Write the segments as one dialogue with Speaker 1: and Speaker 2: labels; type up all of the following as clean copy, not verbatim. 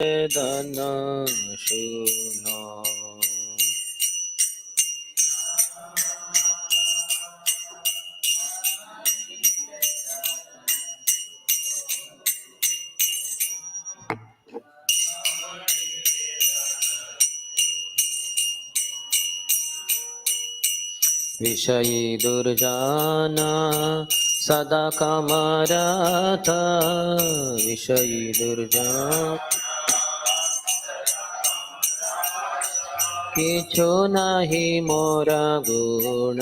Speaker 1: বেদন শুনো। विषयी दुर्जाना सदा कामरथ, विषयी दुर्जान किछु नहीं मोरा गुण,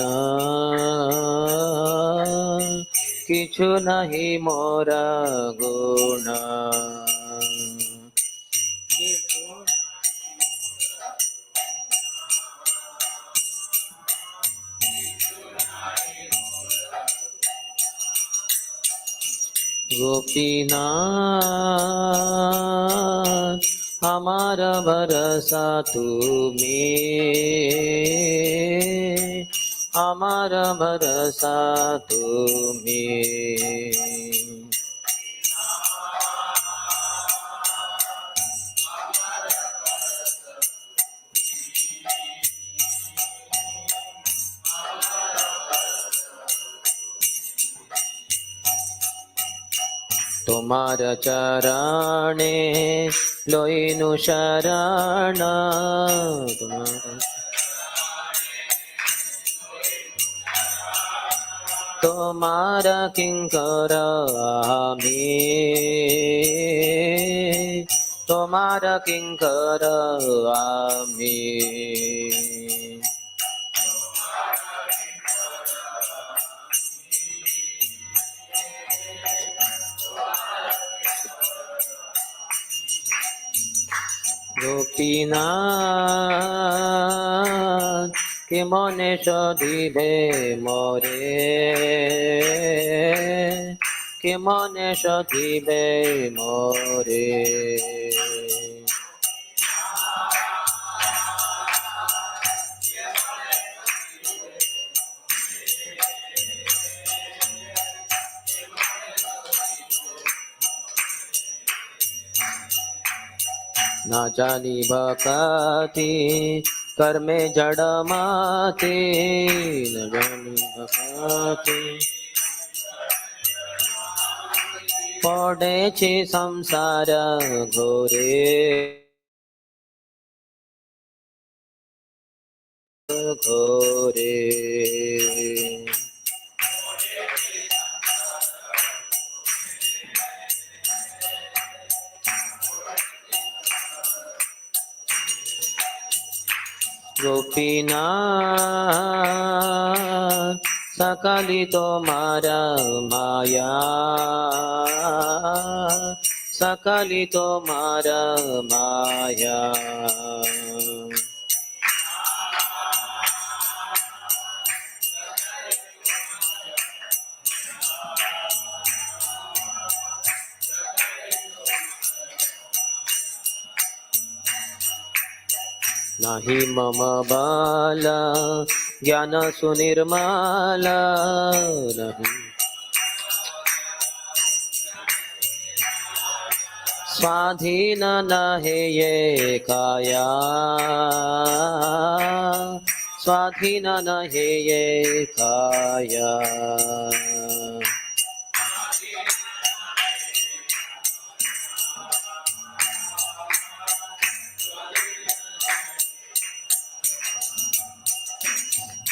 Speaker 1: किछु नहीं मोरा गुण। गोपीनाथ हमारा भरोसा तुम्हें, हमारा भरोसा तुम्हें। तुम्हारा चरणे लोइनु शरण, तुम्हारा किंकर आमी, तुम्हारा किंकर आमी। गोपीनाथ के मने सदिबे मोरे, के मने सदिबे मोरे। न जानी भक्ति कर्मे जड़ माते, न जानी भक्ति पड़े छे संसार घोरे, घोरे। गोपीनाथ सकली तुम्हारा माया, सकली तुम्हारा माया। नाही मम बाल ज्ञान सुनिर्मल, नहीं स्वाधीन नहे ये काया, स्वाधीन नहे ये काया।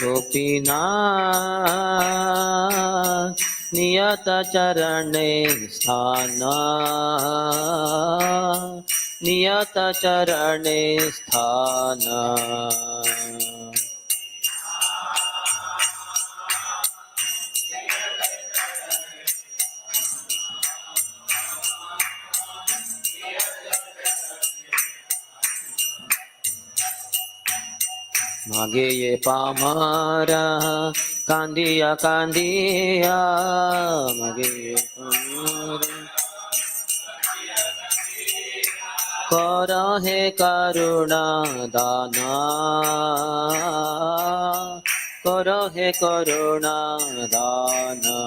Speaker 1: गोपीनाथ नियत चरणे स्थान, नियत चरणे स्थान। मागे ये पामारा कांदिया कांदिया, मागे ये पामारा कर हे करुणा दाना, कर हे करुणा दाना।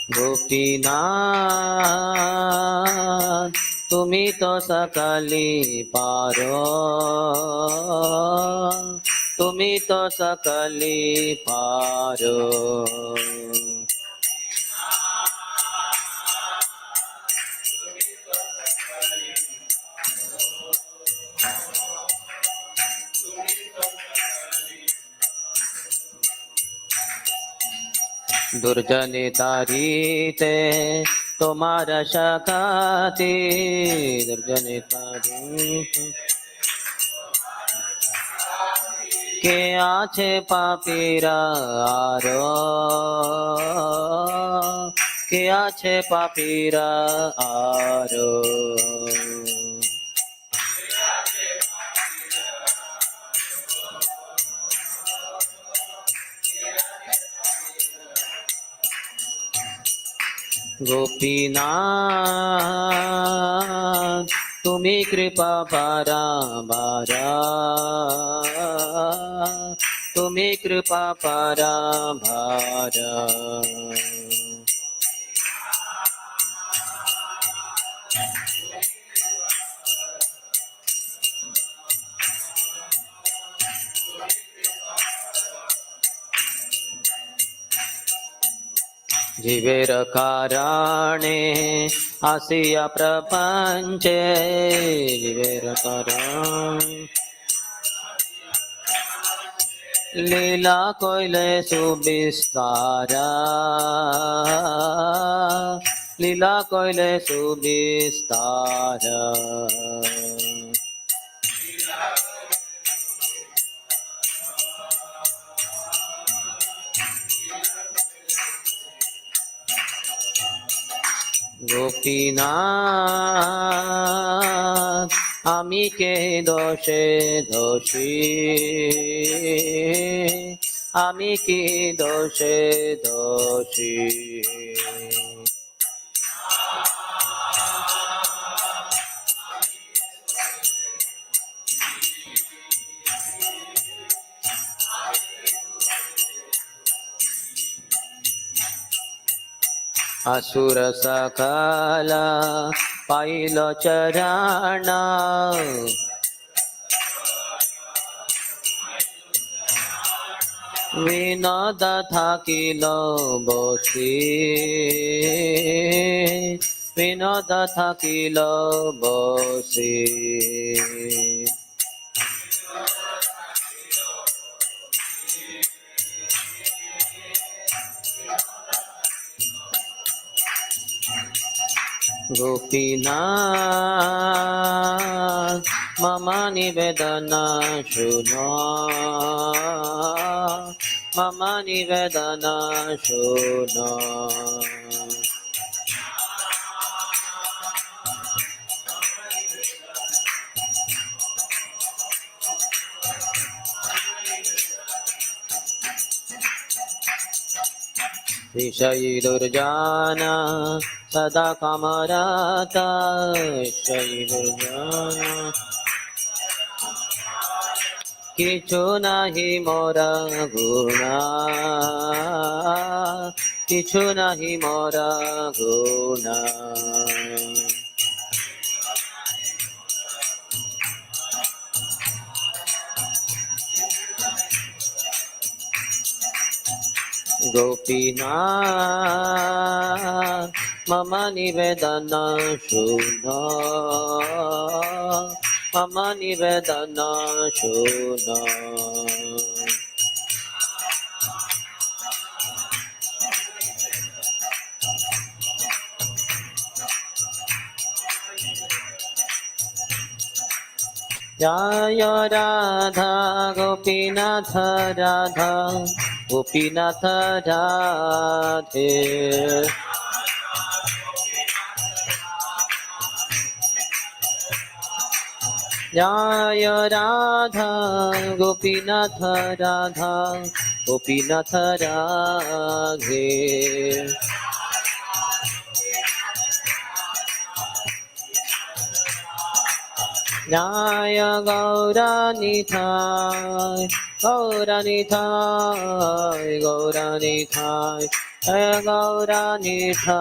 Speaker 1: গোপীনাথ তুমি তো সকলি পারো, তুমি তো সকলি পারো। দুর্জনে তারিতে তোমার শাখাতে, দুর্জনে তারিতে কে আছে পাপীরা আরো, কে আছে পাপীরা আরো। গোপীনাথ তুমি কৃপা পারাবারা, তুমি কৃপা পারাবারা। জীবের কারণে আসিয়া প্রপঞ্চে, জীবের কারণে লীলা কইলে সুবিস্তারা, লীলা কইলে সুবিস্তারা। গোপীনাথ আমি কে দোষে দোষী, আমি কি দোষে দোষী। असुर सकला पाइल चरण, विनोद থাকিল বসি, विनोद থাকিল বসি। গোপীনাথ মম নিবেদন শুনো, মম নিবেদন শুনো। विषयी दुर्जाना सदा कामरता, विषयी दुर्जाना किछु नाही मोरा गुणा, किछु नाही मोरा गुणा। गोपीनाथ मम निवेदन शुनो, मम निवेदन शुनो। जय राधा गोपीनाथ राधा, गोपीनाथ राधे। जय राधा गोपीनाथ राधा, गोपीनाथ राधे। जय गौरानिधाय, गौरानिधाय, गौरानिधाय, Jaya Gauranidha.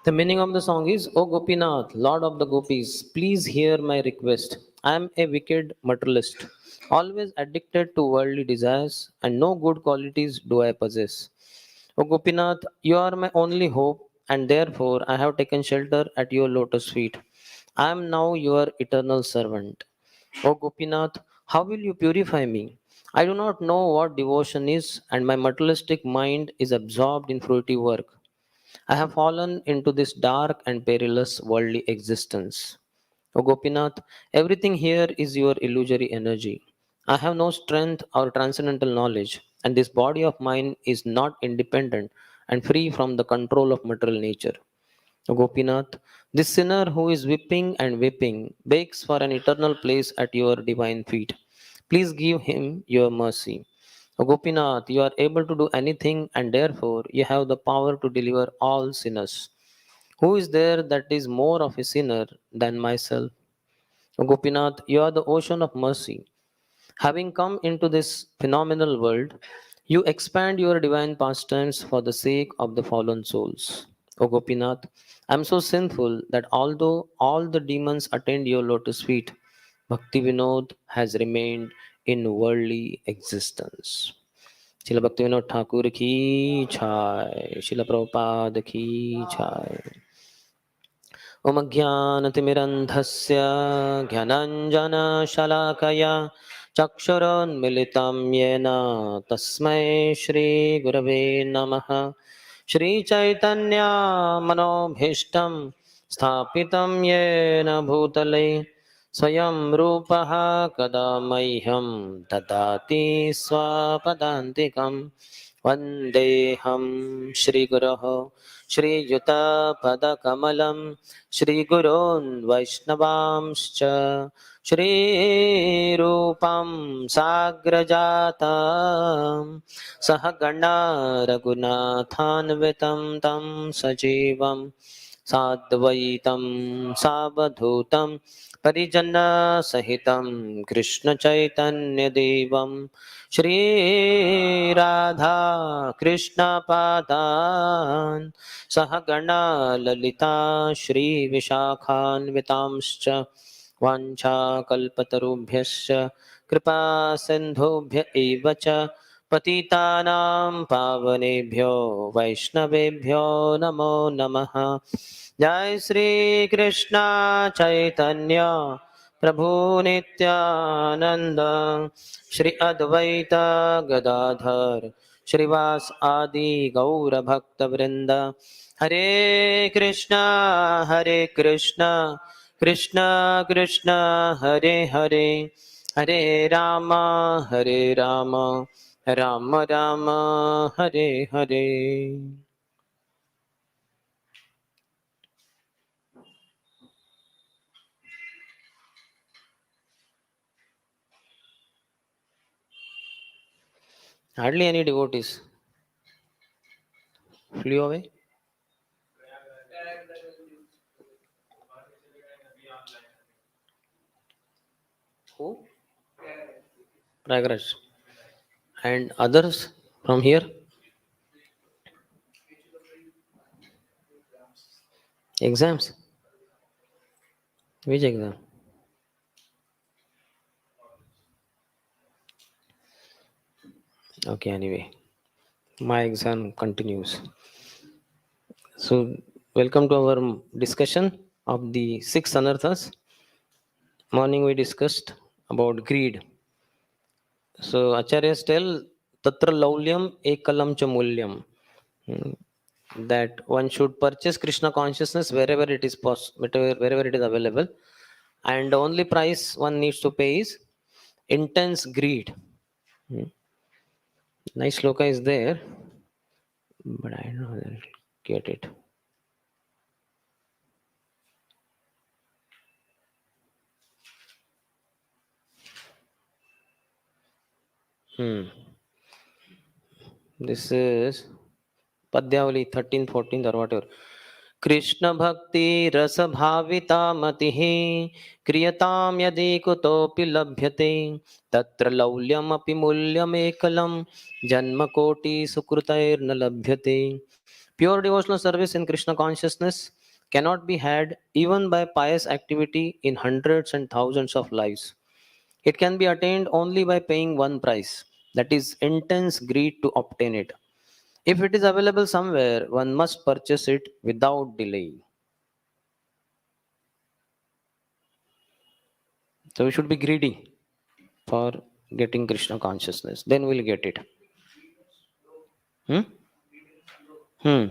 Speaker 1: The meaning of the song is, O Gopinath, Lord of the Gopis, please hear my request. I am a wicked materialist, always addicted to worldly desires, and no good qualities do I possess. O Gopinath, you are my only hope, and therefore I have taken shelter at your lotus feet. I am now your eternal servant. O Gopinath, how will you purify me? I do not know what devotion is, and my materialistic mind is absorbed in fruitive work. I have fallen into this dark and perilous worldly existence. O Gopinath, everything here is your illusory energy. I have no strength or transcendental knowledge, and this body of mine is not independent and free from the control of material nature. O Gopinath, this sinner who is weeping and weeping begs for an eternal place at your divine feet. Please give him your mercy. O Gopinath, you are able to do anything, and therefore you have the power to deliver all sinners. Who is there that is more of a sinner than myself? O Gopinath, you are the ocean of mercy. Having come into this phenomenal world, you expand your divine pastimes for the sake of the fallen souls. O Gopinath, I am so sinful that although all the demons attend your lotus feet, Bhakti Vinod has remained in worldly existence. Srila Bhaktivinoda Thakur ki jai. Srila Prabhupada ki jai. उमज्ञानतिमिरन्धस्य ज्ञानाञ्जनशलाकया चक्षुरोन्मिलितं येन तस्मै श्रीगुरवे नमः श्रीचैतन्यमनोभीष्टं स्थापितं येन भूतले स्वयं रूपः कदा मह्यं ददाति स्वपदान्तिकं वन्देऽहं श्रीगुरोः श्रीयुतपदकमलं श्रीगुरोन् वैष्णवांश्च श्रीरूपं साग्रजातं सहगणा रघुनाथान्वितं तं सजीवं साद्वैतं सावधूतं परिजनसहितं कृष्णचैतन्यदेवं श्रीराधा कृष्णपादान् सहगणा ललिता श्रीविशाखान्वितांश्च वाञ्छाकल्पतरुभ्यश्च कृपा सिन्धुभ्य एव च पतितानां पावनेभ्यो वैष्णवेभ्यो नमो नमः जय श्री कृष्ण चैतन्य प्रभु नित्यानंद श्री अद्वैत गदाधर श्रीवास आदि गौर भक्त वृंद हरे Krishna Krishna Krishna Hare Hare Hare Ram Ram Ram Hare Hare. Hardly any devotees flew away. Who? Pragraj. And others from here? Exams. Which exam? Okay, anyway. My exam continues. So, welcome to our discussion of the six anarthas. Morning we discussed about greed. So, Acharyas tell Tatra Laulyam Ekalam Cha Mulyam. Hmm, that one should purchase Krishna consciousness wherever it is possible, wherever it is available, and the only price one needs to pay is intense greed. Hmm. Nice sloka is there, but I don't know whether I'll get it. Hmm. This is Padyavali 13, 14 or whatever. Krishna भक्ति रस भाविता मतिः क्रियतां यदि कुतोऽपि लभ्यते तत्र लौल्यमपि मूल्यमेकलं जन्मकोटि सुकृतैर्न लभ्यते. Pure devotional service in Krishna consciousness cannot be had even by pious activity in hundreds and thousands of lives. It can be attained only by paying one price, that is, intense greed to obtain it. If it is available somewhere, one must purchase it without delay. So we should be greedy for getting Krishna consciousness. Then we'll get it. Hmm? Hmm.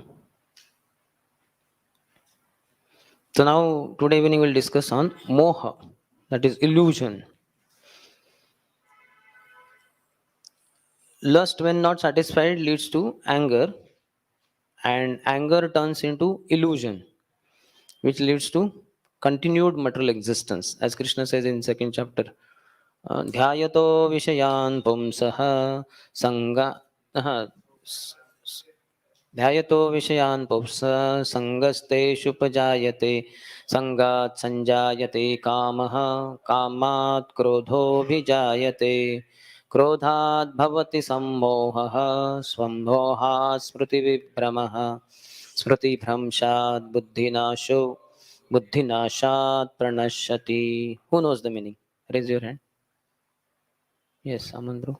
Speaker 1: So now today evening we'll discuss on moha, that is illusion. Lust, when not satisfied, leads to anger, and anger turns into illusion, which leads to continued material existence. As Krishna says in second chapter, ध्यायतो विषयान् पुंसः संगा ध्यायतो विषयान् पुंसः संगस्तेषुपजायते संगात् संजायते कामः कामात् क्रोधोऽभिजायते क्रोधात् भवति सम्मोहः स्वम्मोहात् स्मृतिविभ्रमः स्मृतिभ्रंशात् बुद्धिनाशो बुद्धिनाशात् प्रणश्यति. Who knows the meaning? Raise your hand. Yes, Aman bro.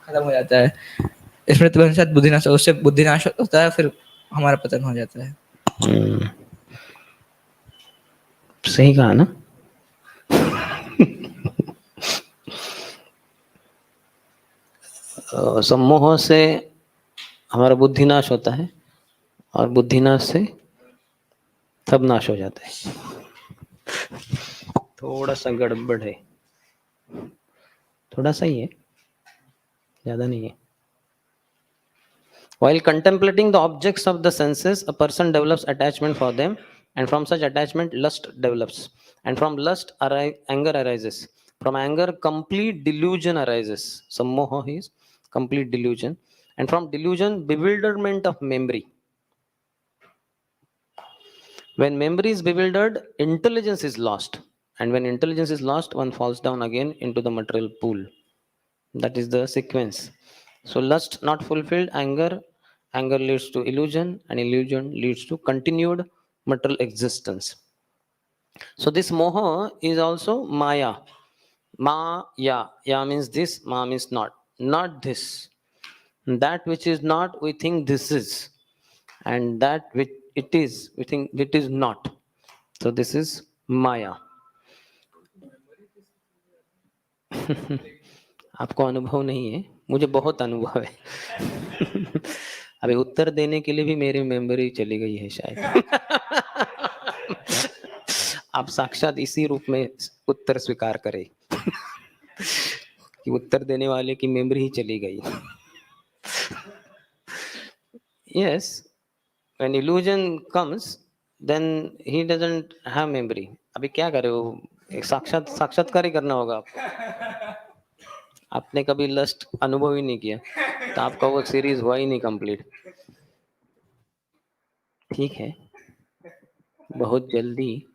Speaker 2: खत्म हो जाता है। इसमें तो शायद बुद्धिनाश, उससे बुद्धिनाश होता है, फिर हमारा पतन हो जाता है।
Speaker 1: सही कहा ना. सम्मोह से हमारा बुद्धिनाश होता है और बुद्धिनाश से सब नाश हो जाता है. थोड़ा सा गड़बड़ है, थोड़ा सा ही है, ज्यादा नहीं है. While contemplating the objects of the senses, a person develops attachment for them, and from such attachment, lust develops. And from lust, anger arises. From anger, complete delusion arises. Sammoha is complete delusion. And from delusion, bewilderment of memory. When memory is bewildered, intelligence is lost. And when intelligence is lost, one falls down again into the material pool. That is the sequence. So lust not fulfilled, anger leads to illusion, and illusion leads to continued material existence. So this moha is also maya. Ya means this, ma means not this. That which is not, we think this is, and that which it is, we think it is not. So this is maya. आपको अनुभव नहीं है, मुझे बहुत अनुभव है. अभी उत्तर देने के लिए भी मेरी मेमोरी चली गई है शायद. आप साक्षात इसी रूप में उत्तर स्वीकार करें कि उत्तर देने वाले की मेमोरी ही चली गई. Yes, when illusion comes, then he doesn't have memory. अभी क्या करे वो, एक साक्षात्कार ही करना होगा आपको. आपने कभी लस्ट अनुभव ही नहीं किया तो आपका वो सीरीज हुआ ही नहीं कंप्लीट. ठीक है, बहुत जल्दी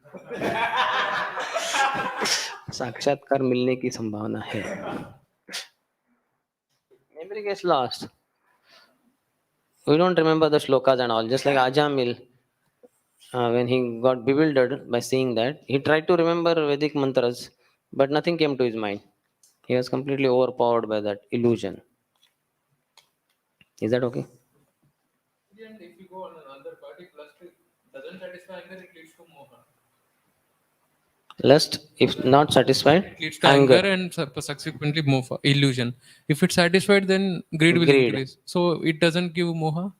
Speaker 1: साक्षात्कार मिलने की संभावना है. Memory gets lost. We don't remember the shlokas and all. Just like Ajamil, when he got bewildered by seeing that, he tried to remember Vedic mantras, but nothing came to his mind. He was completely overpowered by that illusion. Is that okay?
Speaker 2: And if you go on another part, if lust doesn't satisfy anger, it leads to moha.
Speaker 1: Lust, if not satisfied,
Speaker 3: It leads to anger
Speaker 1: anger,
Speaker 3: and subsequently moha, illusion. If it's satisfied, then greed will
Speaker 1: greed.
Speaker 3: increase. So it doesn't give moha.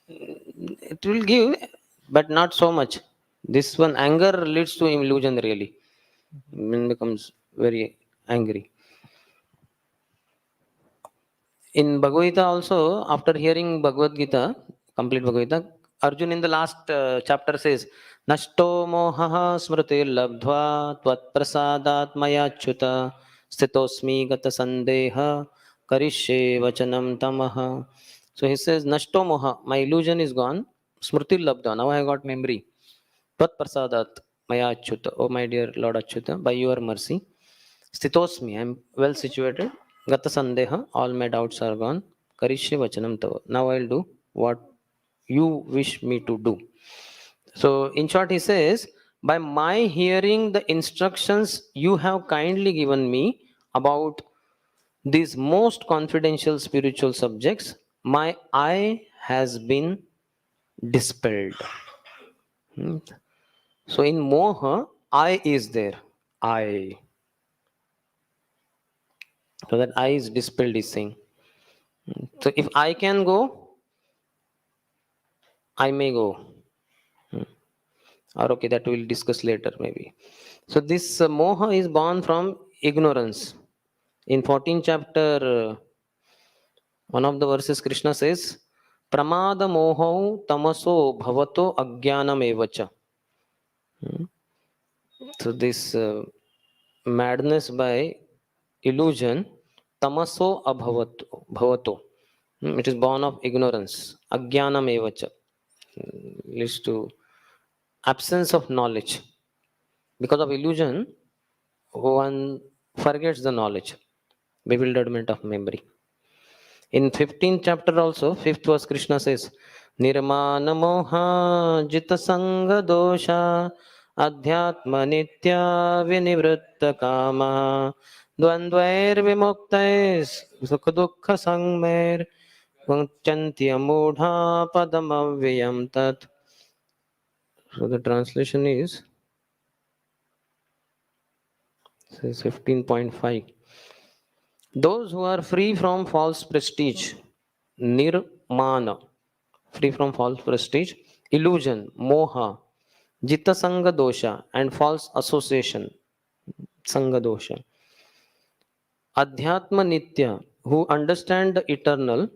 Speaker 1: It will give, but not so much. This one, anger leads to illusion really. Man becomes very angry. In Bhagavad Gita also, after hearing Bhagavad Gita, complete Bhagavad Gita, Arjun in the last chapter says, Nashto mohaha smrtir labdhva tvat prasadat maya chuta stitosmi gata sandeha karishye vachanam tamaha. So he says, Nashto moha, my illusion is gone, smrtir labdhva, now I got memory. Tvat prasadat maya achyuta, oh my dear Lord Achyuta, by your mercy. Stitosmi, I am well situated. Gata sandeha, all my doubts are gone. Karishye vachanam tava. Now I'll do what you wish me to do. So, in short, he says, by my hearing the instructions you have kindly given me about these most confidential spiritual subjects, my I has been dispelled. Hmm. So, in moha, I is there. I. So, that I is dispelled, is saying. So if I can go, I may go. Or okay, that we'll discuss later maybe. So this moha is born from ignorance. In 14th chapter, one of the verses Krishna says, Pramada moho tamaso bhavato ajnanam evacha. So this madness by illusion, tamaso abhavato, bhavato. It is born of ignorance. Ajnanam evacha. Leads to absence of knowledge. Because of illusion, one forgets the knowledge, bewilderment of memory. In 15th chapter also, 5th verse, Krishna says, Nirmana moha jita sangha dosha adhyatma nitya vinivritta kama dvandvair vimuktais sukha dukha sangmer vanchanti amudha padamavyam tat. So the translation is, says 15.5. Those who are free from false prestige, nirmana, free from false prestige, illusion, moha, jita sanga dosha, and false association, sanga dosha. Adhyatma nitya, who understand the eternal,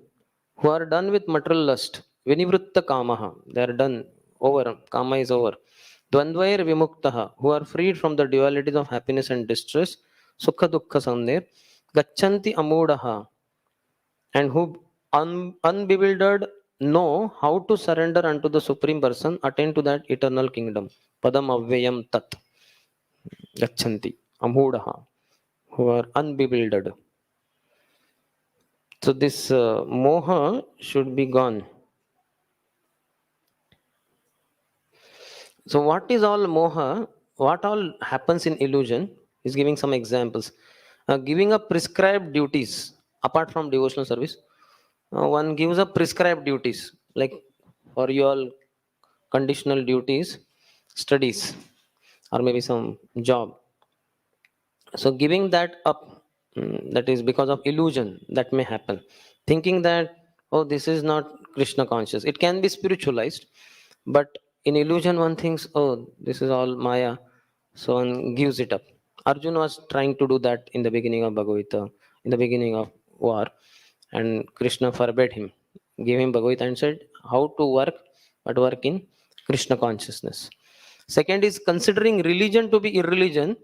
Speaker 1: who are done with material lust, vinivritta kamaha, they are done, over, kama is over. Dvandvair vimuktaha, who are freed from the dualities of happiness and distress, sukha dukkha samner, gachanti amudaha, and who unbewildered know how to surrender unto the supreme person, attain to that eternal kingdom. Padam avyayam tat gachanti amudaha, who are unbewildered. So this moha should be gone. So what is all moha? What all happens in illusion? Is giving some examples. Giving up prescribed duties apart from devotional service. One gives up prescribed duties, like for you all conditional duties, studies, or maybe some job. So giving that up, that is because of illusion, that may happen. Thinking that, oh, this is not Krishna conscious. It can be spiritualized, but in illusion, one thinks, oh, this is all Maya. So one gives it up. Arjuna was trying to do that in the beginning of Bhagavad Gita, in the beginning of war, and Krishna forbade him, gave him Bhagavad Gita and said how to work, but work in Krishna consciousness. Second is considering religion to be irreligion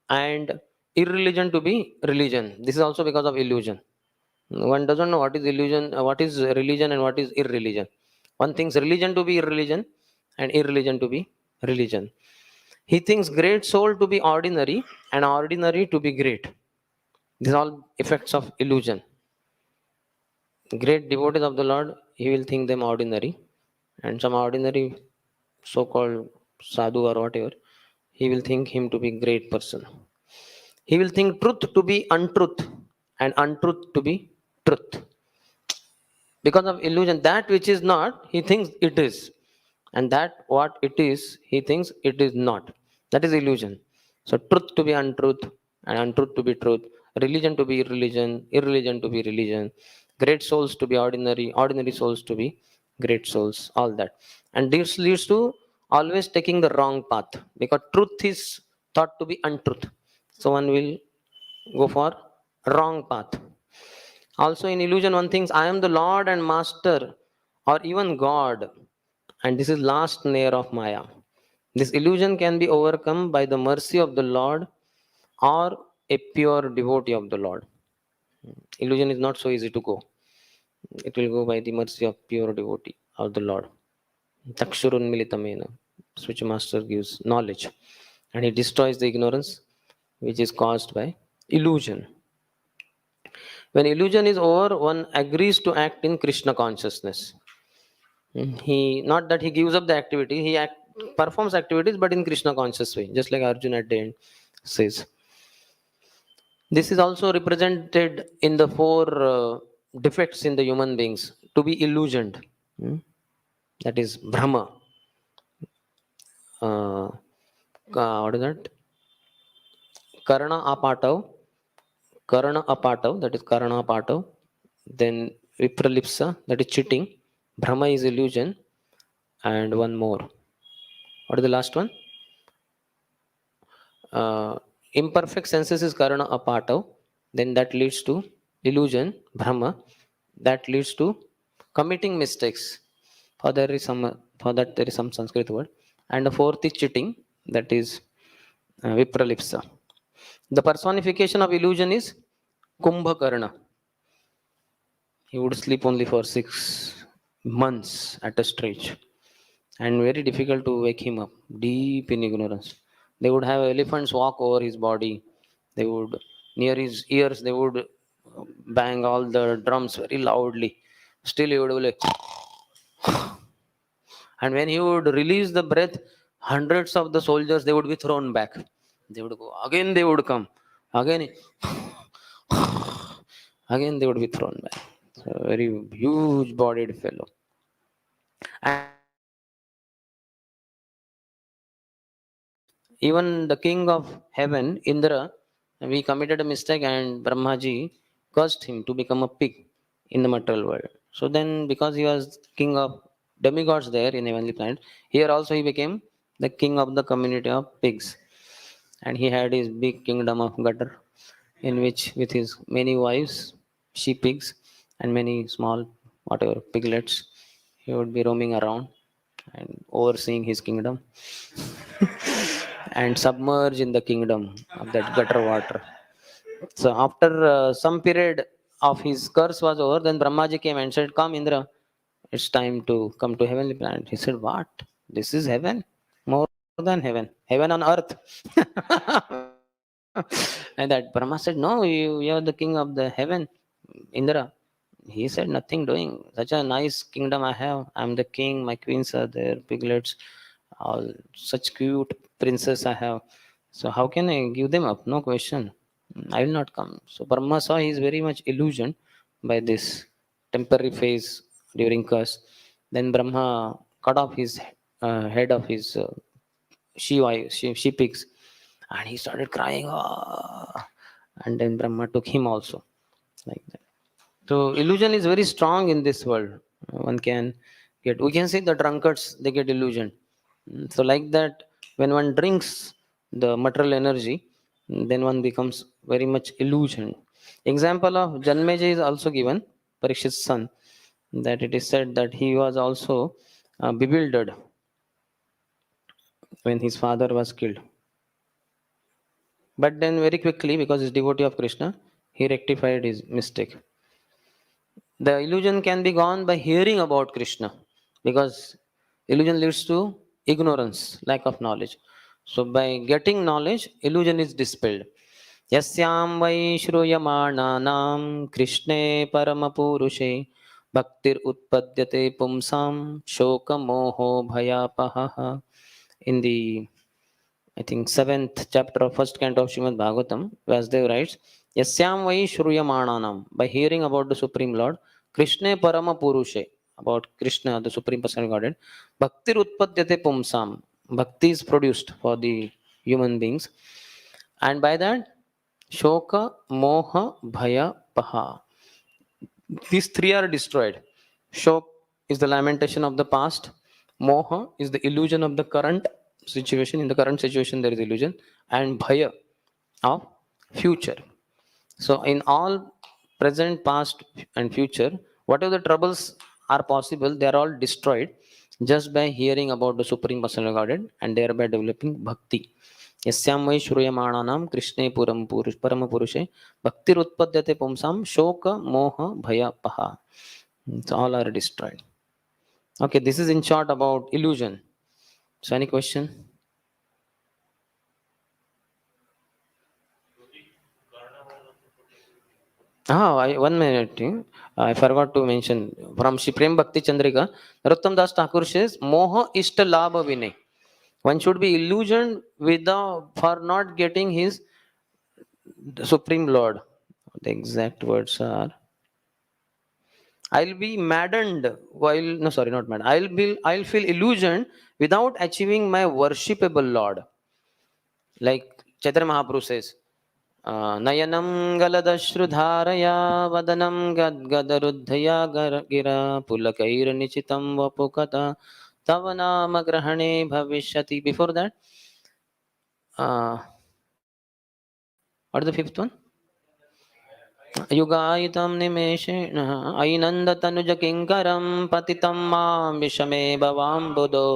Speaker 1: and irreligion to be religion. This is also because of illusion. One doesn't know what is illusion, what is religion, and what is irreligion. One thinks religion to be irreligion and irreligion to be religion. He thinks great soul to be ordinary and ordinary to be great. These are all effects of illusion. Great devotees of the Lord, he will think them ordinary, and some ordinary so-called sadhu or whatever, he will think him to be great person. He will think truth to be untruth and untruth to be truth. Because of illusion, that which is not, he thinks it is. And that what it is, he thinks it is not. That is illusion. So truth to be untruth, and untruth to be truth, religion to be irreligion, irreligion to be religion, great souls to be ordinary, ordinary souls to be great souls, all that. And this leads to always taking the wrong path, because truth is thought to be untruth. So one will go for wrong path. Also in illusion one thinks I am the Lord and Master, or even God, and this is last layer of Maya. This illusion can be overcome by the mercy of the Lord or a pure devotee of the Lord. Illusion is not so easy to go. It will go by the mercy of pure devotee of the Lord. Takshurunmilitamena, which master gives knowledge, and he destroys the ignorance which is caused by illusion. When illusion is over, one agrees to act in Krishna consciousness. He, not that he gives up the activity, he performs activities but in Krishna conscious way, just like Arjuna at the end says. This is also represented in the four defects in the human beings: to be illusioned, that is Brahma. What is that? Karana apatav, Karana apatav, that is Karana apatav. Then Vipralipsa, that is cheating. Brahma is illusion, and one more. What is the last one? Imperfect senses is Karana apatav. Then that leads to illusion, Brahma. That leads to committing mistakes. For that there is some Sanskrit word. And the fourth is cheating, that is Vipralipsa. The personification of illusion is Kumbhakarna. He would sleep only for 6 months at a stretch, and very difficult to wake him up, deep in ignorance. They would have elephants walk over his body. They would, near his ears, they would bang all the drums very loudly. Still, he would be like, and when he would release the breath, hundreds of the soldiers, they would be thrown back. They would go again. They would come again. Again, they would be thrown back. So, very huge-bodied fellow. Even the king of heaven, Indra, we committed a mistake and Brahmaji cursed him to become a pig in the material world. So then, because he was king of demigods there in heavenly planet, here also he became the king of the community of pigs. And he had his big kingdom of gutter, in which with his many wives, she pigs, and many small whatever piglets, he would be roaming around and overseeing his kingdom and submerge in the kingdom of that gutter water. So after some period of his curse was over, then Brahmaji came and said, "Come, Indra, it's time to come to heavenly planet." He said, "What? This is heaven? More than heaven? Heaven on earth?" And that Brahma said, "No, you are the king of the heaven, Indra." He said, "Nothing doing. Such a nice kingdom I have. I'm the king, my queens are there, piglets, all such cute princess I have. So how can I give them up? No question. I will not come." So Brahma saw he is very much illusioned by this temporary phase during curse. Then Brahma cut off his head of his she pigs, and he started crying. "Ah." And then Brahma took him also, like that. So illusion is very strong in this world. One can get, we can see the drunkards, they get illusion. So like that, when one drinks the material energy, then one becomes very much illusion. Example of Janmeja is also given, Parikshit's son, that it is said that he was also bewildered when his father was killed. But then very quickly, because he's devotee of Krishna, he rectified his mistake. The illusion can be gone by hearing about Krishna, because illusion leads to ignorance, lack of knowledge. So by getting knowledge, illusion is dispelled. Yasyam vai shruyamananam Krishne paramapurushe bhaktir utpadyate pumsam shoka moho bhayapaha. In the, I think, seventh chapter of first canto of Srimad Bhagavatam, Vasudev writes, Yasyam vai shruyamananam, by hearing about the Supreme Lord, Krishna Parama Purushe, about Krishna, the Supreme Personality of Godhead, Bhaktir Utpadyate Pumsam, Bhakti is produced for the human beings. And by that, shoka, moha, bhaya, paha. These three are destroyed. Shok is the lamentation of the past. Moha is the illusion of the current situation. In the current situation, there is illusion. And bhaya of future. So, in all present, past, and future, whatever the troubles are possible, they are all destroyed just by hearing about the Supreme Personal Godhead and thereby developing bhakti. यस्यां वै श्रूयमाणानां कृष्णे परमपुरुषे भक्तिरुत्पद्यते पुंसां शोक मोह भय पहा. So all are destroyed. Okay, this is in short about illusion. So any question? One minute. I forgot to mention from Shri Prem Bhakti Chandrika. Narottam Das Thakur says, Moha ishta labha vinay. One should be illusioned without for not getting his Supreme Lord. The exact words are, I'll be maddened while, no, sorry, not mad. I'll feel illusioned without achieving my worshipable Lord. Like Chaitanya Mahaprabhu says, Nayanam galadashrudaraya vadanam gadgadaruddhaya gira pulakair nichitam vapukata tavanama grahane bhavishyati. Before that, what is the fifth one? युगायितं निमेषेण ऐनन्दतनुजकिङ्करं पतितं मां विषमे भवाम्बुदो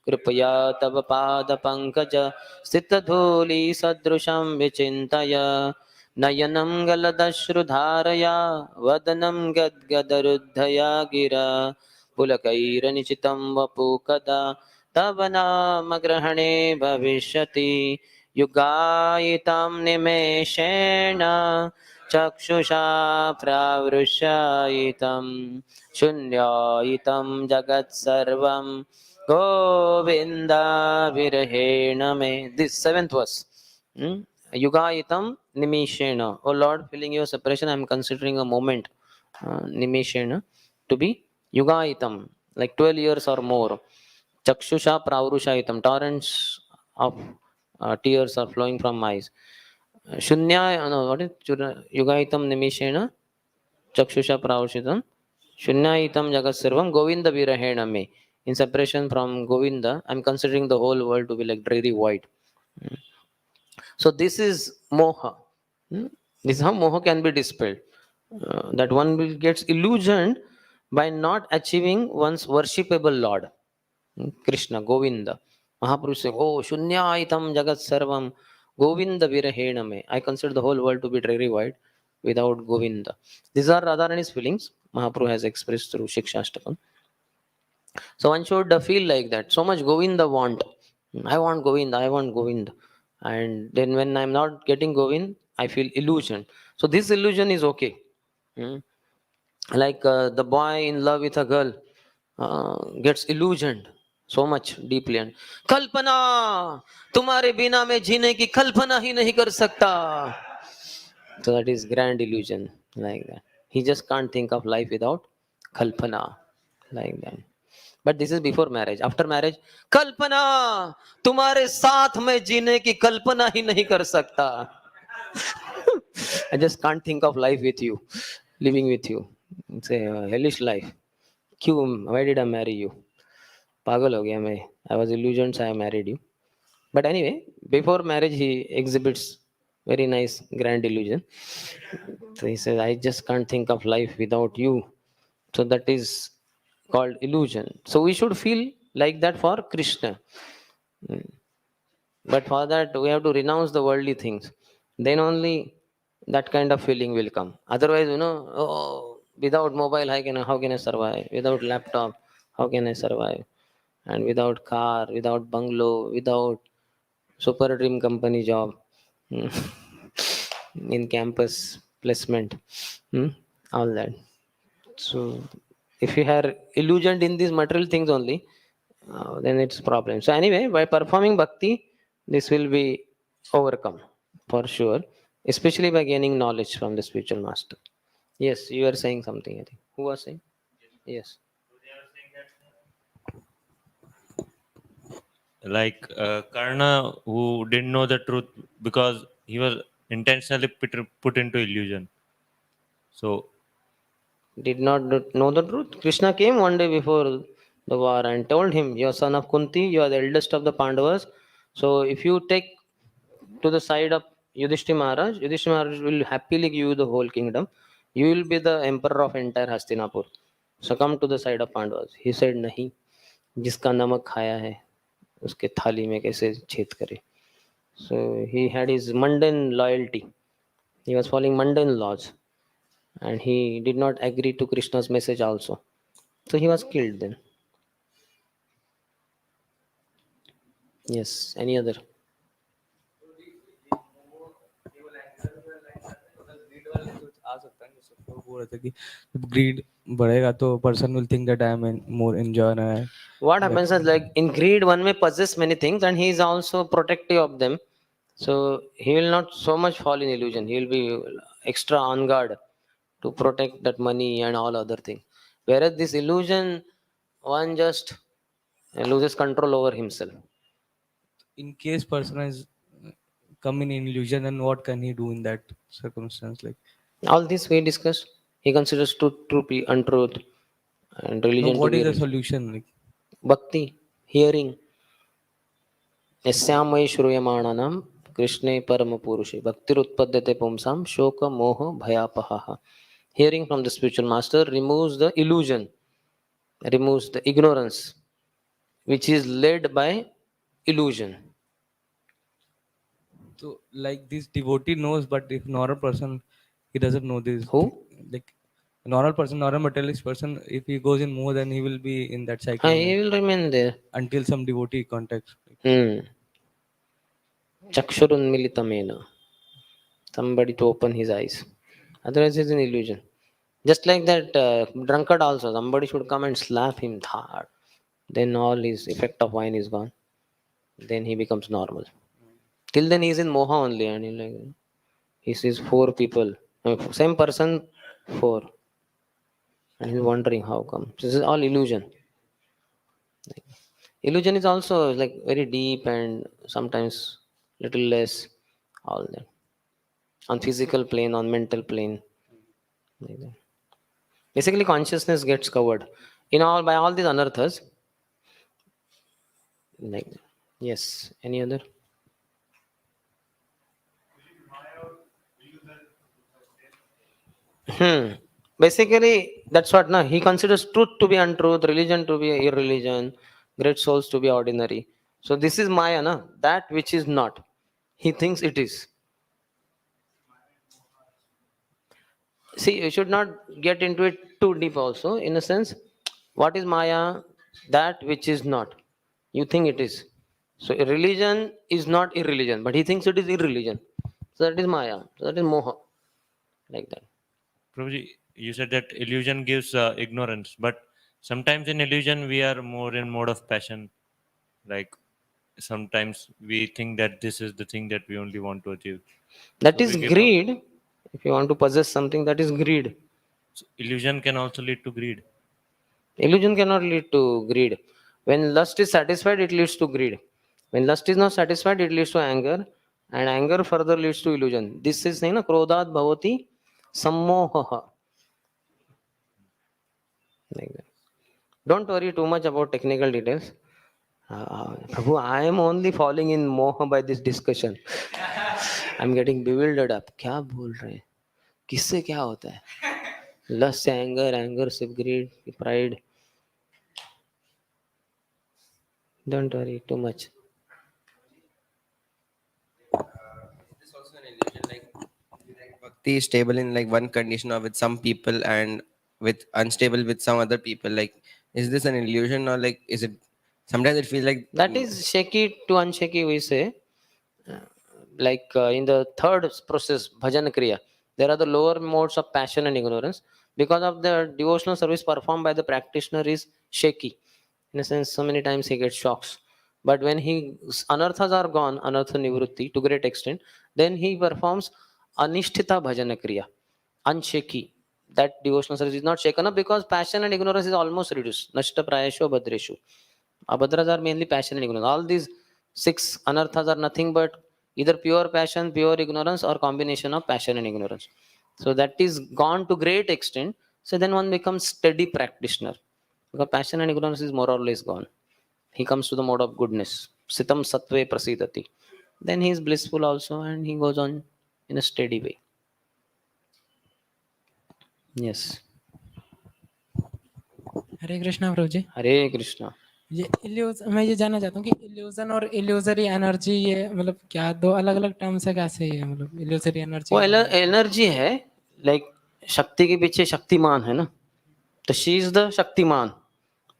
Speaker 1: कृपया तव पादपङ्कज स्थितधूलिसदृशं विचिन्तय नयनं गलदश्रुधारया वदनं गद्गदरुद्धया गिरा पुलकैरनिचितं वपु कदा तव नाम ग्रहणे भविष्यति युगायितं निमेषेण चक्षुषा प्रावृष्यायितं शून्यायितं जगत्सर्वं गोविन्द विरहेण मे. This seventh verse. Yugayitam nimishena. Oh Lord, feeling your separation, I am considering a moment. Nimishena to be yugayitam, like 12 years or more. Chakshusha pravrushayitam. Torrents of tears are flowing from my eyes. Shunya, no, what is Yugaitam Nimishena Chakshusha Pravashitam Shunyaitam Jagat Sarvam Govinda Virahena me. In separation from Govinda, I'm considering the whole world to be like dreary void. So this is moha. This is how moha can be dispelled. That one will gets illusioned by not achieving one's worshipable Lord. Krishna, Govinda. Mahaprabhu said, Oh, Shunyaitam Jagat Sarvam Govinda Virahena me. I consider the whole world to be dreary void without Govinda. These are Radharani's feelings. Mahaprabhu has expressed through Shikshashtakam. So one should feel like that. So much Govinda want. I want Govinda, I want Govinda. And then when I'm not getting Govind, I feel illusion. So this illusion is okay. Hmm. Like the boy in love with a girl gets illusioned so much deeply and कल्पना तुम्हारे बिना मैं जीने की कल्पना ही नहीं कर सकता. So that is grand illusion, like that. He just can't think of life without kalpana, like that. But this is before marriage. After marriage, कल्पना तुम्हारे साथ में जीने की कल्पना ही नहीं कर सकता. I just can't think of life with you, living with you. It's a hellish life. क्यों? Why did I marry you? पागल हो गया मैं. I was illusioned, so I married you. But anyway, before marriage, he exhibits very nice grand illusion. So he says, I just can't think of life without you. So that is called illusion. So we should feel like that for Krishna. But for that, we have to renounce the worldly things. Then only that kind of feeling will come. Otherwise, oh, without mobile, how can I survive? Without laptop, how can I survive? And without car, without bungalow, without super dream company job, in campus placement, all that. So if you are illusioned in these material things only, then it's problem. So anyway, by performing bhakti, this will be overcome for sure, especially by gaining knowledge from the spiritual master. Yes, you are saying something, I think. Who was saying? Yes.
Speaker 4: like Karna, who didn't know the truth because he was intentionally put into illusion. So
Speaker 1: Did not know the truth. Krishna came one day before the war and told him, "You are son of Kunti, you are the eldest of the Pandavas. So if you take to the side of Yudhishthira Maharaj will happily give you the whole kingdom. You will be the emperor of entire Hastinapur. So come to the side of Pandavas." He said, "नहीं, जिसका नमक खाया है उसके थाली में कैसे छेद करे." So he had his mundane loyalty. He was following mundane laws, and he did not agree to Krishna's message also. So he was killed then. Yes. Any other?
Speaker 2: आ सकता है जैसे लोग बोल रहे थे कि जब ग्रीड बढ़ेगा तो person will think that I am more enjoy
Speaker 1: What happens is like in greed, one may possess many things, and he is also protective of them. So he will not so much fall in illusion. He will be extra on guard to protect that money and all other things. Whereas this illusion, one just loses control over himself.
Speaker 2: in case person is come in illusion, and what can he do in that circumstance? Like,
Speaker 1: All this we discussed. He considers truth to be untruth and
Speaker 2: no,
Speaker 1: religion to
Speaker 2: what
Speaker 1: be
Speaker 2: is the
Speaker 1: religion.
Speaker 2: solution? Like,
Speaker 1: Bhakti, hearing. यस्यामयि श्रूयमाणानां कृष्णे परमपुरुषे भक्तिरुत्पद्यते पुंसां शोक मोह भयापहः. Hearing from the spiritual master removes the illusion, removes the ignorance which is led by illusion.
Speaker 2: so like this devotee knows, but if normal person, he doesn't know this.
Speaker 1: Who?
Speaker 2: Like a normal person, normal materialist person, if he goes in more, then he will be in that cycle
Speaker 1: He will remain there.
Speaker 2: until some devotee contacts.
Speaker 1: Hmm. Chakshurunmilitamena. Somebody to open his eyes. Otherwise, it's an illusion. Just like that drunkard also, somebody should come and slap him hard. Then all his effect of wine is gone. Then he becomes normal. Till then, he is in moha only, and he sees four people, same person, four, and he's wondering how come. This is all illusion. Illusion is also like very deep and sometimes little less. All that on physical plane, on mental plane. Like that. Basically, consciousness gets covered in all by all these anarthas. Like that. Yes. Any other? Basically, that's what now he considers truth to be untruth, religion to be irreligion, great souls to be ordinary. So this is Maya, na? That which is not. He thinks it is. See, you should not get into it too deep also, in a sense. What is Maya? That which is not. You think it is. So a religion is not irreligion, but he thinks it is irreligion. So that is Maya. So that is Moha. Like that.
Speaker 4: Prabhuji, you said that illusion gives ignorance, but sometimes in illusion we are more in mode of passion. Like sometimes we think that this is the thing that we only want to achieve.
Speaker 1: That
Speaker 4: So
Speaker 1: is
Speaker 4: we give up.
Speaker 1: greed. If you want to possess something, that is greed.
Speaker 4: So illusion can also lead to greed.
Speaker 1: Illusion cannot lead to greed. When lust is satisfied, it leads to greed. When lust is not satisfied, it leads to anger, and anger further leads to illusion. This is saying, na, krodhat bhavati sammoha. Like that. Don't worry too much about technical details. Prabhu, I am only falling in moha by this discussion. I'm getting bewildered up. क्या बोल रहे हैं? किससे क्या होता है? Lust से anger, anger से greed, pride. Don't worry too much.
Speaker 5: This also an illusion, like bhakti is stable in like one condition or with some people and with unstable with some other people. Like, is this an illusion or like is it? Sometimes it feels like
Speaker 1: That is shaky to unshaky, we say. In the third process, bhajan kriya, there are the lower modes of passion and ignorance. Because of the devotional service performed by the practitioner is shaky. In a sense, so many times he gets shocks. But when he anarthas are gone, anartha nivrutti to great extent, then he performs anishtita bhajana kriya, unshaky. That devotional service is not shaken up because passion and ignorance is almost reduced. Nashta prayasho bhadreshu. Abhadras are mainly passion and ignorance. All these 6 anarthas are nothing but either pure passion, pure ignorance, or combination of passion and ignorance. So that is gone to great extent. So then one becomes steady practitioner because passion and ignorance is more or less gone. He comes to the mode of goodness. Sitam satve prasidati. Then he is blissful also and he goes on in a steady way. Yes.
Speaker 2: Hare Krishna Prabhu ji.
Speaker 1: Hare Krishna.
Speaker 2: ये मैं ये जानना चाहता हूँ कि illusion और illusory energy ये मतलब क्या दो अलग अलग टर्म्स है, कैसे ये मतलब इल्यूजरी एनर्जी?
Speaker 1: वो एनर्जी है, लाइक शक्ति के पीछे शक्तिमान है ना, तो she is the Shaktimaan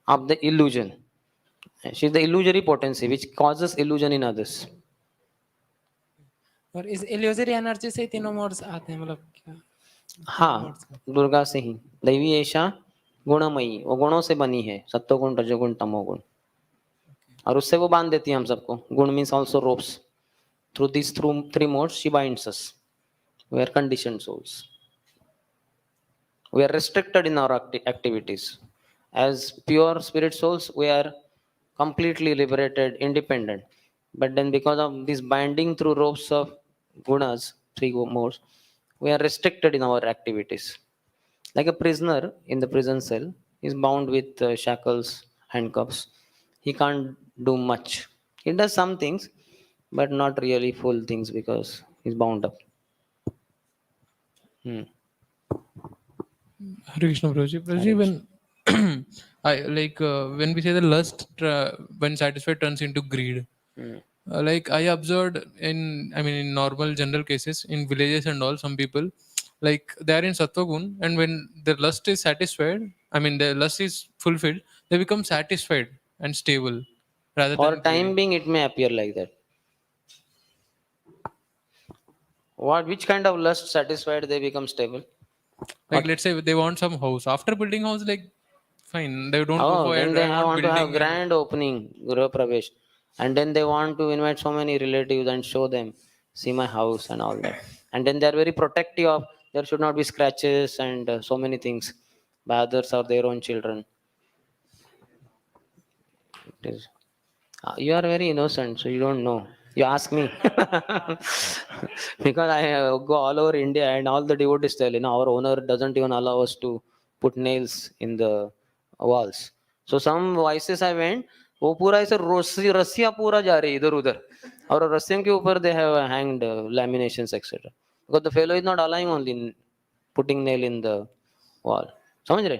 Speaker 1: of the illusion. She is the illusory potency which causes illusion in others.
Speaker 2: और इस इल्यूजरी एनर्जी से तीनों मोड्स आते हैं मतलब क्या?
Speaker 1: हाँ, दुर्गा से ही. दैवी ऐशा गुणमयी, वो गुणों से बनी है, सत्वगुण, रजोगुण, तमोगुण, और उससे वो बांध देती है हम सबको. Guna means also ropes. Through this through 3 modes she binds us. We are conditioned souls. We are restricted in our activities. As pure spirit souls, we are completely liberated, independent. But then because of this binding through ropes of gunas, 3 modes, we are restricted in our activities. Like a prisoner in the prison cell is bound with shackles, handcuffs. He can't do much. He does some things, but not really full things because he's bound up.
Speaker 3: Hare Krishna Prabhuji. Prabhuji,
Speaker 1: Hare
Speaker 3: when I like when we say the lust when satisfied turns into greed, like I observed in, I mean, in normal general cases in villages and all, some people like they are in sattva gun, and when their lust is satisfied, I mean their lust is fulfilled, they become satisfied and stable rather
Speaker 1: For
Speaker 3: than
Speaker 1: time
Speaker 3: greedy.
Speaker 1: being, it may appear like that. Which kind of lust satisfied they become stable?
Speaker 3: Like let's say they want some house, after building house, like fine, they don't go
Speaker 1: Oh,
Speaker 3: for
Speaker 1: then
Speaker 3: it,
Speaker 1: they
Speaker 3: I want
Speaker 1: want to have
Speaker 3: building and
Speaker 1: grand opening, Guru Pravesh, and then they want to invite so many relatives and show them, see my house and all that. And then they are very protective of there should not be scratches and so many things by others or their own children. It is. You are very innocent, so you don't know. You ask me. Because I go all over India and all the devotees tell, our owner doesn't even allow us to put nails in the walls. So some voices I went, वो पूरा ऐसे रस्सियाँ पूरा जा रही इधर उधर, और रस्सियों के ऊपर they have hanged laminations etc. Because the fellow is not allowing only putting nail in the wall. समझ रहे?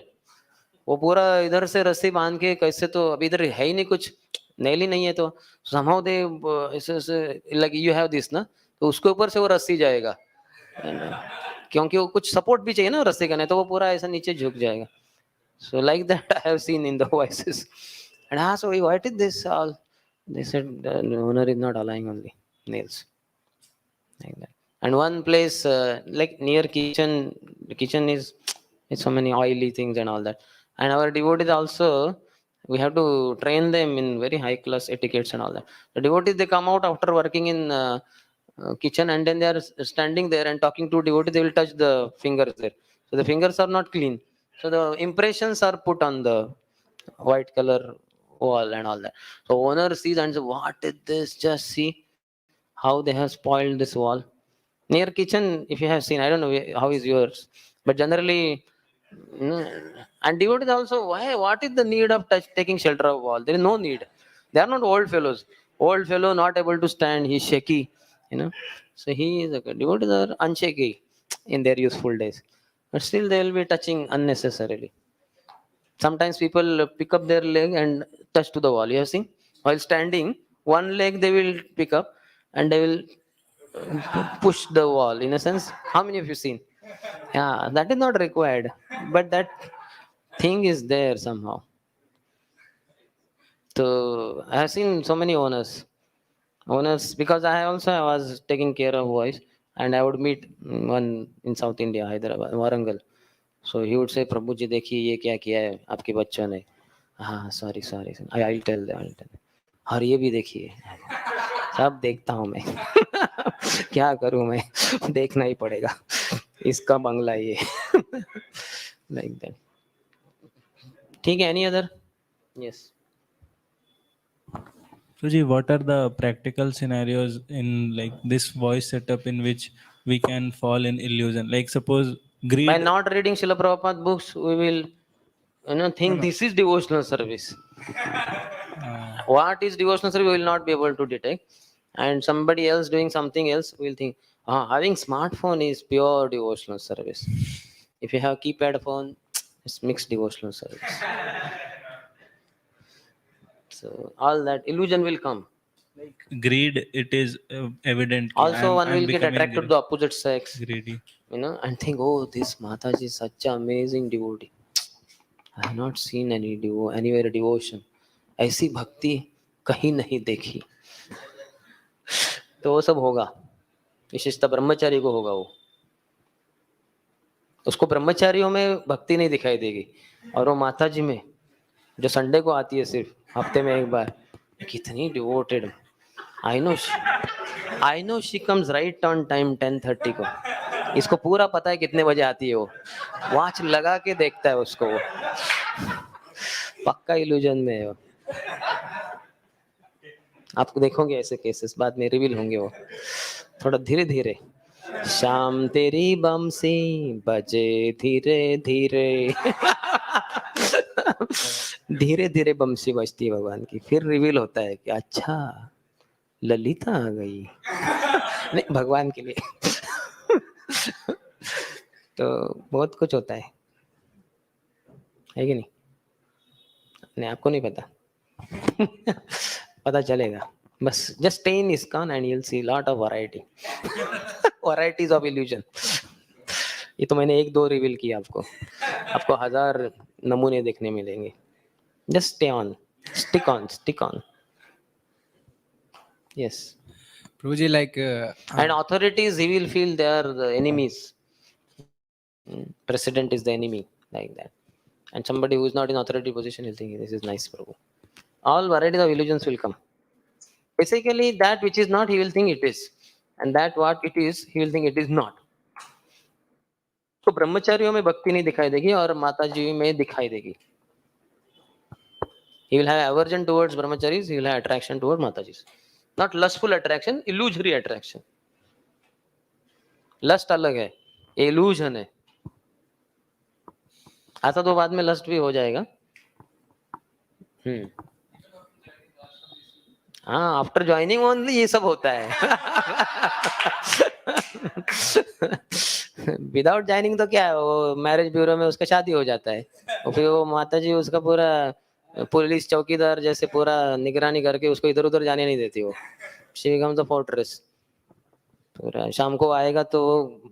Speaker 1: वो पूरा इधर से रस्सी बांध के कैसे, तो अभी इधर है ही नहीं कुछ, नेल ही नहीं है, तो somehow they ऐसे ऐसे like you have this ना, तो उसके ऊपर से वो रस्सी जाएगा. क्योंकि वो कुछ सपोर्ट भी चाहिए ना रस्सी का, नहीं तो वो पूरा ऐसा नीचे झुक जाएगा. So like that I have seen in the voices. And I asked, "Oh, what is this all?" They said the owner is not allowing only nails. Like that. And one place like near kitchen, the kitchen is it's so many oily things and all that. And our devotees also, we have to train them in very high class etiquettes and all that. The devotees, they come out after working in kitchen, and then they are standing there and talking to devotees. They will touch the fingers there, so the fingers are not clean. So the impressions are put on the white color wall and all that. So owner sees and says, "What is this? Just see how they have spoiled this wall." Near kitchen, if you have seen, I don't know how is yours, but generally, and devotees also, why? What is the need of taking shelter of wall? There is no need. They are not old fellows. Old fellow not able to stand, he's shaky, you know. So he is okay. Devotees are unshaky in their useful days, but still they will be touching unnecessarily. Sometimes people pick up their leg and touch to the wall. You have seen? While standing, one leg they will pick up and they will push the wall. In a sense, how many of you seen? Yeah, that is not required, but that thing is there somehow. So I have seen so many owners because I also was taking care of boys, and I would meet one in South India, Hyderabad, Warangal. So he would say, "प्रभु जी देखिए ये क्या किया है आपके बच्चों ने." हाँ, sorry sorry, I will tell them, और ये भी देखिए, सब देखता हूँ मैं। क्या करूँ मैं, देखना ही पड़ेगा, इसका बंगला ये। Like that. ठीक है, any other? Yes.
Speaker 6: Suji, what are the practical scenarios in like this voice setup in which we can fall in illusion? Like suppose
Speaker 1: By
Speaker 6: greed.
Speaker 1: not reading Srila Prabhupada books, we will think
Speaker 6: No.
Speaker 1: this is devotional service.
Speaker 6: Uh,
Speaker 1: What is devotional service, we will not be able to detect. And somebody else doing something else, will think, having smartphone is pure devotional service. If you have keypad phone, it's mixed devotional service. So all that illusion will come.
Speaker 6: greed, it is evident. Ki
Speaker 1: Also, one
Speaker 6: I'm
Speaker 1: will get
Speaker 6: becoming
Speaker 1: attracted to the opposite sex,
Speaker 6: greedy.
Speaker 1: and think, oh, this Mataji is such an amazing devotee. I have not seen anywhere devotion. ऐसी भक्ति कहीं नहीं देखी. तो वो सब होगा. विशेषता ब्रह्मचारी को होगा. वो उसको ब्रह्मचारियों में भक्ति नहीं दिखाई देगी, और वो माता जी में जो संडे को आती है सिर्फ हफ्ते में एक बार, कितनी devoted. I know she comes right on time 10:30 को. इसको पूरा पता है कितने बजे आती है. वो वॉच लगा के देखता है उसको. वो पक्का इल्यूजन में है वो. आपको देखोगे ऐसे केसेस बाद में रिवील होंगे. वो थोड़ा धीरे धीरे, शाम तेरी बमसी बजे धीरे धीरे. धीरे धीरे बमसी बजती है भगवान की. फिर रिवील होता है कि अच्छा ललिता आ गई. नहीं, भगवान के लिए. तो बहुत कुछ होता है कि नहीं? नहीं, आपको नहीं पता. पता चलेगा. बस just stay in ISKCON and you'll see lot of variety. varieties of illusion. ये तो मैंने 1-2 रिवील किया आपको. आपको 1000 नमूने देखने मिलेंगे. Just stay on, stick on. Yes.
Speaker 2: Prabhuji, like
Speaker 1: And authorities, he will feel they are the enemies. President is the enemy, like that. And somebody who is not in authority position, he'll think this is nice Prabhu. All varieties of illusions will come. Basically, that which is not, he will think it is. And that what it is, he will think it is not. तो ब्रह्मचारियों में भक्ति नहीं दिखाई देगी और माता जी में दिखाई देगी. He will have aversion towards brahmacharis, he will have attraction towards Matajis. Not lustful attraction, illusory attraction. Lust अलग है, illusion है. ऐसा तो बाद में लस्ट भी हो जाएगा. हाँ, आफ्टर ज्वाइनिंग ओनली ये सब होता है. विदाउट ज्वाइनिंग तो क्या है, वो मैरिज ब्यूरो में उसका शादी हो जाता है, और फिर वो माता जी उसका पूरा पुलिस चौकीदार जैसे पूरा निगरानी करके उसको इधर उधर जाने नहीं देती. वो शी बिकम्स द फोर्ट्रेस. पूरा शाम को आएगा तो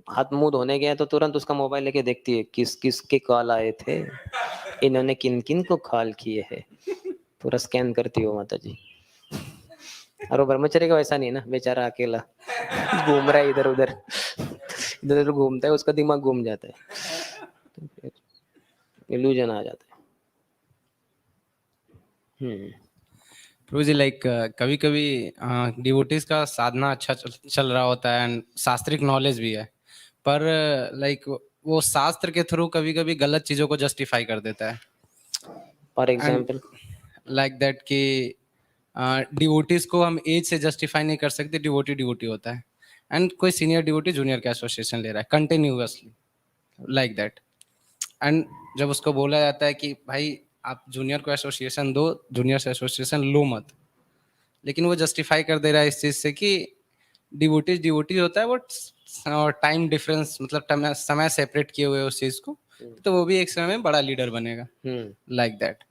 Speaker 1: हाथ मुंह धोने गया तो तुरंत उसका मोबाइल लेके देखती है किस किस के कॉल आए थे, इन्होंने किन किन को कॉल किए हैं. पूरा स्कैन करती हो माता जी. और वो ब्रह्मचर्य का वैसा नहीं है ना, बेचारा अकेला घूम रहा है इधर उधर. इधर उधर घूमता है, उसका दिमाग घूम जाता है, तो फिर इल्यूजन आ जाता है.
Speaker 2: Prabhuji, like कभी कभी डिवोटीज का साधना अच्छा चल रहा होता है एंड शास्त्रिक नॉलेज भी है, पर लाइक वो शास्त्र के थ्रू कभी कभी गलत चीजों को जस्टिफाई कर देता है.
Speaker 1: फॉर एग्जाम्पल
Speaker 2: लाइक दैट कि डिवोटीज को हम एज से जस्टिफाई नहीं कर सकते. डिवोटी होता है एंड कोई सीनियर डिवोटी जूनियर का एसोसिएशन ले रहा है कंटिन्यूअसली लाइक दैट. एंड जब उसको बोला जाता है कि भाई आप जूनियर को एसोसिएशन दो, जूनियर से एसोसिएशन लो मत, लेकिन वो जस्टिफाई कर दे रहा है इस चीज से कि डिवोटी होता है वो टाइम डिफरेंस, मतलब समय सेपरेट किए हुए उस चीज को, तो वो भी एक समय में बड़ा लीडर बनेगा लाइक दैट.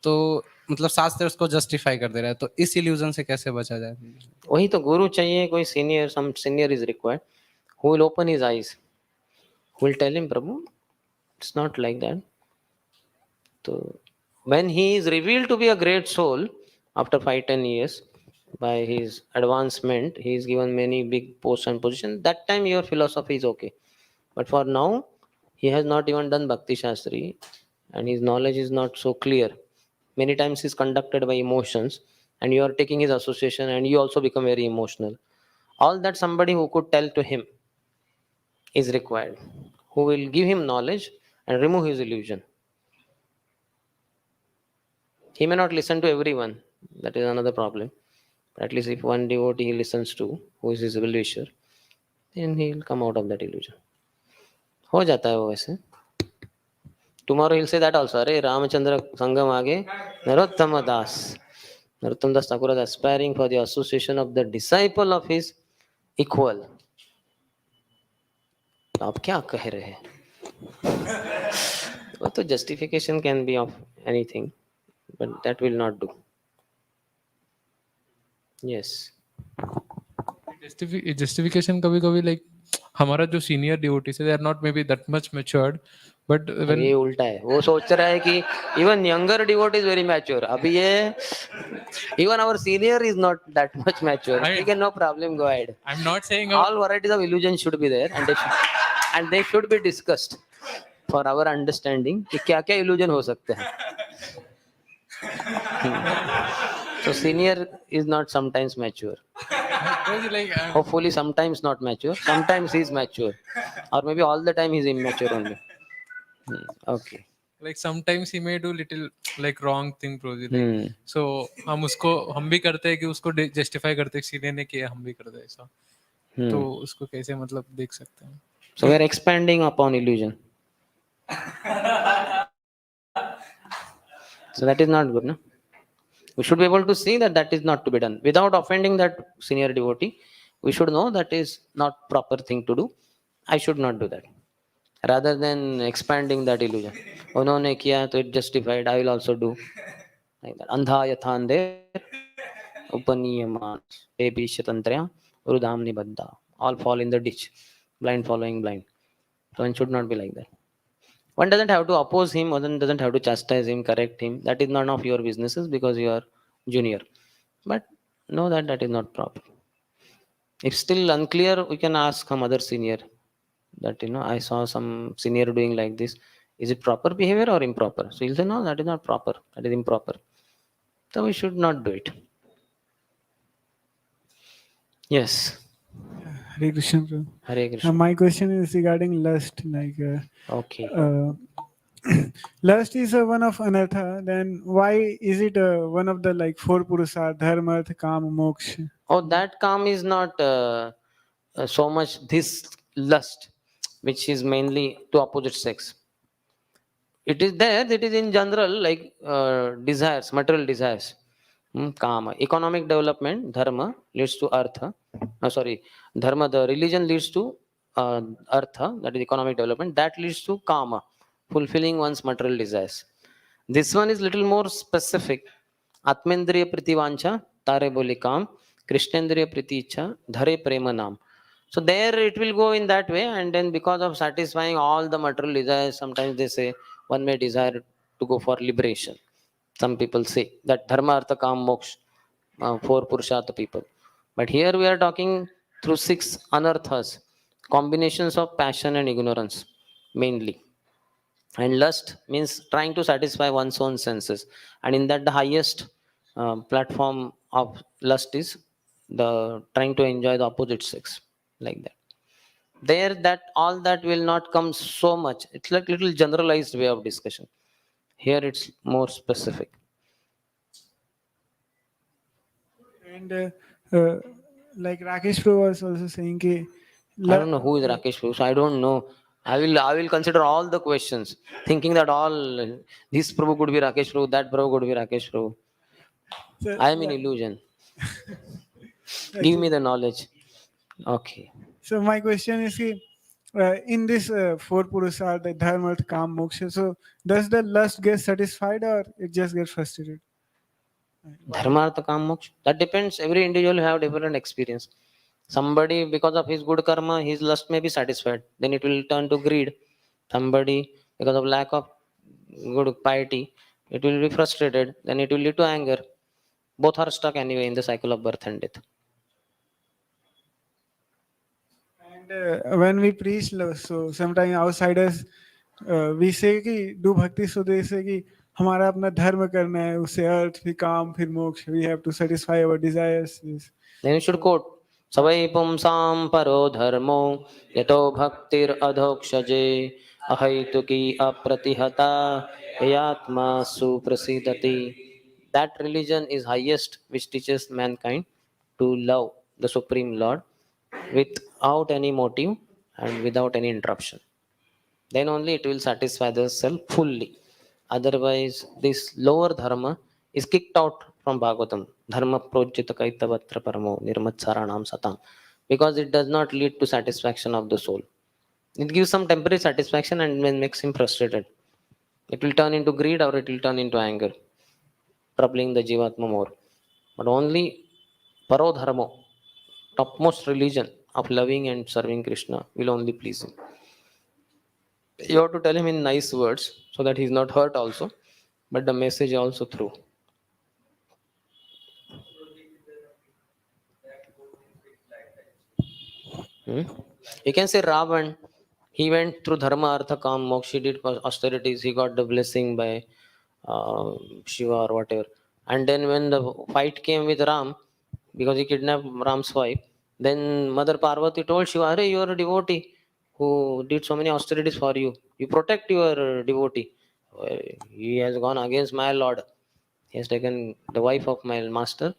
Speaker 2: तो मतलब शास्त्र उसको जस्टिफाई कर दे रहा है, तो इस इल्यूजन से कैसे बचा जाए?
Speaker 1: वही तो गुरु चाहिए, कोई senior, some senior is required, who will open his eyes, who will tell him Prabhu it's not like that. तो when he is revealed to be a great soul after 5-10 years by his advancement, he is given many big posts and positions, that time your philosophy is okay. But for now he has not even done bhakti shastri and his knowledge is not so clear. Many times he is conducted by emotions and you are taking his association and you also become very emotional. All that somebody who could tell to him is required, who will give him knowledge and remove his illusion. He may not listen to everyone, that is another problem. But at least if one devotee he listens to, who is his well-wisher, then he will come out of that illusion. हो जाता है वो वैसे. Tomorrow he'll say that also. अरे रामचंद्र संगम आगे नरोत्तम दास. Narottam Das Thakur was aspiring for the association of the disciple of his equal. तो आप क्या कह रहे हैं? वो तो justification can be of anything, but that will not do. Yes.
Speaker 3: Justification कभी कभी like हमारा जो senior devotees है, they are not maybe that much matured, but
Speaker 1: अब
Speaker 3: when
Speaker 1: ये उल्टा है. वो सोच रहा है कि even younger devotee is very mature. अभी ये even our senior is not that much mature. ठीक है, no problem, go ahead.
Speaker 3: I'm not saying
Speaker 1: All varieties of illusion should be there, and they should be discussed for our understanding कि क्या क्या illusion हो सकते हैं. So senior is not sometimes mature.
Speaker 3: like
Speaker 1: Hopefully sometimes not mature, sometimes he is mature, or maybe all the time he is immature only. Okay.
Speaker 3: like sometimes he may do little like wrong thing probably like, so हम भी करते हैं कि उसको justify करते हैं senior ने किया हम भी करते हैं ऐसा. तो उसको कैसे मतलब देख सकते हैं.
Speaker 1: So we are expanding upon illusion. So that is not good, no? We should be able to see that that is not to be done without offending that senior devotee. We should know that is not proper thing to do. I should not do that. Rather than expanding that illusion. उन्होंने किया तो it justified. I will also do like that. अंधा यथांधेर उपनीयमान एपि शतंत्रया उरुधाम निबद्धा. All fall in the ditch. Blind following blind. So one should not be like that. One doesn't have to oppose him, one doesn't have to chastise him, correct him. That is none of your businesses because you are junior. But know that that is not proper. If still unclear, we can ask some other senior that, I saw some senior doing like this. Is it proper behavior or improper? So he'll say, no, that is not proper. That is improper. So we should not do it. Yes.
Speaker 7: Hare Krishna, bro.
Speaker 1: Hare Krishna.
Speaker 7: My question is regarding lust. Like,
Speaker 1: Okay.
Speaker 7: lust is one of anartha. Then why is it one of the like four purusarth, dharma, artha, kama, moksha?
Speaker 1: Oh, that calm is not so much this lust, which is mainly to opposite sex. It is there, it is in general like desires, material desires. Kama. Economic development, dharma, leads to artha. Dharma, the religion leads to artha, that is economic development. That leads to kama, fulfilling one's material desires. This one is little more specific. Atmendriya pritivancha, tare boli kam, Krishnendriya priticha, dhare prema nam. So there it will go in that way, and then because of satisfying all the material desires, sometimes they say one may desire to go for liberation. Some people say that dharma, artha, kam, moksha, four purushartha people. But here we are talking through 6 anarthas, combinations of passion and ignorance mainly. And lust means trying to satisfy one's own senses. And in that, the highest platform of lust is the trying to enjoy the opposite sex, like that. There, that all that will not come so much. It's like little generalized way of discussion. Here, it's more specific.
Speaker 7: And like Rakesh Bro was also saying, ki,
Speaker 1: I don't know who is Rakesh Prabhu, so I don't know. I will consider all the questions, thinking that all this Prabhu could be Rakesh Prabhu, that Prabhu could be Rakesh Prabhu.
Speaker 7: so,
Speaker 1: I am in illusion. Give me the knowledge. Okay.
Speaker 7: so my question is, ki, in this four purusarth, the dharma, artha, kama, moksha, so does the lust get satisfied or it just gets frustrated?
Speaker 1: Dharma, artha, kam, moksha. That depends. Every individual have different experience. Somebody, because of his good karma, his lust may be satisfied. Then it will turn to greed. Somebody, because of lack of good piety, it will be frustrated. Then it will lead to anger. Both are stuck anyway in the cycle of birth and death.
Speaker 7: And when we preach love, so sometimes outsiders we say कि do bhakti स्वदेश से कि हमारा अपना धर्म करना है उससे अर्थ फिर काम फिर मोक्ष we have to satisfy our desires.
Speaker 1: Then you should quote Savai pumsam paro dharmo yato bhaktir adhokshage ahaituki apratihata yatma suprasidati. That religion is highest which teaches mankind to love the Supreme Lord without any motive and without any interruption. Then only it will satisfy the self fully. Otherwise, this lower dharma is kicked out from Bhagavatam. Dharma projita kaitavatra paramo nirmatsaranam satam. Because it does not lead to satisfaction of the soul. It gives some temporary satisfaction and then makes him frustrated. It will turn into greed or it will turn into anger, troubling the Jivatma more. But only Parodharma, topmost religion of loving and serving Krishna, will only please him. You have to tell him in nice words so that he's not hurt also, but the message also through. Hmm? You can say Ravan, he went through Dharma, Artha, Kam, Moksha, he did austerities, he got the blessing by Shiva or whatever. And then when the fight came with Ram, because he kidnapped Ram's wife, then Mother Parvati told Shiva, "Arey, you are a devotee who did so many austerities for you. You protect your devotee. He has gone against my Lord. He has taken the wife of my master.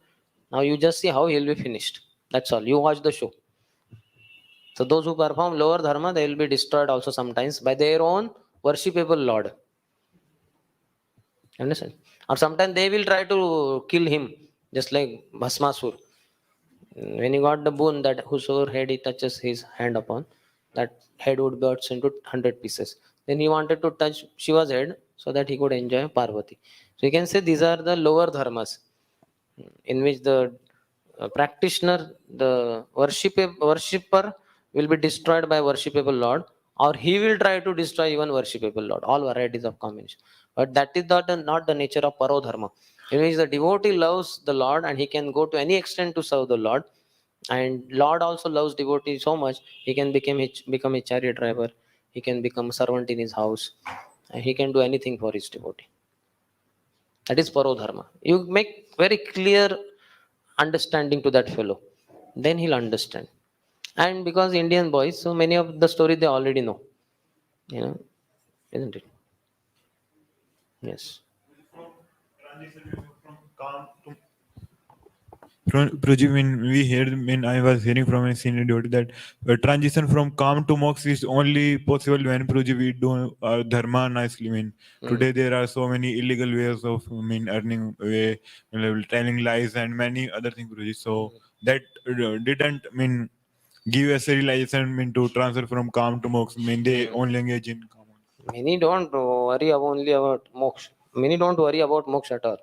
Speaker 1: Now you just see how he will be finished. That's all. You watch the show." So those who perform lower dharma, they will be destroyed also sometimes by their own worshipable Lord. Understand? Or sometimes they will try to kill him, just like Bhasmasur. When he got the boon that whosoever head he touches his hand upon, that head would burst into 100 pieces. Then he wanted to touch Shiva's head so that he could enjoy Parvati. So you can say these are the lower dharmas in which the practitioner, the worshipper will be destroyed by worshipable Lord, or he will try to destroy even worshipable Lord. All varieties of combination. But that is not the nature of parodharma, in which the devotee loves the Lord and he can go to any extent to serve the Lord. And Lord also loves devotee so much, he can become a chariot driver, he can become a servant in his house, and he can do anything for his devotee. That is parodharma. You make very clear understanding to that fellow, then he'll understand. And because Indian boys, so many of the story they already know, you know, isn't it? Yes.
Speaker 8: Praji, when we heard, when I was hearing from a senior devotee that transition from calm to moksha is only possible when Praji we do dharma nicely. I mean, today there are so many illegal ways of earning way, telling lies and many other things, Praji. So that didn't give us a realization to transfer from calm to moksha. They only engage in calm.
Speaker 1: Many don't worry only about moksha. Many don't worry about moksha at all.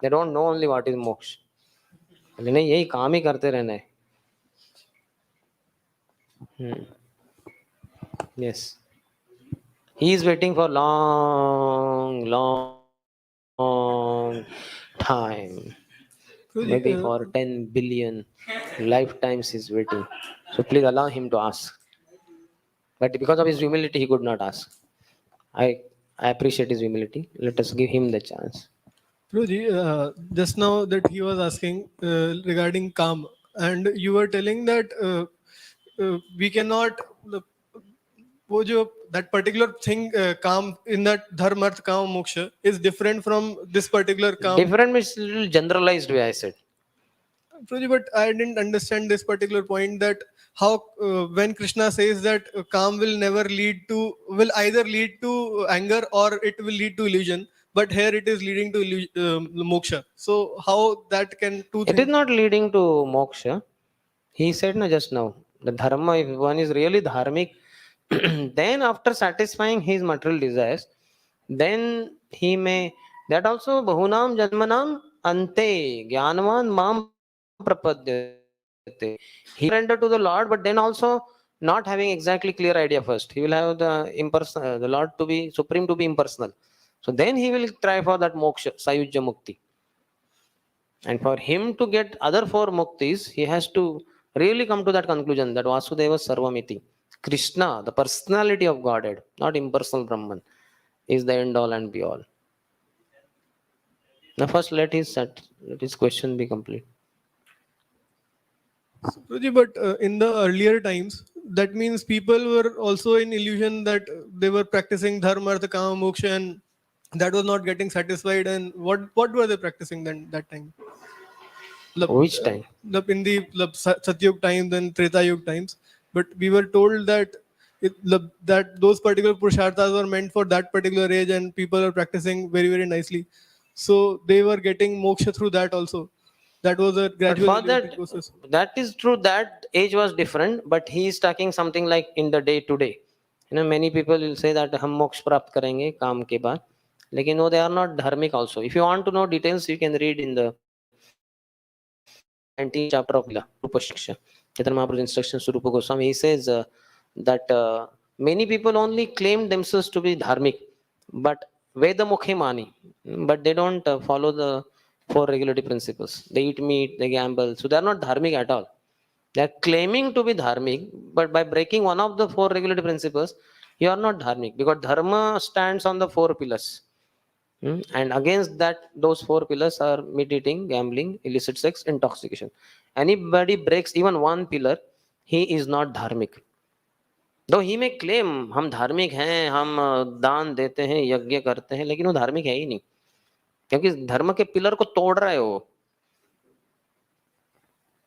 Speaker 1: They don't know only what is moksha. नहीं यही काम ही करते रहना है. Yes. He is waiting for long time. Maybe for 10 billion lifetimes he's waiting. So please allow him to ask. But because of his humility, he could not ask. I appreciate his humility. Let us give him the chance.
Speaker 9: Prabhuji, just now that he was asking regarding calm, and you were telling that we cannot, वो जो that particular thing calm in that dharma artha kama moksha is different from this particular calm.
Speaker 1: Different means little generalized way, I said.
Speaker 9: Prabhuji, but I didn't understand this particular point, that how when Krishna says that calm will never will either lead to anger or it will lead to illusion, but here it is leading to moksha. So how that can two
Speaker 1: It is
Speaker 9: things?
Speaker 1: not leading to moksha. He said no just now. The dharma, if one is really dharmic, then after satisfying his material desires, then he may, that also bahunam janmanam ante jnanvan mam prapadyate. He surrender to the Lord, but then also not having exactly clear idea first. He will have the impersonal, the Lord to be supreme, to be impersonal. So then he will try for that moksha, sayujya mukti. And for him to get other four muktis, he has to really come to that conclusion that Vasudeva Sarvamiti. Krishna, the personality of Godhead, not impersonal Brahman, is the end all and be all. Now first let his question be complete.
Speaker 9: Prabhuji, but in the earlier times, that means people were also in illusion that they were practicing dharma artha kama moksha, and that was not getting satisfied. And what were they practicing then that time?
Speaker 1: Which time?
Speaker 9: in the Satyug times and Treta Yug times, but we were told that that those particular Purusharthas were meant for that particular age, and people are practicing very very nicely, so they were getting moksha through that also. That was a
Speaker 1: But
Speaker 9: gradual
Speaker 1: for
Speaker 9: elevating
Speaker 1: that,
Speaker 9: process.
Speaker 1: that is true. That age was different, but he is talking something like in the day to day. Many people will say that हम मोक्ष प्राप्त करेंगे काम के बाद, लेकिन no, they are not dharmic also. If you want to know details, you can read in the 19th chapter of Lila, Rupa Shiksha. Chaitanya Mahaprabhu's instructions to Rupa Goswami. He says that many people only claim themselves to be dharmic, but Veda Mukhe Mani, but they don't follow the four regulatory principles. They eat meat, they gamble, so they are not dharmic at all. They are claiming to be dharmic, but by breaking one of the four regulatory principles, you are not dharmic, because dharma stands on the four pillars. And against that, those four pillars are meat eating, gambling, illicit sex, intoxication. Anybody breaks even one pillar, he is not dharmic. Though he may claim हम धार्मिक हैं, हम दान देते हैं, यज्ञ करते हैं, लेकिन वो धार्मिक है ही नहीं, क्योंकि धर्म के पिलर को तोड़ रहा है वो.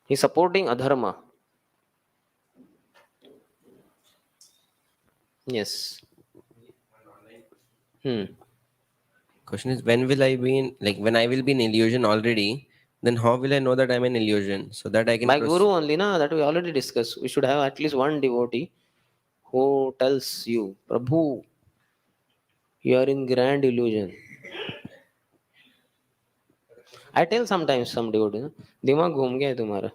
Speaker 1: He supporting adharma. Yes.
Speaker 5: Question is, when will I be in, like, when I will be in illusion already, then how will I know that I'm in illusion, so that I can
Speaker 1: By Guru only, na, that we already discussed. We should have at least one devotee who tells you, Prabhu, you are in grand illusion. I tell sometimes some devotee, दिमाग घूम गया है तुम्हारा.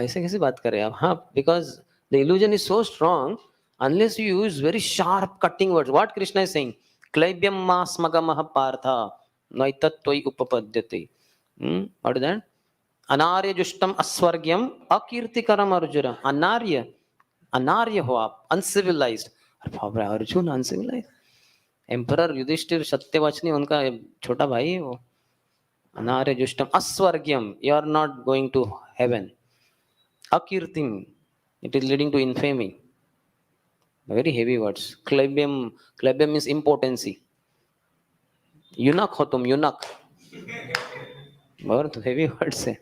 Speaker 1: ऐसे कैसे बात करें आप? हाँ, because the illusion is so strong, unless you use very sharp cutting words. What Krishna is saying, klaibyam masmagamah partha naitattvai upapadyate. What is that? Anarya jushtam aswargyam akirtikaram arjuna. Anarya ho आप, uncivilized. अरे बाप रे, Arjun uncivilized? Emperor Yudhishthir सत्यवचनी उनका छोटा भाई है वो. Anarya jushtam aswargyam, you are not going to heaven. Akirtim, it is leading to infamy. Very heavy words. Klebyam means impotency. Eunuch ho tum, eunuch. बहुत heavy words है.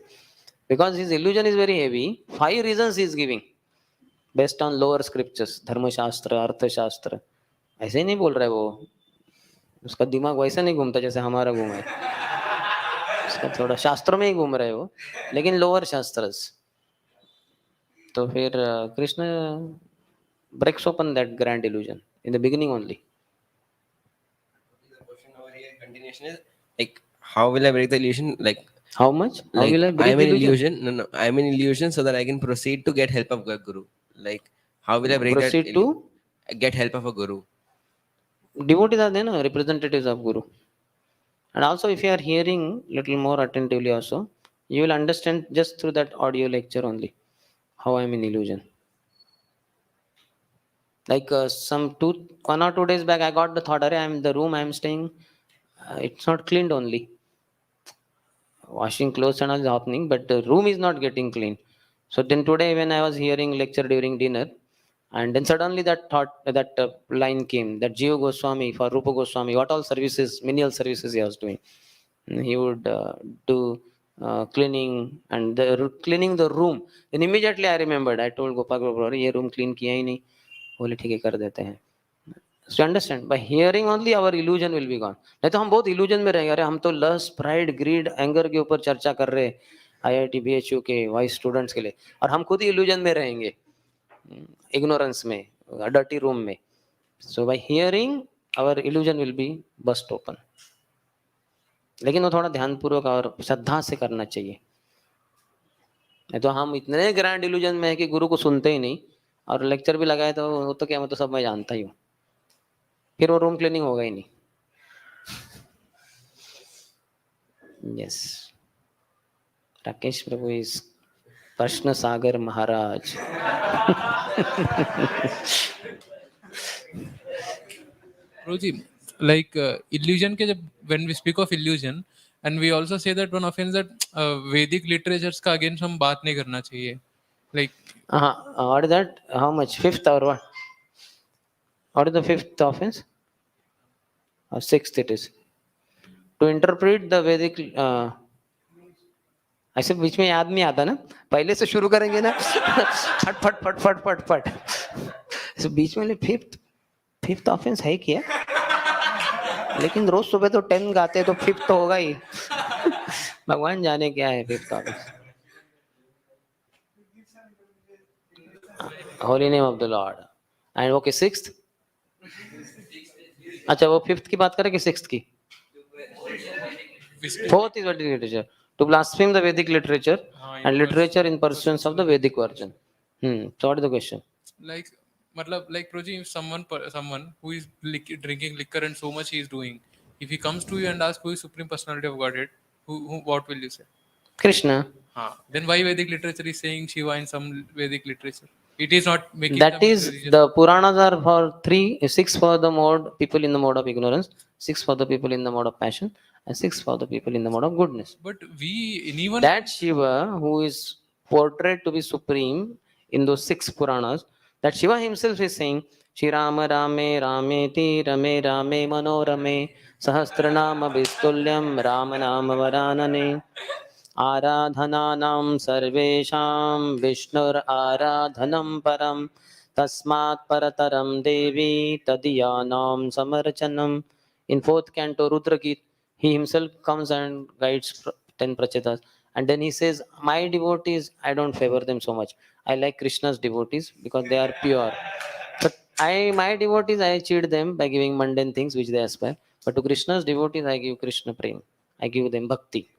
Speaker 1: Because his illusion is very heavy. 5 reasons he is giving based on lower scriptures, धर्मशास्त्र, अर्थशास्त्र. ऐसे ही नहीं बोल रहा है वो. उसका दिमाग वैसा नहीं घूमता जैसे हमारा घूमा है. उसका थोड़ा शास्त्रों में ही घूम रहे हो, लेकिन लोअर शास्त्रस. तो फिर Krishna breaks open that grand illusion in the beginning only.
Speaker 5: The question over here, continuation is, like, how will I break the illusion? Like,
Speaker 1: How much? How
Speaker 5: like
Speaker 1: will I break
Speaker 5: I'm in
Speaker 1: illusion?
Speaker 5: illusion. No, I'm in illusion so that I can proceed to get help of Guru. Like, how will I break
Speaker 1: Proceed
Speaker 5: that?
Speaker 1: to?
Speaker 5: Get help of a Guru.
Speaker 1: Devotees are there, no? Representatives of Guru. And also, if you are hearing little more attentively also, you will understand just through that audio lecture only how I am in illusion. Like 1 or 2 days back, I got the thought, I am the room I am staying, it's not cleaned only. Washing clothes and all is happening, but the room is not getting clean. So then today, when I was hearing lecture during dinner, and then suddenly that thought, that line came, that Jiva Goswami for Rupa Goswami, what all services, menial services he was doing. He would do cleaning and cleaning the room. Then immediately I remembered, I told Gopal Gopal, ये room clean किया ही नहीं, बोले ठीक है कर देते हैं. So understand, by hearing only our illusion will be gone. नहीं तो हम बहुत illusion में रहेंगे. अरे हम तो lust, pride, greed, anger के ऊपर चर्चा कर रहे IIT BHU के वाइस स्टूडेंट्स के लिए, और हम खुद ही illusion में रहेंगे, ignorance में, dirty room में. So by hearing, our illusion will be burst open. लेकिन वो थोड़ा ध्यानपूर्वक और श्रद्धा से करना चाहिए. नहीं तो हम इतने ग्रैंड इल्यूजन में है कि गुरु को सुनते ही नहीं, और लेक्चर भी लगाए तो वो तो क्या, मैं तो सब मैं जानता ही हूँ, फिर वो रूम क्लीनिंग होगा ही नहीं. यस, राकेश प्रभु इज प्रश्न सागर महाराज.
Speaker 3: Proji, like illusion के जब when we speak of illusion, and we also say that one offense that Vedic literatures का against हम बात नहीं करना चाहिए. Like
Speaker 1: what is that? How much? 5th or what? What is the 5th offense? Sixth it is. To interpret the Vedic ऐसे बीच में याद नहीं आता ना, पहले से शुरू करेंगे ना फट फट फट फट फट फट तो बीच में फिफ्थ फिफ्थ ऑफेंस है क्या, लेकिन रोज सुबह तो 10 गाते तो फिफ्थ तो होगा ही भगवान जाने क्या है fifth offence. Holy name of the Lord. And okay sixth. अच्छा वो फिफ्थ की बात करें कि सिक्स्थ की. Fourth is Vedic literature. To blaspheme the Vedic literature and literature in pursuance of the Vedic version. So what is the question?
Speaker 3: Like, matlab, like Proji, if someone who is drinking liquor and so much he is doing, if he comes to you and asks who is Supreme Personality of Godhead, what will you say?
Speaker 1: Krishna.
Speaker 3: Then why Vedic literature is saying Shiva in some Vedic literature? It is not making
Speaker 1: That
Speaker 3: them
Speaker 1: is
Speaker 3: religious.
Speaker 1: the Puranas are for 6 for the mode people in the mode of ignorance, 6 for the people in the mode of passion, and 6 for the people in the mode of goodness.
Speaker 3: But we, anyone,
Speaker 1: That Shiva who is portrayed to be supreme in those 6 Puranas, that Shiva himself is saying Shri Rama Rame Rameti Rame Rame Manorame Sahasranama Vistulyam Ramanama Varanane आराधनानां सर्वेषां विष्णुर आराधनं परं तस्मात् परतरं देवी तदीयानां समर्चनम्. In fourth canto Rudra Geet, he himself comes and guides 10 prachetas, and then he says, my devotees, I don't favor them so much. I like Krishna's devotees because they are pure. But my devotees, I cheat them by giving mundane things which they aspire. But to Krishna's devotees, I give Krishna prem. I give them bhakti.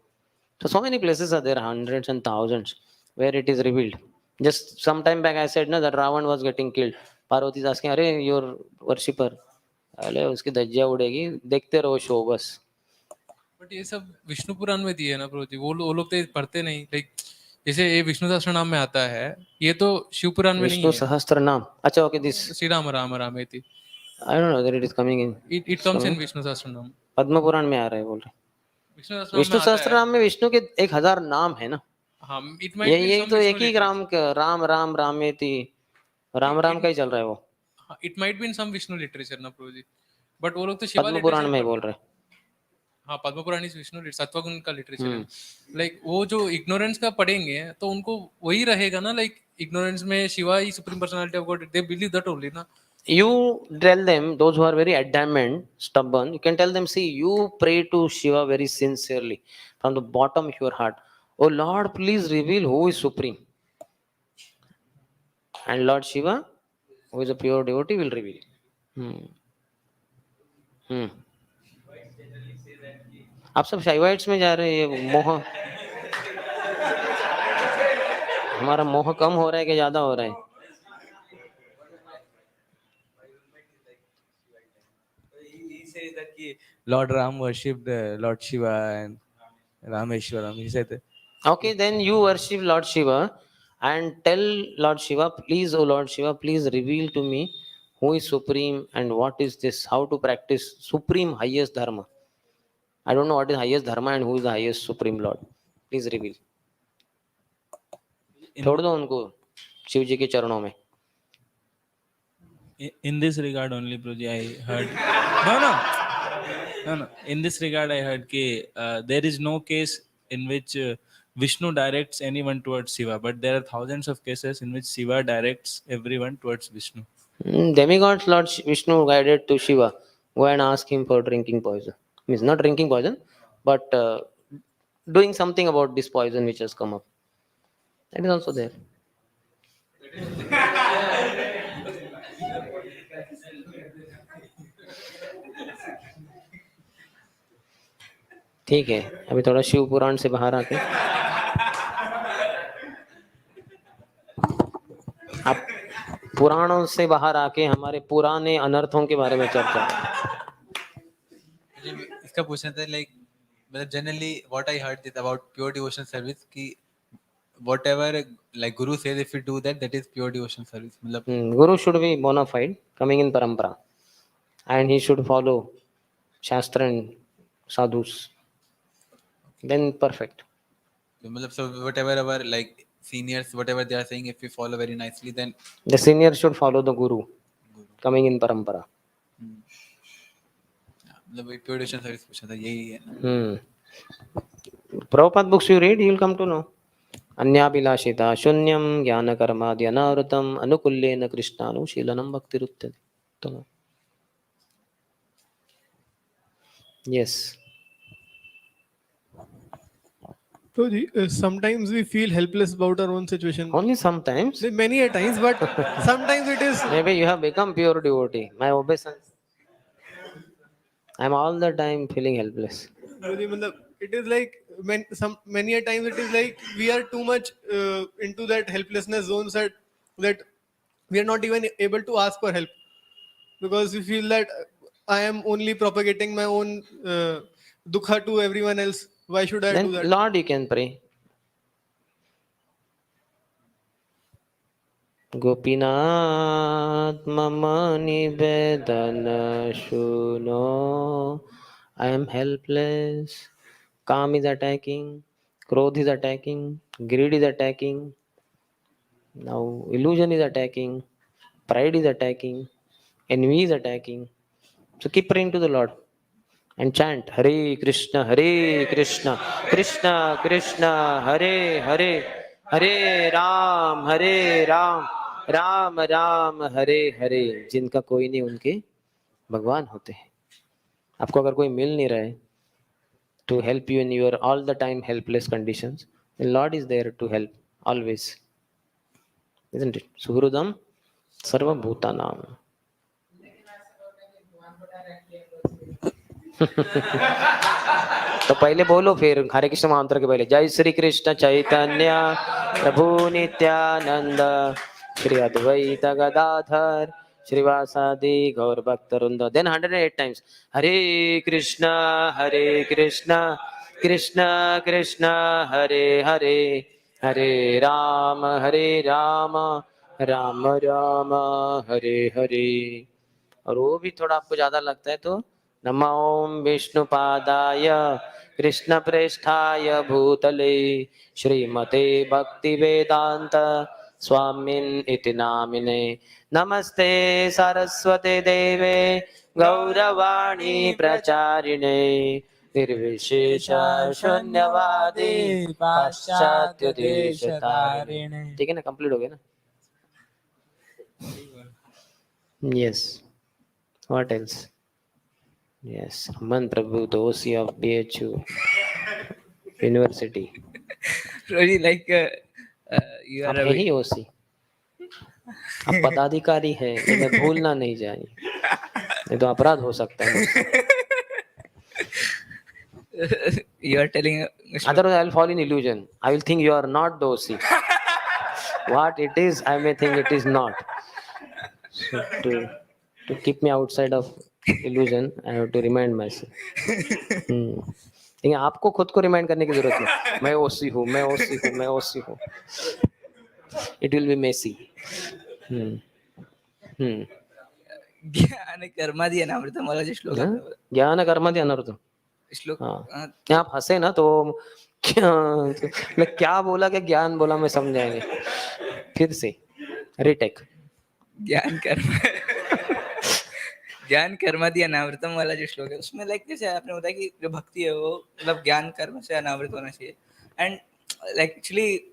Speaker 1: So many places are there, hundreds and thousands, where it is revealed. Just some time back, I said no, that Ravan was getting killed. Parvati is asking, "Arey, your worshipper, अरे उसकी धज्जियां उड़ेगी, देखते रहो show बस."
Speaker 3: But ये सब विष्णु पुराण में दिए ना प्रोजी, वो लोग तो ये पढ़ते नहीं. लाइक जैसे ये विष्णु सहस्त्र नाम में आता है, ये तो शिव पुराण में नहीं
Speaker 1: विष्णु
Speaker 3: है.
Speaker 1: सहस्त्र नाम. अच्छा, okay, this
Speaker 3: श्री राम राम रामेति.
Speaker 1: I don't know that it is coming in.
Speaker 3: It comes in Vishnu सहस्त्र नाम.
Speaker 1: पद्म पुराण में आ रहा है बोल रहे.
Speaker 3: विष्णु सहस्त्र नाम में
Speaker 1: विष्णु
Speaker 3: आता
Speaker 1: सहस्त्र
Speaker 3: है.
Speaker 1: नाम में विष्णु के 1000 नाम है ना.
Speaker 3: हाँ, it might be
Speaker 1: यही
Speaker 3: some
Speaker 1: तो एक
Speaker 3: विष्णु
Speaker 1: ही राम राम राम रामेति राम राम का ही चल रहा है वो.
Speaker 3: it might be in some Vishnu literature ना प्रोजी, बट वो लोग तो शिवा
Speaker 1: पद्म पुराण
Speaker 3: लिटरेचर
Speaker 1: में बोल रहे.
Speaker 3: हाँ, पद्म पुराण इस विष्णु सत्वगुण का लिटरेचर है. लाइक वो जो इग्नोरेंस का पढ़ेंगे तो उनको वही रहेगा ना. लाइक इग्नोरेंस में Shiva he supreme personality of God, they believe that only ना.
Speaker 1: You tell them, those who are very adamant, stubborn, you can tell them, see, you pray to Shiva very sincerely from the bottom of your heart. Oh Lord, please reveal who is supreme. And Lord Shiva, who is a pure devotee, will reveal. आप सब शाइवाइट्स में जा रहे हैं. ये मोह, हमारा मोह कम हो रहा है कि ज्यादा हो रहा है?
Speaker 10: He says that Lord Ram worshipped Lord Shiva and Rameshwaram. He said that.
Speaker 1: Okay, then you worship Lord Shiva and tell Lord Shiva, please, oh Lord Shiva, please reveal to me who is supreme and what is this, how to practice supreme highest dharma. I don't know what is highest dharma and who is the highest supreme Lord. Please reveal. छोड़ दो उनको शिव जी के चरणों में.
Speaker 6: In this regard only, Prabhuji, I heard. No. In this regard, I heard that there is no case in which Vishnu directs anyone towards Shiva, but there are thousands of cases in which Shiva directs everyone towards Vishnu.
Speaker 1: Demigods, Lord Vishnu guided to Shiva. Go and ask him for drinking poison. Means not drinking poison, but doing something about this poison which has come up. That is also there. ठीक है, अभी थोड़ा शिव पुराण से बाहर आके आप पुराणों से बाहर आके हमारे पुराने अनर्थों के बारे में चर्चा.
Speaker 10: इसका पूछना था लाइक मतलब generally what I heard is about pure devotional service कि whatever like guru says if you do that is pure devotional service. मतलब
Speaker 1: Guru should be bona fide, coming in parampara, and he should follow shastra and sadhus. Then perfect.
Speaker 10: मतलब so whatever our like seniors whatever they are saying if we follow very nicely then
Speaker 1: The senior should follow the guru coming in parampara.
Speaker 10: मतलब वही pure devotion service पूछा था, यही है ना?
Speaker 1: Prabhupada books you read, you will come to know. अन्याभिलाषिता शून्यम ज्ञान कर्मादि अनावृतम अनुकूल्येन कृष्णानुशीलनम भक्तिरुच्यते. तो yes,
Speaker 9: So sometimes we feel helpless about our own situation.
Speaker 1: only sometimes.
Speaker 9: Many a times, but sometimes it is.
Speaker 1: Maybe you have become pure devotee. My obeisance. I am all the time feeling helpless.
Speaker 9: मतलब it is like many a times it is like we are too much into that helplessness zone that we are not even able to ask for help because we feel that I am only propagating my own dukha to everyone else. Why should I do
Speaker 1: Then
Speaker 9: that?
Speaker 1: Lord, you can pray. Gopinath mama nivedana shuno. I am helpless. Kam is attacking. Krodh is attacking. Greed is attacking. Now illusion is attacking. Pride is attacking. Envy is attacking. So keep praying to the Lord and chant Hare Krishna, Krishna Krishna, Hare Hare, Hare Ram, Ram Ram, Hare Hare. जिनका कोई नहीं उनके भगवान होते हैं. आपको अगर कोई मिल नहीं रहा है to help you in your all the time helpless conditions, the Lord is there to help always, isn't it? Suhrudam Sarva Bhutanam. तो पहले बोलो फिर हरे कृष्ण महामंत्र के पहले जय श्री कृष्ण चैतन्य प्रभु नित्यानंद श्री अद्वैत गदाधर श्रीवासादि गौर भक्त वृंद. देन 108 times हरे कृष्ण कृष्ण कृष्ण हरे हरे हरे राम राम राम हरे हरे. और वो भी थोड़ा आपको ज्यादा लगता है तो नमो ओम विष्णुपादाय कृष्ण प्रेष्ठाय भूतले श्रीमते भक्ति वेदांत स्वामिन इति नामिने नमस्ते सरस्वते देवे गौरवाणी प्रचारिणे निर्विशेष शून्यवादी पाश्चात्य देश तारिणे. ठीक है ना, कंप्लीट हो गया ना. Yes. What else? Yes, Aman Prabhu, those of BHU University.
Speaker 11: Really like you
Speaker 1: आप
Speaker 11: are
Speaker 1: है ही ओसी. आप पदाधिकारी है, ये मैं भूलना नहीं चाहिए, नहीं तो अपराध हो सकता है मुझसे.
Speaker 11: you are telling
Speaker 1: Otherwise, I will fall in illusion. I will think you are not the OC. What it is, I may think it is not. So to keep me outside of illusion, I have to remind myself. लेकिन आपको खुद को remind करने की जरूरत नहीं. मैं ओसी हूँ, मैं ओसी हूँ, मैं ओसी हूँ. It will be messy.
Speaker 11: ज्ञान कर्मादि अनावृतम वाला जो श्लोक आपने बोला,
Speaker 1: ज्ञान कर्मादि अनर्थ.
Speaker 11: श्लोक
Speaker 1: आप हंसे ना तो मैं क्या बोला, क्या ज्ञान बोला, मैं समझाएंगे. फिर से रिटेक.
Speaker 11: ज्ञान कर्म ज्ञान कर्मादि अनावृतम वाला जो श्लोक है उसमें लाइक जैसे आपने बताया कि जो भक्ति है वो मतलब ज्ञान कर्म से अनावृत होना चाहिए. And like actually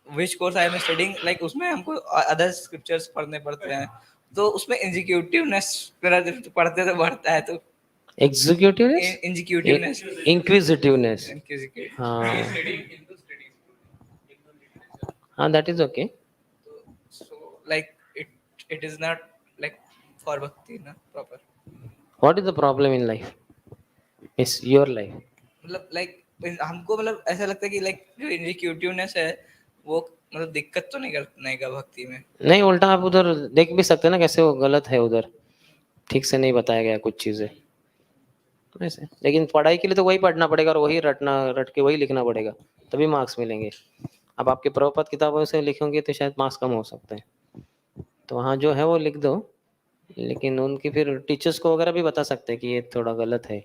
Speaker 11: which course I am studying like उसमें हमको अदर स्क्रिप्चर्स पढ़ने पड़ते हैं तो उसमें एग्जीक्यूटिवनेस पढ़ते तो बढ़ता है. तो
Speaker 1: एग्जीक्यूटिवनेस,
Speaker 11: इंक्विजिटिवनेस,
Speaker 1: इंक्विजिटिवनेस. हाँ, that is okay.
Speaker 11: So like it is not like for bhakti na proper.
Speaker 1: What is the problem in life? It's your life.
Speaker 11: मतलब like हमको मतलब ऐसा लगता है कि like जो इंक्विजिटिवनेस है वो मतलब दिक्कत तो नहीं करने का भक्ति में.
Speaker 1: नहीं, उल्टा आप उधर देख भी सकते हैं ना कैसे वो गलत है, उधर ठीक से नहीं बताया गया कुछ चीजें ऐसे. लेकिन पढ़ाई के लिए तो वही पढ़ना पड़ेगा और वही रट के वही लिखना पड़ेगा, तभी मार्क्स मिलेंगे. अब आपके प्रभुपाद किताबों से लिखोगे तो शायद मार्क्स कम हो सकते हैं. तो वहाँ जो है वो लिख दो, लेकिन उनकी फिर टीचर्स को वगैरह भी बता सकते हैं कि ये थोड़ा गलत है.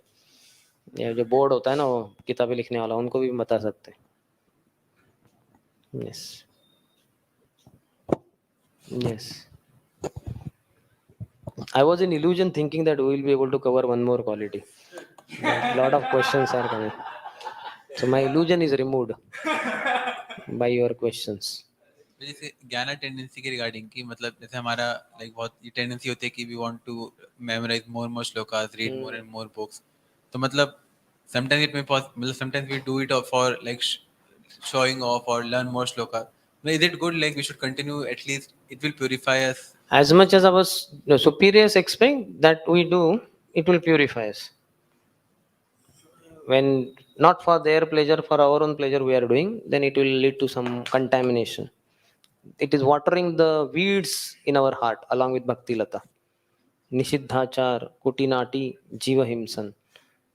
Speaker 1: या जो बोर्ड होता है ना वो किताबें लिखने वाला, उनको भी बता सकते हैं. Yes yes. I was in illusion thinking that we will be able to cover one more quality. A lot of questions are coming. So my illusion is removed by your questions.
Speaker 10: जैसे ज्ञान tendency के regarding की मतलब जैसे हमारा like बहुत ये tendency होती है कि we want to memorize more shlokas read more and more books तो मतलब समटाइम्स इट मे मतलब sometimes we do it for like showing off or learn more shlokas. But is it good like we should continue at least it will purify us?
Speaker 1: As much as our superiors expect that we do, it will purify us. When not for their pleasure, for our own pleasure we are doing, then it will lead to some contamination. It is watering the weeds in our heart along with bhakti lata. Nishiddhachar kutinati jiva himsan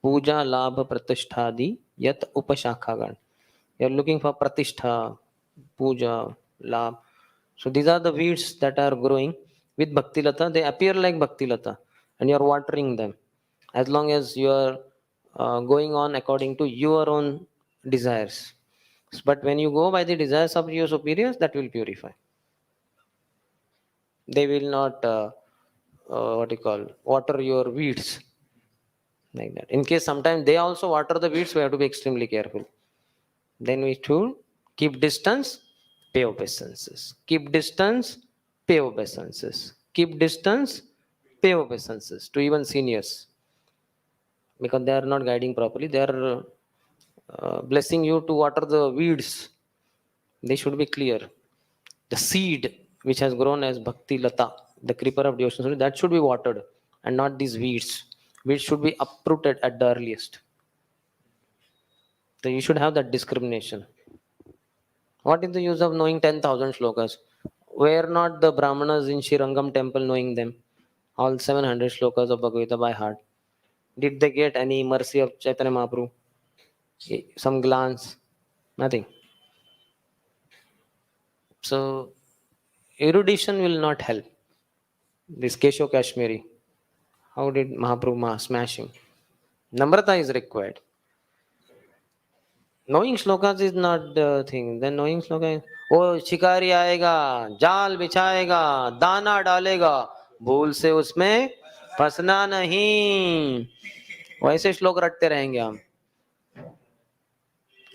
Speaker 1: puja labha pratisthadi yat upashakhagan. You are looking for pratishtha, puja, labh. So these are the weeds that are growing with bhakti lata. They appear like bhakti lata and you are watering them. As long as you are going on according to your own desires. But when you go by the desires of your superiors, that will purify. They will not what you call water your weeds like that. In case sometimes they also water the weeds, we have to be extremely careful. Then we should keep distance, pay obeisances. Keep distance, pay obeisances. Keep distance, pay obeisances to even seniors, because they are not guiding properly. They are blessing you to water the weeds. They should be clear. The seed which has grown as bhakti lata, the creeper of devotion, that should be watered and not these weeds. Weeds should be uprooted at the earliest. So you should have that discrimination. What is the use of knowing 10,000 shlokas? Were not the Brahmanas in Srirangam temple knowing them? All 700 shlokas of Bhagavad Gita by heart. Did they get any mercy of Chaitanya Mahaprabhu? Some glance? Nothing. So erudition will not help. This Kesho Kashmiri, how did Mahaprabhu smash him? Namrata is required. Knowing shlokas is not the thing. Then knowing shloka is, ओ शिकारी आएगा, जाल बिछाएगा, दाना डालेगा, भूल से उसमें फंसना नहीं. वैसे श्लोक रटते रहेंगे हम.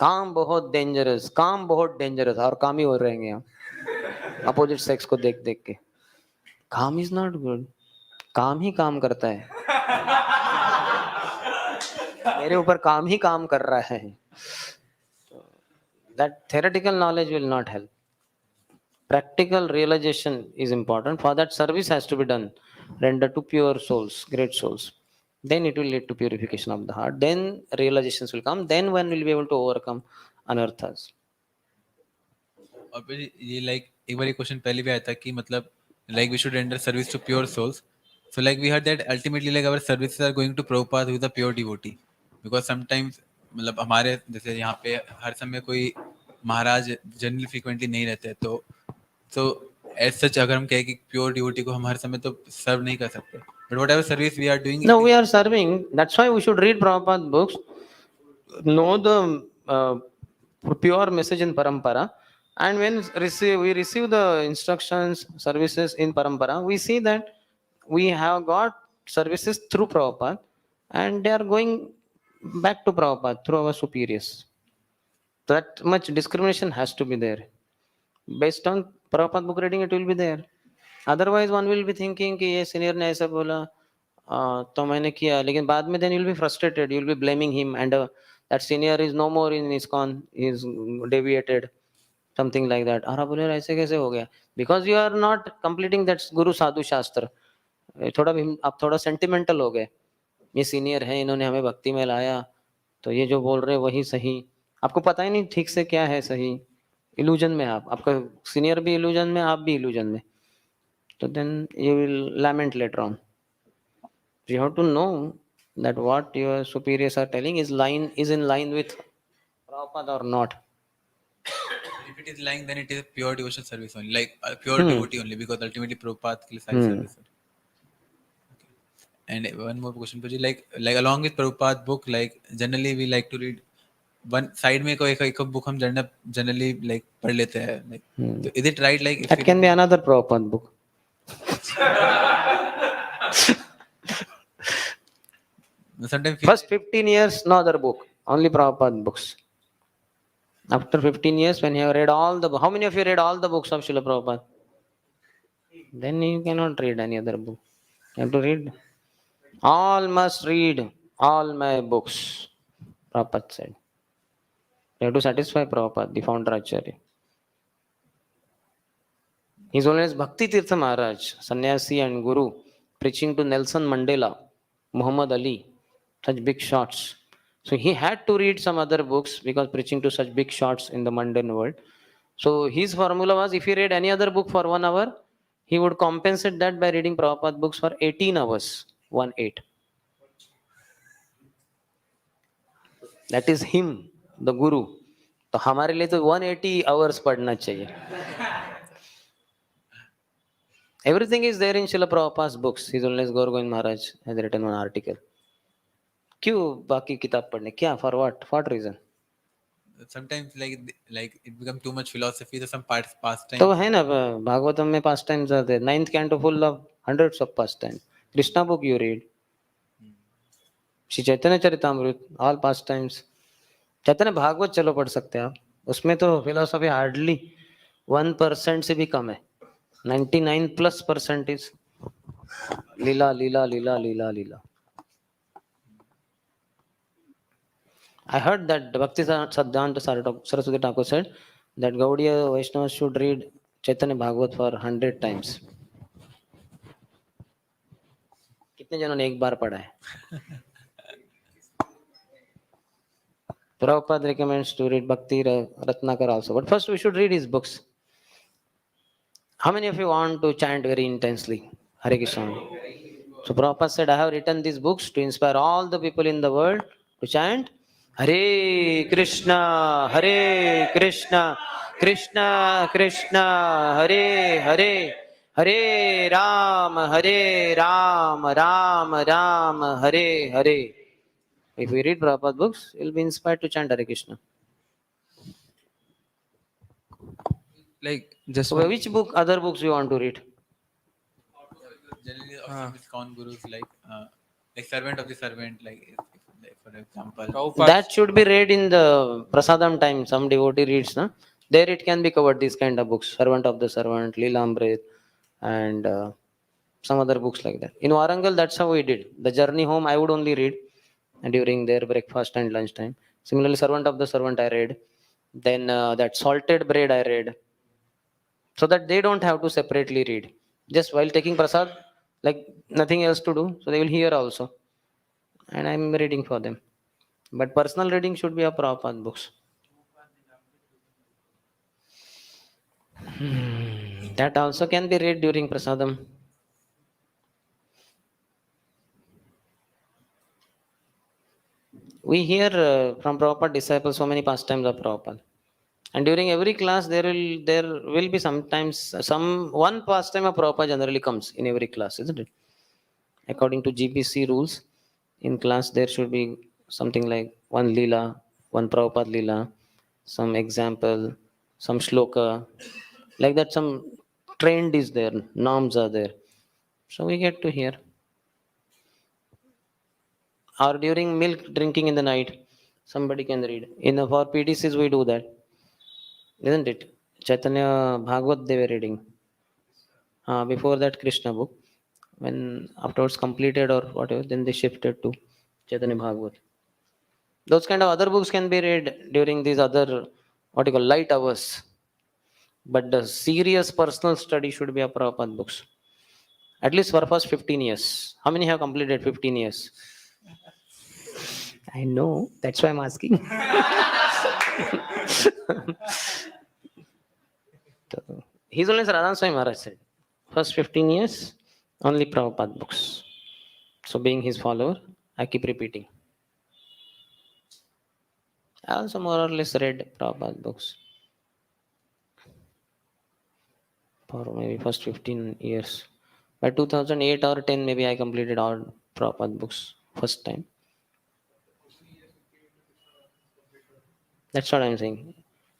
Speaker 1: काम बहुत डेंजरस, काम बहुत डेंजरस, और काम ही हो रहेंगे हम अपोजिट सेक्स को देख देख के. काम इज नॉट गुड. काम ही काम करता है. मेरे ऊपर काम ही काम कर रहा है. That theoretical knowledge will not help. Practical realization is important. For that, service has to be done, rendered to pure souls, great souls. Then it will lead to purification of the heart. Then realizations will come. Then one will be able to overcome anarthas.
Speaker 10: और फिर ये like एक बार question पहले भी आया था कि मतलब like we should render service to pure souls so like we heard that ultimately like our services are going to Prabhupada with a pure devotee because sometimes मतलब हमारे जैसे यहाँ पे हर समय कोई महाराज जनरली फ्रीक्वेंटली नहीं रहते तो एज सच अगर हम कहें कि प्योर डिवोटी को हम हर समय तो सर्व नहीं कर सकते but whatever service we are doing
Speaker 1: No, we are serving. That's why we should read Prabhupada books, know the pure message in parampara, and when we receive the instructions, services in parampara, we see that we have got services through Prabhupada, and they are going back to Prabhupada through our superiors. That much discrimination has to be there. Based on Prabhupada book reading, it will be there. Otherwise, one will be thinking कि ये senior ने ऐसा बोला, तो मैंने किया, लेकिन बाद में then you'll be frustrated, you'll be blaming him, and that senior is no more in ISKCON, he is deviated, something like that. अरे बोले ऐसे कैसे हो गया? Because you are not completing that Guru Sadhu Shastra. थोड़ा भी आप थोड़ा sentimental हो गए. ये senior है, इन्होंने हमें भक्ति में लाया, तो ये जो बोल रहे वही सही. आपको पता ही नहीं ठीक से क्या है सही. इल्यूजन में आपका सीनियर भी इल्यूजन में, आप भी इल्यूजन में. तो then you will lament later on. You have to know that what your superiors are telling is in line with Prabhupada or not.
Speaker 10: if it is lying then it is a pure devotion service only like a pure devotee only because ultimately Prabhupada ke liye सारी service है. And one more question Puji, like along with Prabhupada book like generally we like to read one side में कोई एक book हम generally like पढ़ लेते हैं like so is it right like if
Speaker 1: That can be another Prabhupada book.
Speaker 10: Sometimes
Speaker 1: First 15 years, no other book, only Prabhupada books. After 15 years, when you have read all the, how many of you read all the books of Srila Prabhupada? Then you cannot read any other book. You have to read. All must read all my books, Prabhupada said. You have to satisfy Prabhupada, the founder Acharya. His Holiness Bhakti Tirtha Maharaj, sannyasi and guru, preaching to Nelson Mandela, Muhammad Ali, such big shots. So he had to read some other books because preaching to such big shots in the mundane world. So his formula was if he read any other book for 1 hour, he would compensate that by reading Prabhupada books for 18 hours, 1-8. That is him, the guru. तो हमारे लिए तो 180 hours पढ़ना चाहिए. Everything is there in Srila Prabhupada's books. His Holiness Gaur Govind Maharaj has written one article. क्यों बाकी किताब पढ़ने? क्या? For what? For what reason?
Speaker 10: sometimes like it becomes too much philosophy. So some pastime.
Speaker 1: तो है ना भागवतम में पास times आते हैं. 9th canto full of hundreds of pastimes. Krishna book you read. Shri Chaitanya Charitamrita all pastimes. चैतन्य भागवत चलो पढ़ सकते हैं आप. उसमें तो फिलोसफी हार्डली 1% से भी कम है. 99+% is Leela Leela Leela Leela Leela. I heard that Bhakti Siddhanta Saraswati Thakur said that Gaudiya Vaishnavas should read Chaitanya Bhagavat for 100 times. कितने जनों ने एक बार पढ़ा है? Prabhupada recommends to read Bhakti Ratnakar also, but first we should read his books. How many of you want to chant very intensely? Hare Krishna. So Prabhupada said, I have written these books to inspire all the people in the world to chant Hare Krishna, Hare Krishna, Krishna Krishna, Hare Hare, Hare Ram, Hare Ram, Ram Ram, Hare Hare. If we read Prabhupada books, you'll be inspired to chant Hare Krishna.
Speaker 3: Like just
Speaker 1: So which book, other books you want to read?
Speaker 10: Generally, of some ISKCON gurus like servant of the servant, like for example.
Speaker 1: That should be read in the Prasadam time. Some devotee reads, na? There it can be covered, these kind of books. Servant of the Servant, Leelamrit, and some other books like that. In Warangal, that's how we did. The journey home, I would only read during their breakfast and lunch time. Similarly, Servant of the Servant, I read. Then that salted bread, I read. So that they don't have to separately read. Just while taking prasad, like nothing else to do, so they will hear also. And I'm reading for them. But personal reading should be of Prabhupada books. That also can be read during prasadam. We hear from Prabhupada disciples so many pastimes of Prabhupada. And during every class, there will be sometimes one pastime of Prabhupada generally comes in every class, isn't it? According to GBC rules, in class there should be something like one lila, one Prabhupada lila, some example, some shloka, like that. Some trend is there, norms are there, so we get to hear. Or during milk drinking in the night, somebody can read. For PTCs we do that, isn't it? Chaitanya Bhagavat they were reading. Before that Krishna book. When afterwards completed or whatever, then they shifted to Chaitanya Bhagavat. Those kind of other books can be read during these other, what you call, light hours. But the serious personal study should be of Prabhupada books. At least for first 15 years. How many have completed 15 years? I know, that's why I'm asking. His Holiness Radhan Swami Maharaj said, first 15 years, only Prabhupada books. So being his follower, I keep repeating. I also more or less read Prabhupada books for maybe first 15 years. By 2008 or 10, maybe I completed all Prabhupada books first time. That's what I'm saying.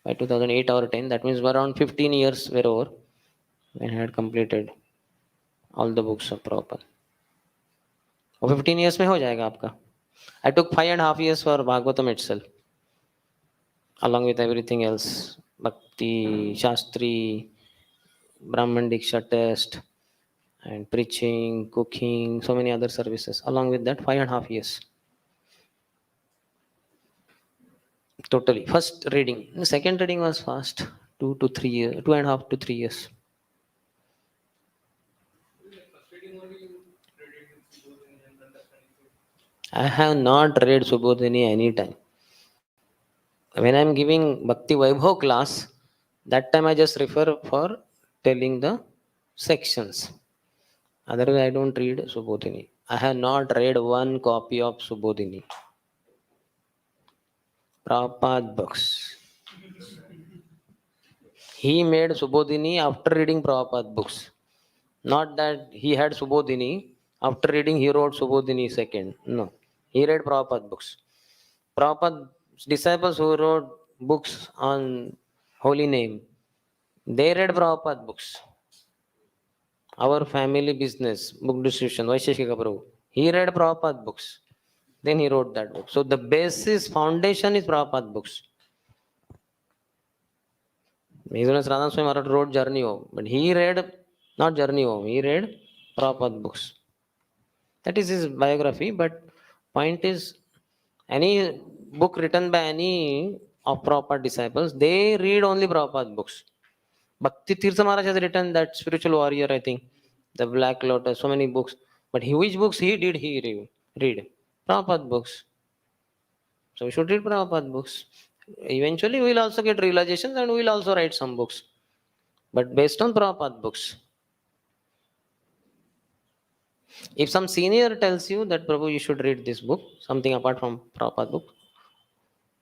Speaker 1: By 2008 or 10, that means around 15 years were over when I had completed all the books of Prabhupada. और 15 years में हो जाएगा आपका. I took 5.5 years for Bhagavatam itself, along with everything else. Bhakti, Shastri, Brahman Diksha test, and preaching, cooking, so many other services. Along with that, 5.5 years. Totally. First reading. The second reading was fast. 2 to 3 years, 2.5 to 3 years. I have not read Subodhini any time. When I'm giving Bhakti Vaibhav class, that time I just refer for telling the sections. Otherwise, I don't read Subodhini. I have not read one copy of Subodhini. Prabhupada books. He made Subodhini after reading Prabhupada books. Not that he had Subodhini, after reading he wrote Subodhini second. No. He read Prabhupada books. Prabhupada's disciples who wrote books on holy name, they read Prabhupada books. Our family business, book distribution, Vaisheshika Prabhu, he read Prabhupada books. Then he wrote that book. So the basis, foundation is Prabhupada books. His Holiness Radha Swami Maharaj wrote Journey Home, but he read not Journey Home, he read Prabhupada books. That is his biography, but point is, any book written by any of Prabhupada disciples, they read only Prabhupada books. Bhakti Tirtha Maharaj has written that Spiritual Warrior, I think, the Black Lotus, so many books. But which books he did he read? Prabhupada books. So we should read Prabhupada books. Eventually we will also get realizations and we will also write some books. But based on Prabhupada books. If some senior tells you that Prabhu, you should read this book, something apart from Prabhupada book,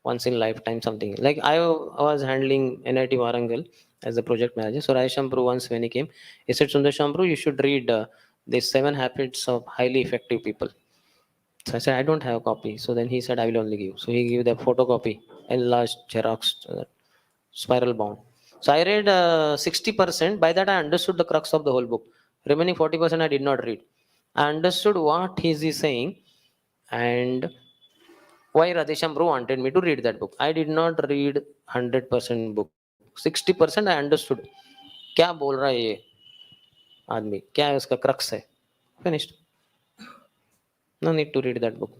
Speaker 1: once in lifetime, something like I was handling NIT Warangal as the project manager. So Raisham Prabhu, once when he came, he said, Sundarshyam Prabhu, you should read these 7 habits of highly effective people. So I said, I don't have a copy. So then he said, I will only give. So he gave the photocopy, enlarged, Xerox, spiral bound. So I read 60%. By that I understood the crux of the whole book. Remaining 40% I did not read. I understood what he is saying and why Radhesham Bro wanted me to read that book. I did not read 100% book. 60% I understood. क्या बोल रहा है ये आदमी, क्या है उसका crux है. Finished. No need to read that book.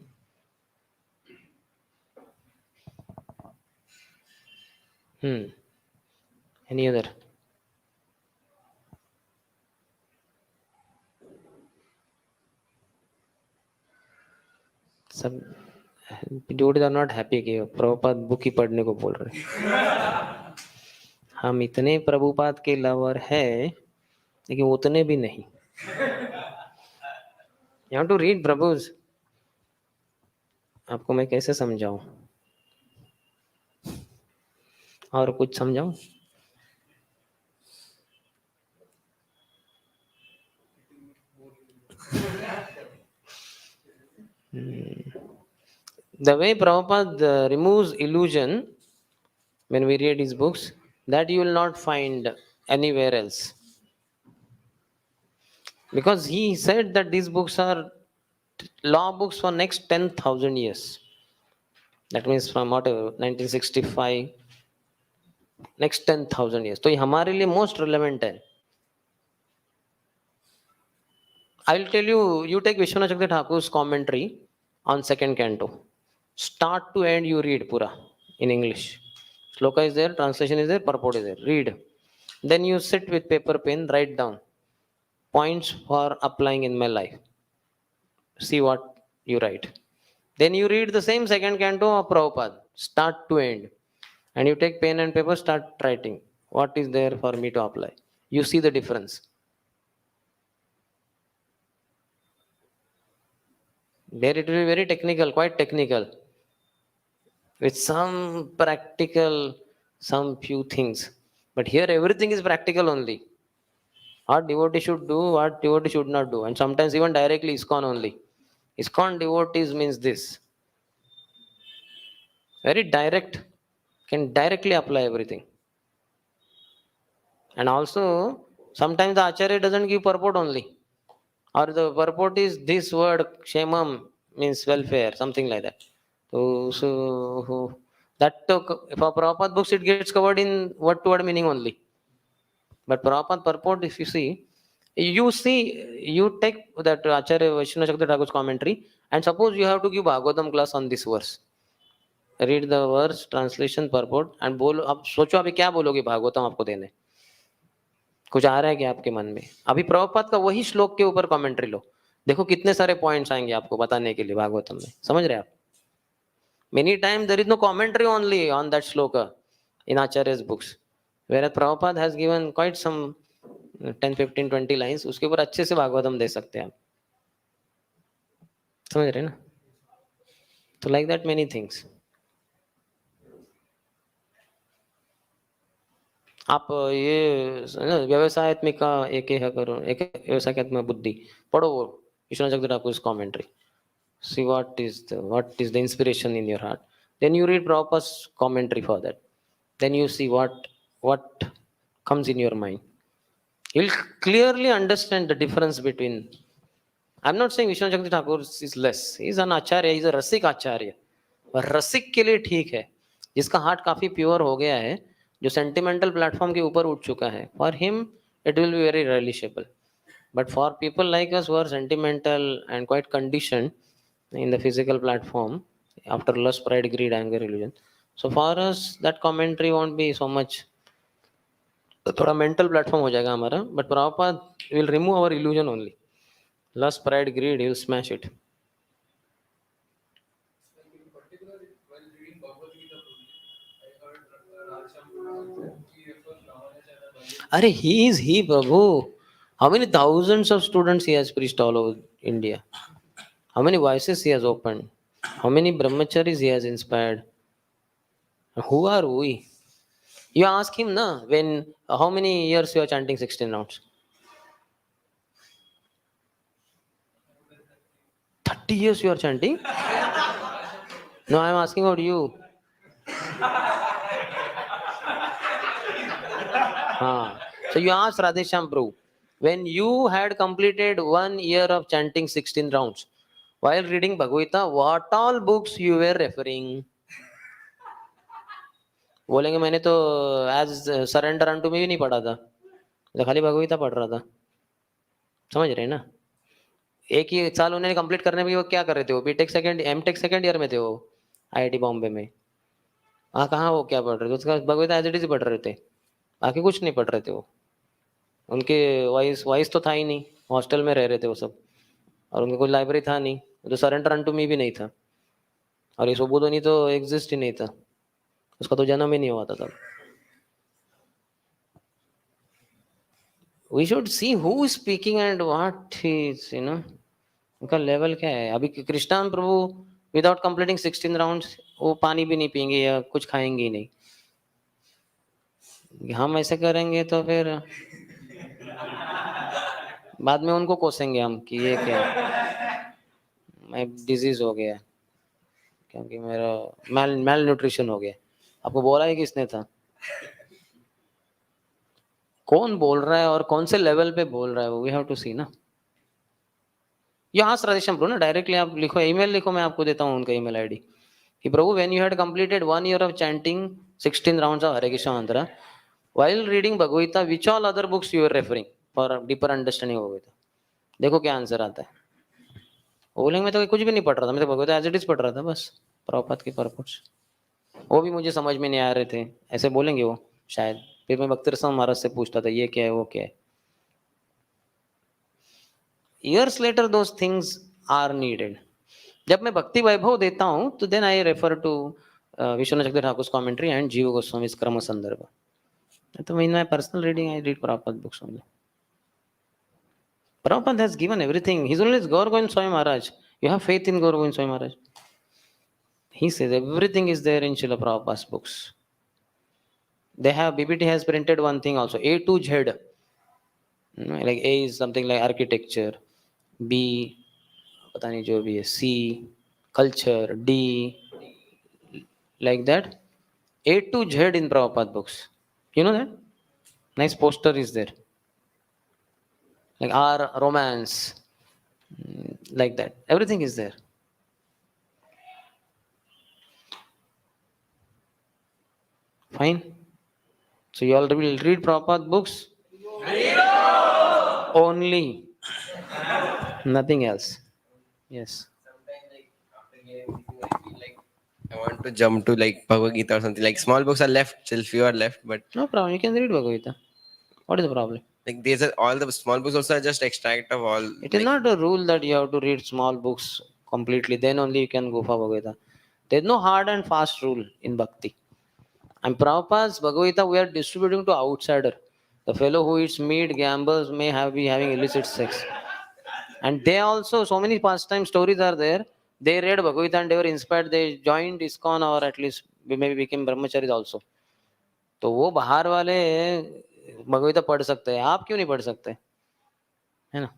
Speaker 1: Any other? सब ड्यूटीज आर नॉट हैप्पी कि प्रभुपाद बुक ही पढ़ने को बोल रहे. हम इतने प्रभुपाद के लवर है लेकिन उतने भी नहीं. You have to read Prabhuji. आपको मैं कैसे समझाऊं और कुछ समझाऊं. The way Prabhupada removes illusion when we read his books, that you will not find anywhere else. Because he said that these books are law books for next 10,000 years. That means from whatever 1965 next 10,000 years. तो ये हमारे लिए most relevant है. I will tell you, you take Vishwanath Chakravarti Thakur's commentary on second canto. Start to end you read pura in English. Shloka is there, translation is there, purport is there. Read. Then you sit with paper pen, write down points for applying in my life. See what you write. Then you read the same second canto of Prabhupada, start to end. And you take pen and paper, start writing. What is there for me to apply? You see the difference. There it will be very technical, quite technical. With some practical, some few things. But here everything is practical only. What devotee should do, what devotee should not do. And sometimes even directly ISKCON only. ISKCON devotees means this. Very direct, can directly apply everything. And also, sometimes the Acharya doesn't give purport only. Or the purport is this word, Kshemam, means welfare, something like that. So that for Prabhupada books it gets covered in word to word meaning only. But Prabhupada purport, if you see, you take that Acharya Vaishnava Shakti Thakur's commentary, and suppose you have to give Bhagavatam class on this verse. Read the verse, translation, purport, and बोलो. अब सोचो अभी क्या बोलोगे भागवतम आपको देने. कुछ आ रहा है क्या आपके मन में? अभी प्रभुपाद का वही श्लोक के ऊपर कमेंट्री लो, देखो कितने सारे पॉइंट्स आएंगे आपको बताने के लिए भागवतम में. समझ रहे आप? Many times there is no commentary only on that shloka in Acharya's books, whereas Prabhupada has given quite some 10, 15, 20 lines. उसके ऊपर अच्छे से भागवतम दे सकते हैं आप. समझ रहे ना? तो like that many things. आप ये व्यवसायत्मिक का एक है करो, एक व्यवसायत्मक बुद्धि पढ़ो वो Vishwanath Chakradhar Thakur's commentary. See what is the inspiration in your heart. Then you read Prabhupada's commentary for that. Then you see what comes in your mind. You'll clearly understand the difference between. I'm not saying Vishnu Chakti Thakur is less. He's an acharya. He's a रसिक आचार्य. और रसिक के लिए ठीक है, जिसका heart काफी pure हो गया है, जो सेंटिमेंटल प्लेटफॉर्म के ऊपर उठ चुका है. For him, it will be very relishable. But for people like us who are sentimental and quite conditioned in the physical platform after lust, pride, greed, anger, illusion, so for us that commentary won't be so much. थोड़ा mental platform हो जाएगा हमारा. But Prabhupada will remove our illusion only. Lust, pride, greed, he will smash it. अरे he Prabhu. How many thousands of students he has preached all over India? How many voices he has opened? How many brahmacharis he has inspired? Who are we? You ask him, na, when how many years you are chanting 16 rounds? 30 years you are chanting? No, I am asking about you. So you asked Radheshyam Prabhu, when you had completed 1 year of chanting 16 rounds, while reading Bhagavad Gita, what all books you were referring? बोलेंगे मैंने तो as surrender unto में भी नहीं पढ़ा था, तो खाली भगवद गीता पढ़ रहा था. समझ रहे हैं ना? एक ही साल उन्होंने कंप्लीट करने में वो क्या कर रहे थे? वो B Tech second, M Tech second year में थे वो आईआईटी बॉम्बे में. कहाँ वो क्या पढ़ रहे थे? उसका Bhagavad Gita as it is पढ़ रहे थे, बाकी कुछ नहीं पढ़ रहे थे वो. उनके वॉइस तो था ही नहीं, हॉस्टल में रह रहे थे वो सब, और उनकी कोई लाइब्रेरी था नहीं, तो सरेंडर अनटू मी भी नहीं था, और ये सुबोधनी तो एग्जिस्ट ही नहीं था, उसका तो जन्म ही नहीं हुआ था तब. We should see who is speaking and what is, उनका लेवल क्या है. अभी कृष्णान प्रभु विदाउट कंप्लीटिंग 16 राउंड्स वो पानी भी नहीं पियेंगे या कुछ खाएंगे ही नहीं. हम ऐसे करेंगे तो फिर बाद में उनको कोसेंगे हम कि ये क्या है, मैं डिजीज हो गया क्योंकि मेरा मेल न्यूट्रिशन हो गया. आपको बोला है किसने था? कौन बोल रहा है और कौन से लेवल पे बोल रहा है वो वी हैव टू सी ना. ये आस्क राधेश्याम प्रभु ना, डायरेक्टली आप लिखो, ईमेल लिखो, मैं आपको देता हूँ उनका ईमेल आईडी कि Prabhu when you had completed 1 year of chanting 16 rounds of Hare Krishna mantra while reading Bhagavad Gita, which all other books you were referring for deeper understanding of Bhagavad Gita. देखो क्या answer आता है. बोलेंगे मैं तो कुछ भी नहीं पढ़ रहा था, मैं तो Bhagavad Gita as it is पढ़ रहा था बस, प्रभुपाद के पर्पस वो भी मुझे समझ में नहीं आ रहे थे, ऐसे बोलेंगे वो शायद. फिर मैं भक्ति रसम महाराज से पूछता था ये क्या है वो क्या है. Years later those things are needed. जब मैं भक्ति वैभव देता हूँ तो then I refer to Vishwanath Chakradhar Thakur's commentary and जीव गोस्वामी's क्रम संदर्भ. तो in my personal reading I read Prabhupada books only. Prabhupada has given everything. His only is Gaur Govind Swami Maharaj. You have faith in Gaur Govind Swami Maharaj? He says everything is there in Srila Prabhupada's books. They have, BBT has printed one thing also, A to Z. Like A is something like architecture, B पता नहीं जो भी है, C culture, D like that, A to Z in Prabhupada books. You know that? Nice poster is there. Like R romance, like that. Everything is there. Fine. So you all will read Prabhupada books? Only. Nothing else. Yes.
Speaker 5: I want to jump to like Bhagavad Gita or something. Like small books are left, still few are left, but
Speaker 1: No problem. You can read Bhagavad Gita. What is the problem?
Speaker 5: like these are all the small books also are just extract of all.
Speaker 1: It is
Speaker 5: like,
Speaker 1: not a rule that you have to read small books completely. Then only you can go for Bhagavad Gita. There is no hard and fast rule in Bhakti. And Prabhupada's Bhagavad Gita we are distributing to outsider. The fellow who eats meat, gambles, may have be having illicit sex. And they also, so many pastime stories are there. They read Bhagavad Gita and they were inspired. They joined ISKCON or at least maybe became brahmacharis also. तो वो बाहर वाले भगवद गीता पढ़ सकते हैं, आप क्यों नहीं पढ़ सकते? है ना?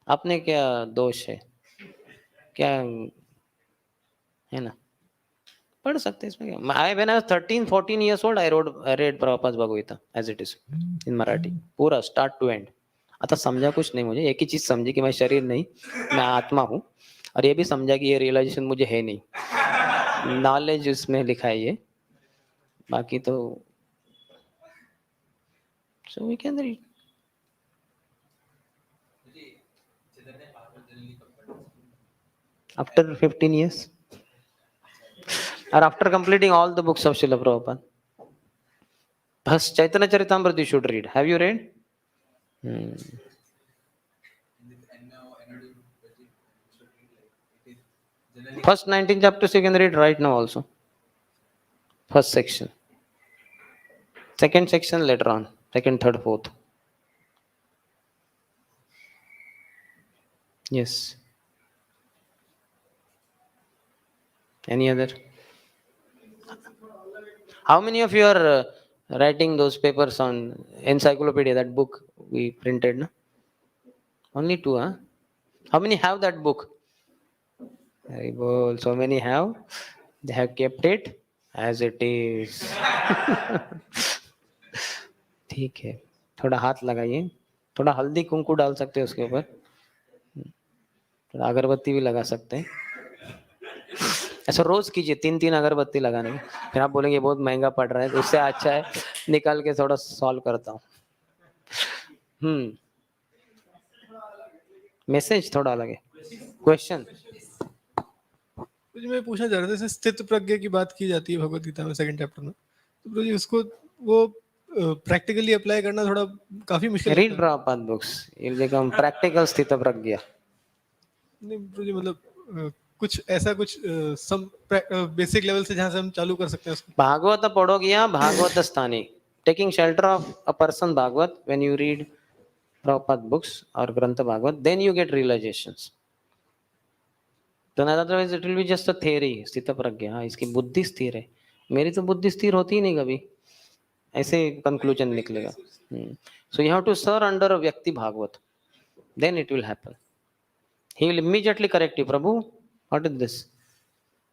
Speaker 1: आपने क्या दोष है? क्या है ना? पढ़ सकते हैं इसमें क्या? I when I was 13-14 years old I read Prabhupada's Bhagavad Gita as it is in Marathi पूरा start to end. आता समझा कुछ नहीं, मुझे एक ही चीज समझी कि मैं शरीर नहीं, मैं आत्मा हूँ, और ये भी समझा कि ये रियलाइजेशन मुझे है नहीं. नॉलेज इसमें लिखा है ये, बाकी तो so we can read. After 15 years or after completing all the books of Srila Prabhupada. Thus Chaitanya Charitamrita you should read. Have you read? First 19 chapters you can read right now also. First section. Second section later on. Second, third, fourth. Yes. Any other? How many of you are writing those papers on encyclopedia, that book we printed? No? Only 2, huh? How many have that book? Very well. So many have. They have kept it as it is. ठीक है, थोड़ा हाथ लगाइए, थोड़ा हल्दी कुंकू डाल सकते हैं उसके ऊपर, थोड़ा अगरबत्ती भी लगा सकते हैं. ऐसा रोज कीजिए, 3-3 अगरबत्ती लगाने की. फिर आप बोलेंगे बहुत महंगा पड़ रहा है, तो उससे अच्छा है निकाल के थोड़ा सॉल्व करता हूँ. मैसेज थोड़ा अलग है. क्वेश्चन?
Speaker 9: तो मैं पूछना चाह रहा था, जैसे स्थित प्रज्ञा की बात की जाती है भगवत गीता में 2nd चैप्टर में, तो जी उसको वो प्रैक्टिकली अप्लाई करना थोड़ा काफी मुश्किल
Speaker 1: रीड
Speaker 9: लगता है.
Speaker 1: Prabhupada books, you will become practical स्थित प्रज्ञा.
Speaker 9: नहीं जी, मतलब कुछ ऐसा कुछ सम बेसिक लेवल से जहाँ से हम चालू कर सकते हैं उसको.
Speaker 1: भागवत पढ़ोगे या भागवत स्थानी, taking shelter of a person Bhagavat, when you read Prabhupada books और ग्रंथ Bhagavat, then you get realisations. तो otherwise it will be just a theory. स्थित प्रज्ञा, हाँ इसकी बुद्धि स्थिर है, मेरी तो बुद्धि स्थिर होती ही नहीं कभी, ऐसे कंक्लूजन निकलेगा. So you have to surrender a व्यक्ति Bhagavat, then it will happen. He will immediately correct you, Prabhu what is this.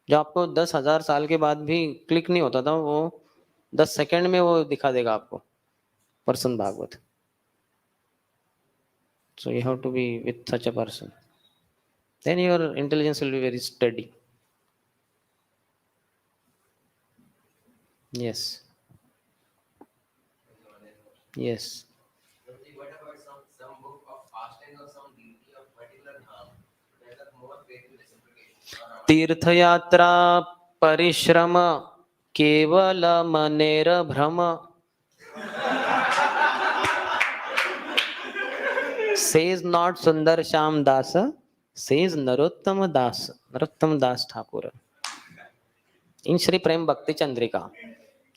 Speaker 1: जो आपको 10,000 साल के बाद भी क्लिक नहीं होता था, वो 10 सेकंड में वो दिखा देगा आपको, person Bhagavat. So you have to be with such a person, then your intelligence will be very steady. Yes. Yes.
Speaker 5: What about some book of fasting or some deity of particular harm? There are more way to reciprocate.
Speaker 1: तीर्थ यात्रा परिश्रम केवल मनेर भ्रम. Says not Sundarshyam Das, says Narottam Das Thakur in Shri Prem Bhakti Chandrika.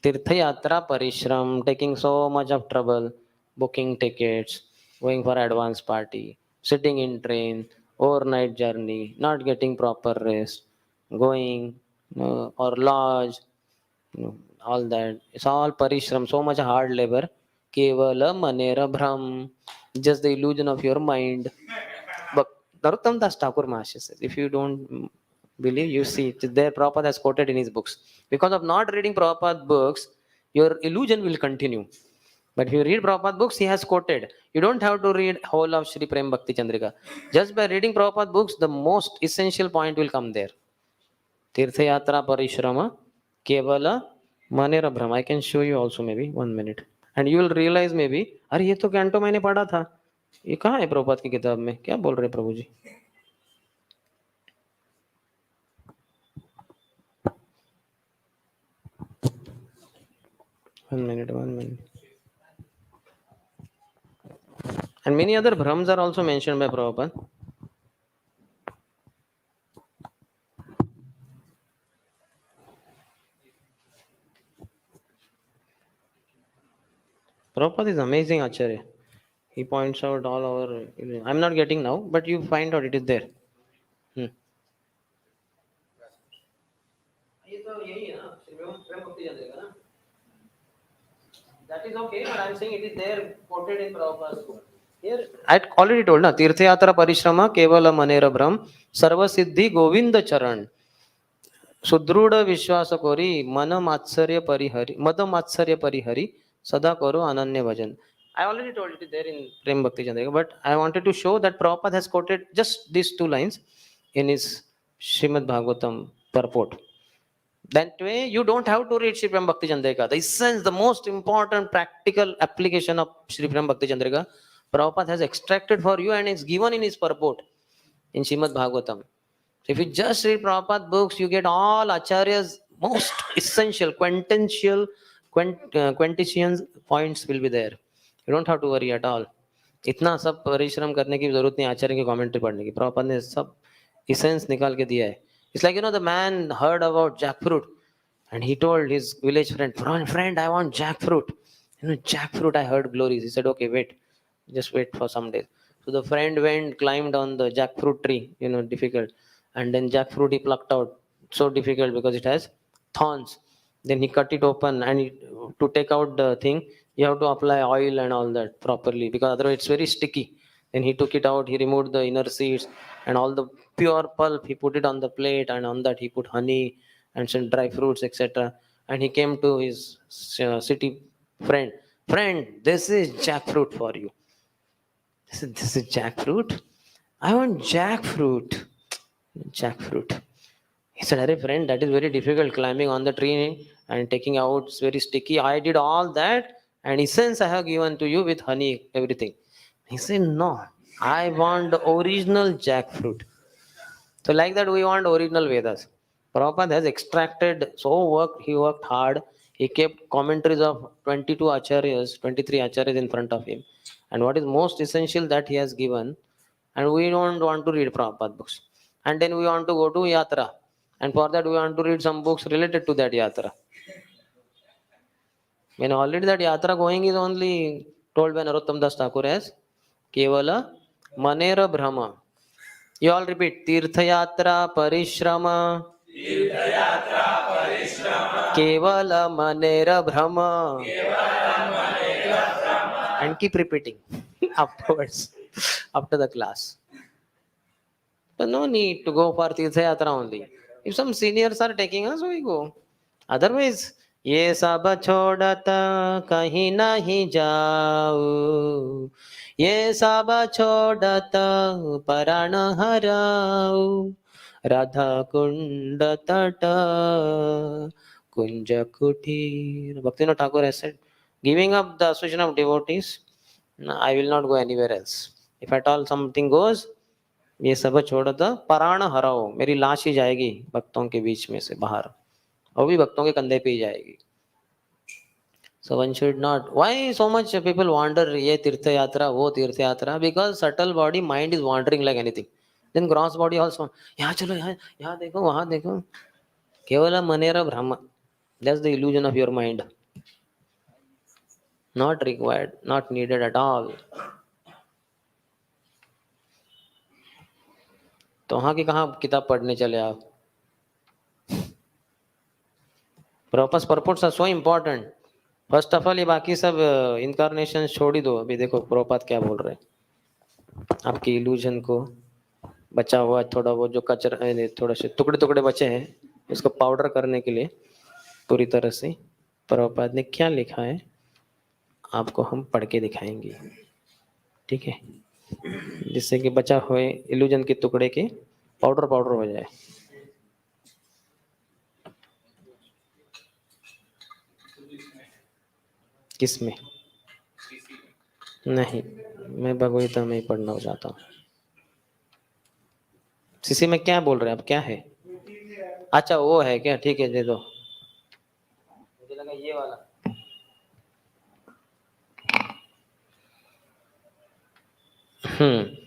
Speaker 1: Tirtha Yatra Parishram, taking so much of trouble, booking tickets, going for advance party, sitting in train, overnight journey, not getting proper rest, going or lodge, all that. It's all parishram, so much hard labor. Kevala manera bhram, just the illusion of your mind. But Narottam Das Thakur Maharshi says, if you don't believe, you see, it's there Prabhupada has quoted in his books. Because of not reading Prabhupada books, your illusion will continue. But if you read Prabhupada books, he has quoted. You don't have to read whole of Shri Prem Bhakti Chandrika. Just by reading Prabhupada books, the most essential point will come there. Tirtha Yatra Parishrama Kevala Manera Brahm. I can show you also maybe 1 minute. And you will realize maybe, अरे ये तो canto मैंने पढ़ा था, ये कहाँ है प्रभुपाद की किताब में, क्या बोल रहे हैं प्रभु जी? 1 minute, 1 minute. And many other Brahms are also mentioned by Prabhupada. Prabhupada is amazing Acharya. He points out all our. I'm not getting now, but you find out it is there. ये तो यही है ना, प्रेम भक्ति चंद्रिका ना. That is okay, but I'm saying it is there quoted in Prabhupada's book. Here, I already told na, तीर्थयात्रा परिश्रम केवल मनेर भ्रम सर्व सिद्धि गोविंद चरण सुदृढ़ विश्वास कोरी मन मात्सर्य परिहरि मद मात्सर्य परिहरि सदा करो अनन्य भजन. I already told it there in Prem Bhakti Chandrika, but I wanted to show that Prabhupada has quoted just these 2 lines in his Srimad Bhagavatam purport. That way, you don't have to read Sri Prem Bhakti Chandrika. The essence, the most important practical application of Sri Prem Bhakti Chandrika, Prabhupada has extracted for you and it's given in his purport in Srimad Bhagavatam. So if you just read Prabhupada books, you get all Acharya's most essential, quintessential points will be there. You don't have to worry at all. इतना सब परिश्रम करने की जरूरत नहीं आचार्य की commentary पढ़ने की. प्रभुपाद ने सब इसेंस निकाल के दिया है. It's like, the man heard about jackfruit and he told his village friend, friend, I want jackfruit. Jackfruit, I heard glories. He said, okay, wait, just wait for some days. So the friend went, climbed on the jackfruit tree, difficult. And then jackfruit he plucked out. So difficult because it has thorns. Then he cut it open and to take out the thing, you have to apply oil and all that properly because otherwise it's very sticky. Then he took it out, he removed the inner seeds and all the pure pulp, he put it on the plate and on that he put honey and some dry fruits, etc. And he came to his city friend, this is jackfruit for you. This is jackfruit? I want jackfruit. Jackfruit. He said, "Arey friend, that is very difficult climbing on the tree and taking out. It's very sticky. I did all that, and essence I have given to you with honey, everything." He said, "No, I want the original jackfruit." So like that, we want original Vedas. Prabhupada has extracted, he worked hard. He kept commentaries of 22 acharyas, 23 acharyas in front of him. And what is most essential that he has given, and we don't want to read Prabhupada books. And then we want to go to Yatra. And for that, we want to read some books related to that Yatra. When already that Yatra going is only told by Narottam Das Thakur as Kevala Manera Brahma. You all repeat. Tirthayatra Parishrama. Kevala Manera Brahma. And keep repeating afterwards, after the class. But no need to go for Tirthayatra only. If some seniors are taking us, we go. Otherwise, ये सब छोड़ता कहीं नहीं जाओ, ये सब छोड़ता परान हराओ, राधा कुंड तट कुंज कुटीर. Bhaktivinoda Thakur has said, giving up the association of devotees, no, I will not go anywhere else. If at all something goes, ये सब छोड़ता परान हराओ, मेरी लाश ही जाएगी भक्तों के बीच में से बाहर, वो भी भक्तों के कंधे पे ही जाएगी. So one should not. Why so much people wander? ये तीर्थ यात्रा, वो तीर्थ यात्रा. Because subtle body mind is wandering like anything. Then gross body also. यहाँ चलो, यहाँ देखो, वहाँ देखो. केवल मनेरा ब्रह्म. That's the illusion of your mind. Not required, not needed at all. तो वहाँ की कहाँ किताब पढ़ने चले आप? Purports are so important. First of all ये बाकी सब इनकारनेशन छोड़ ही दो. अभी देखो प्रभुपाद क्या बोल रहे हैं. आपकी इल्यूजन को बचा हुआ थोड़ा वो जो कचरा, थोड़े से टुकड़े टुकड़े बचे हैं, इसको पाउडर करने के लिए पूरी तरह से प्रभुपाद ने क्या लिखा है आपको हम पढ़ के दिखाएंगे. ठीक है, जिससे कि बचा हुए इल्यूजन के टुकड़े के पाउडर हो जाए. किसमें? नहीं, मैं भगवगीता में ही पढ़ना चाहता हूँ। सीसी में क्या बोल रहे हैं आप, क्या है? अच्छा वो है क्या, ठीक है दे दो। मुझे लगा ये वाला।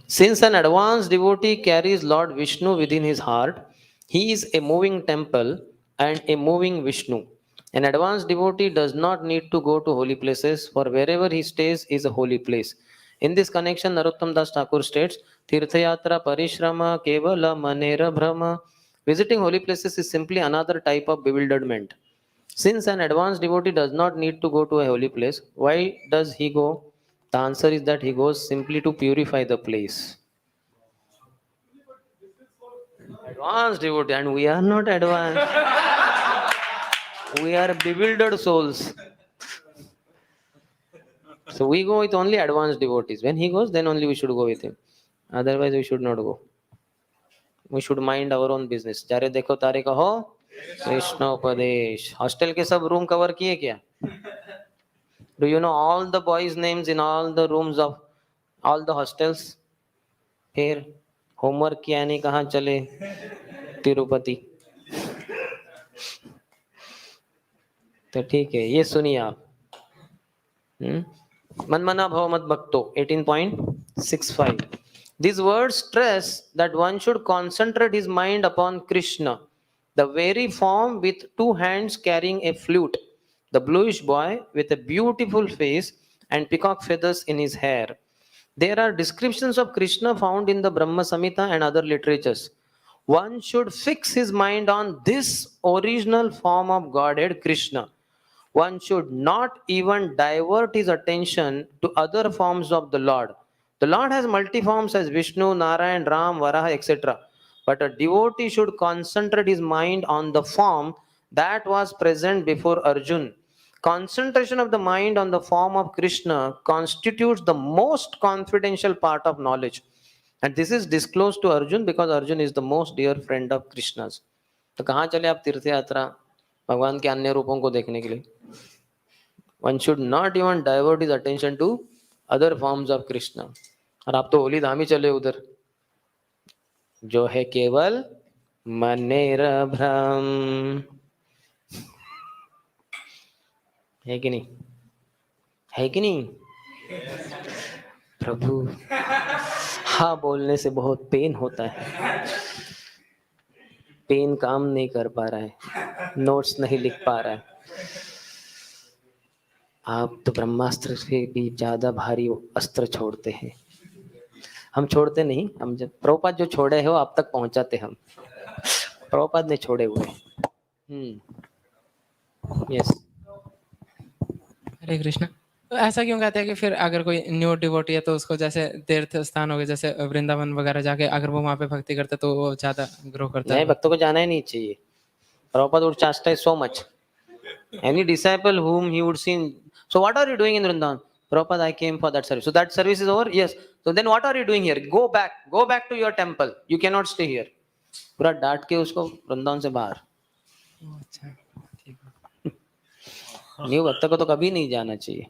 Speaker 1: Since an advanced devotee carries Lord Vishnu within his heart, he is a moving temple and a moving Vishnu. An advanced devotee does not need to go to holy places, for wherever he stays is a holy place. In this connection, Narottam Das Thakur states, Tirthayatra Parishrama Kevala Manera Brahma. Visiting holy places is simply another type of bewilderment. Since an advanced devotee does not need to go to a holy place, why does he go? The answer is that he goes simply to purify the place. Advanced devotee, and we are not advanced. We are bewildered souls. So we go with only advanced devotees. When he goes, then only we should go with him. Otherwise, we should not go. We should mind our own business. जारे देखो तारे कहो कृष्णोपदेश. Hostel के सब room cover किए क्या? Do you know all the boys' names in all the rooms of all the hostels? फिर homework किया नहीं, कहाँ चले? तिरुपति. तो ठीक है, ये सुनिए आप. मनमना भव मत भक्तो 18.65. These words stress that one should concentrate his mind upon Krishna, the very form with two hands carrying a flute, the bluish boy with a beautiful face and peacock feathers in his hair. There are descriptions of Krishna found in the Brahma Samhita and other literatures. One should fix his mind on this original form of Godhead, Krishna. One should not even divert his attention to other forms of the Lord. The Lord has multi forms as Vishnu, Narayan, Ram, Varaha, etc. But a devotee should concentrate his mind on the form that was present before Arjun. Concentration of the mind on the form of Krishna constitutes the most confidential part of knowledge. And this is disclosed to Arjun because Arjun is the most dear friend of Krishna's. तो कहाँ चले आप तीर्थ यात्रा भगवान के अन्य रूपों को देखने के लिए? One should not even divert his attention to other forms of Krishna. और आप तो होली धाम ही चले उधर, जो है केवल मनेर भ्रम. है कि नहीं? है कि नहीं? प्रभु, हाँ बोलने से बहुत पेन होता है. पेन काम नहीं कर पा रहा है, नोट्स नहीं लिख पा रहा है. आप तो ब्रह्मास्त्र से भी ज्यादा भारी अस्त्र छोड़ते हैं. हम छोड़ते नहीं, हम जब प्रभुपाद जो छोड़े हो आप तक पहुंचाते हम. प्रभुपाद ने छोड़े हुए. यस.
Speaker 3: हरे कृष्णा. तो ऐसा क्यों कहते हैं कि फिर अगर कोई न्यू डिवोटी है तो उसको जैसे तीर्थ स्थान हो गए जैसे वृंदावन वगैरह जाके अगर वो वहाँ पे भक्ति करता तो वो ज्यादा ग्रो करता
Speaker 1: नहीं,
Speaker 3: है?
Speaker 1: भक्तों को जाना ही नहीं चाहिए. Prabhupada would chastise so much. Any disciple whom he would see, so what are you doing in Vrindavan? Prabhupada, I came for that service. So that service is over? Yes. So then what are you doing here? Go back to your temple. You cannot stay here. पूरा डांट के उसको वृंदावन से बाहर.
Speaker 3: अच्छा, ठीक है.
Speaker 1: New भक्त को तो कभी नहीं जाना चाहिए.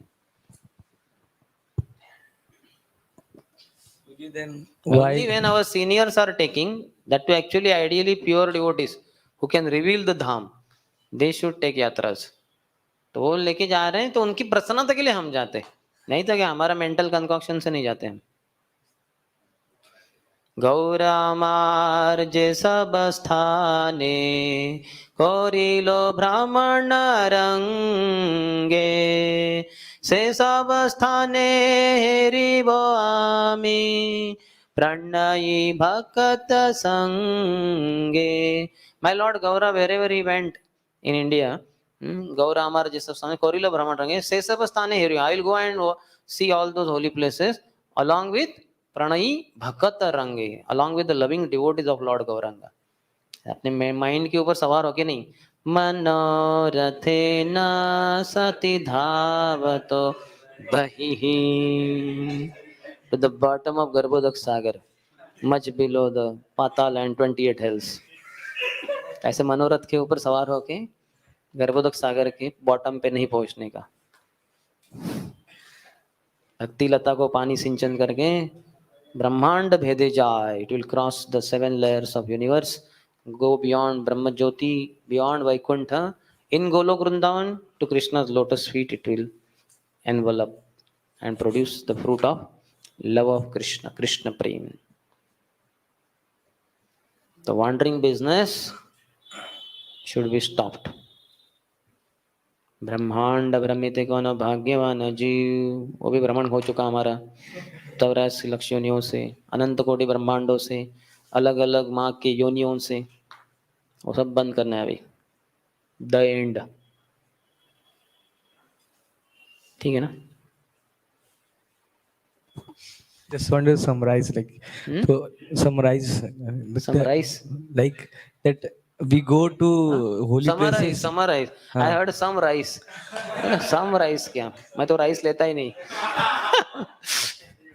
Speaker 1: Only when our seniors are taking, that to actually ideally pure devotees who can reveal the dham, they should take yatras. तो वो लेके जा रहे हैं तो उनकी प्रसन्नता के लिए हम जाते हैं, नहीं तो क्या हमारा मेंटल कंकॉक्शन से नहीं जाते हम. गौरामार्जे सब स्थाने कोरिलो ब्राह्मण रंगे से सब स्थाने हेरिबो आमी प्रणयी भक्त संगे. My Lord Gaura, wherever he went in India, Gaura Amar Jisab Swami Korila Brahman Range, Sesab Sthane Hiri. I will go and see all those holy places along with Pranayi Bhakata Range, along with the loving devotees of Lord Gauranga. अपने mind के ऊपर सवार हो के नहीं. मनोरथे न सति धावतो बहिः to the bottom of Garbhodak Sagar, much below the Patal and 28 hills. ऐसे मनोरथ के ऊपर सवार होके गर्भोदक सागर के बॉटम पे नहीं पहुंचने का. भक्ति लता को पानी सिंचन करके ब्रह्मांड भेदे जाए. It will cross the 7 layers of universe, go beyond Brahma Jyoti, beyond Vaikuntha, in Golok Vrindavan to Krishna's lotus feet. It will envelop and produce the fruit of love of Krishna, Krishna Prem. The wandering business should be stopped. ब्रह्मांड भ्रमित कौन भाग्यवान जीव, वो भी भ्रमण हो चुका हमारा 84 लक्ष योनियों से, अनंत कोटि ब्रह्मांडों से, अलग अलग माँ के योनियों से. वो सब बंद करना है अभी. The end. ठीक है ना?
Speaker 12: Just want to summarize, like, so summarize,
Speaker 1: Summarize?
Speaker 12: like that we go to holy
Speaker 1: Summarize,
Speaker 12: places.
Speaker 1: summarize. I heard some rice. Some rice क्या? मैं तो राइस लेता ही नहीं.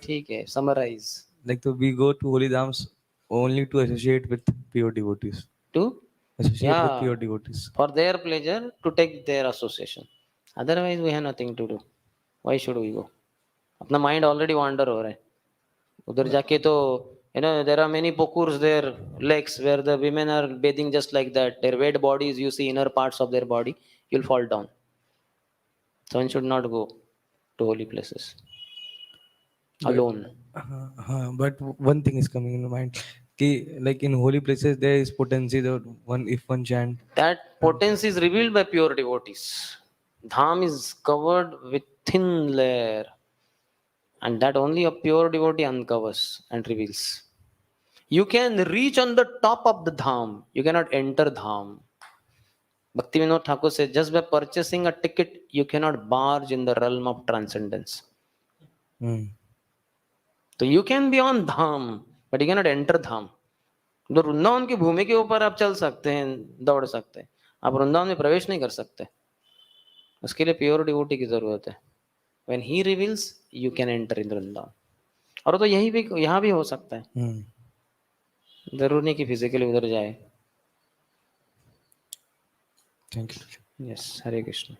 Speaker 1: ठीक है, summarize.
Speaker 12: Like, so we go to holy dhams only to associate with pure devotees.
Speaker 1: To
Speaker 12: Associate with pure devotees.
Speaker 1: for their pleasure, to take their association. Otherwise we have nothing to do. Why should we go? अपना mind already wander हो रहा है. उधर जाके तो there are many pokurs there, lakes where the women are bathing just like that. Their wet bodies, you see inner parts of their body, you'll fall down. So one should not go to holy places alone.
Speaker 12: But one thing is coming in my mind. Like in holy places, there is potency that if one chant.
Speaker 1: That potency is revealed by pure devotees. Dham is covered with thin layer, and that only a pure devotee uncovers and reveals. You can reach on the top of the dham, you cannot enter dham. Bhakti Vinod Thakur said, just by purchasing a ticket, you cannot barge in the realm of transcendence. So you can be on Dham, but you cannot enter धाम. तो वृंदावन की भूमि के ऊपर आप चल सकते हैं, दौड़ सकते हैं, आप वृंदावन में प्रवेश नहीं कर सकते. उसके लिए प्योर डिवोटी की जरूरत है. When he reveals, you can enter in Vrindavan. और तो यही भी यहाँ भी हो सकता है. जरूर नहीं कि फिजिकली उधर जाए.
Speaker 12: Thank you.
Speaker 1: Yes, Hare Krishna.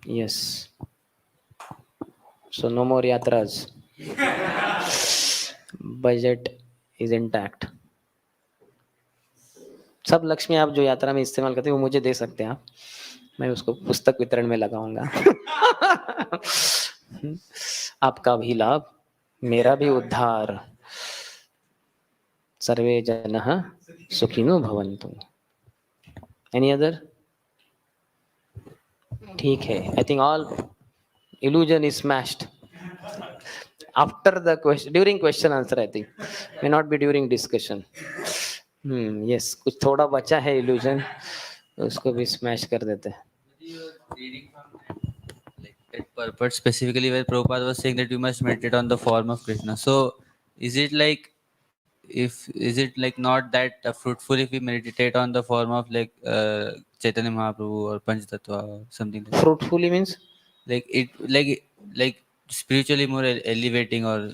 Speaker 1: Yes. So no more yatras. Budget is intact. सब लक्ष्मी आप जो यात्रा में इस्तेमाल करते हैं वो मुझे दे सकते हैं आप. मैं उसको पुस्तक वितरण में लगाऊंगा. आपका भी लाभ, मेरा भी उद्धार. सर्वे जनः सुखिनो भवन्तु. Any other? ठीक है. I think all illusion is smashed. After the question, during question answer, I think may not be during discussion. Yes, कुछ थोड़ा बचा है illusion, उसको भी smash कर देते हैं.
Speaker 6: That purpose specifically where Prabhupada was saying that you must meditate on the form of Krishna. So is it like not that fruitful if we meditate on the form of like Chaitanya Mahaprabhu or Panch Tattva or something like that?
Speaker 1: Fruitfully means
Speaker 6: like it like spiritually more elevating, or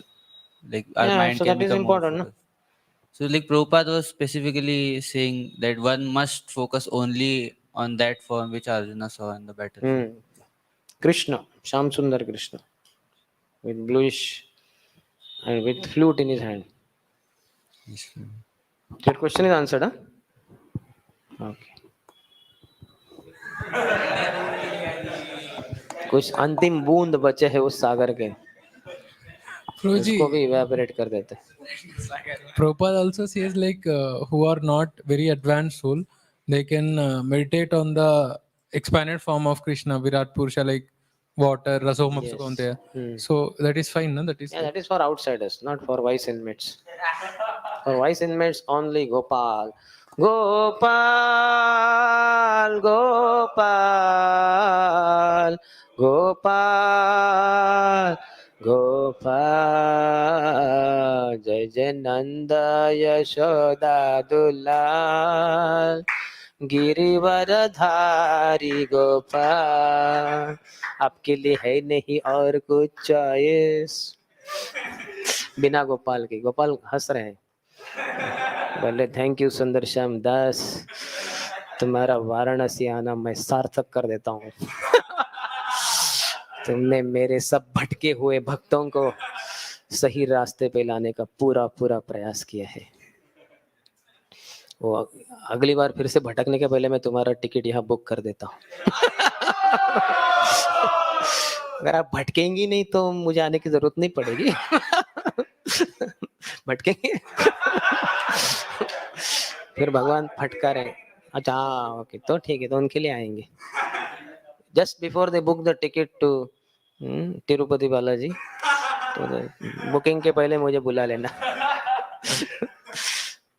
Speaker 6: like our
Speaker 1: yeah,
Speaker 6: mind
Speaker 1: so
Speaker 6: can
Speaker 1: that is
Speaker 6: become more
Speaker 1: important, no?
Speaker 6: focused. So like Prabhupada was specifically saying that one must focus only on that form which Arjuna saw in the battlefield.
Speaker 1: Krishna, Sham Sundar Krishna, with bluish and with flute in his hand. Your question is answered, huh? Okay. कुछ अंतिम बूंद बचे है उस सागर के, उसको भी evaporate कर देते.
Speaker 3: Prabhupada also says like who are not very advanced soul, they can meditate on the expanded form of Krishna, Virat Purusha, like water, Rasomam
Speaker 1: Yes.
Speaker 3: Sukhaunteya. So that is fine, no? That is
Speaker 1: Yeah, that is for outsiders, not for wise inmates. For wise inmates only Gopal. Gopal, Gopal, Gopal, Gopal. Jai Jai Nanda Yashoda Dulal. Girivardhari Gopal. आपके लिए है नहीं और कुछ choice बिना गोपाल के. गोपाल हंस रहे हैं. बोले थैंक यू सुंदरश्याम दास, तुम्हारा वाराणसी आना मैं सार्थक कर देता हूँ. तुमने मेरे सब भटके हुए भक्तों को सही रास्ते पे लाने का पूरा पूरा प्रयास किया है। वो अगली बार फिर से भटकने के पहले मैं तुम्हारा टिकट यहाँ बुक कर देता हूँ। अगर आप भटकेंगी नहीं तो मुझे आने की जरूरत नहीं पड़ेगी। भटकेंगे फिर भगवान फटका रहे। अच्छा हाँ ओके, तो ठीक है, तो उनके लिए आएंगे। Just before they book the ticket to Tirupati Balaji, तो बुकिंग के पहले मुझे बुला लेना।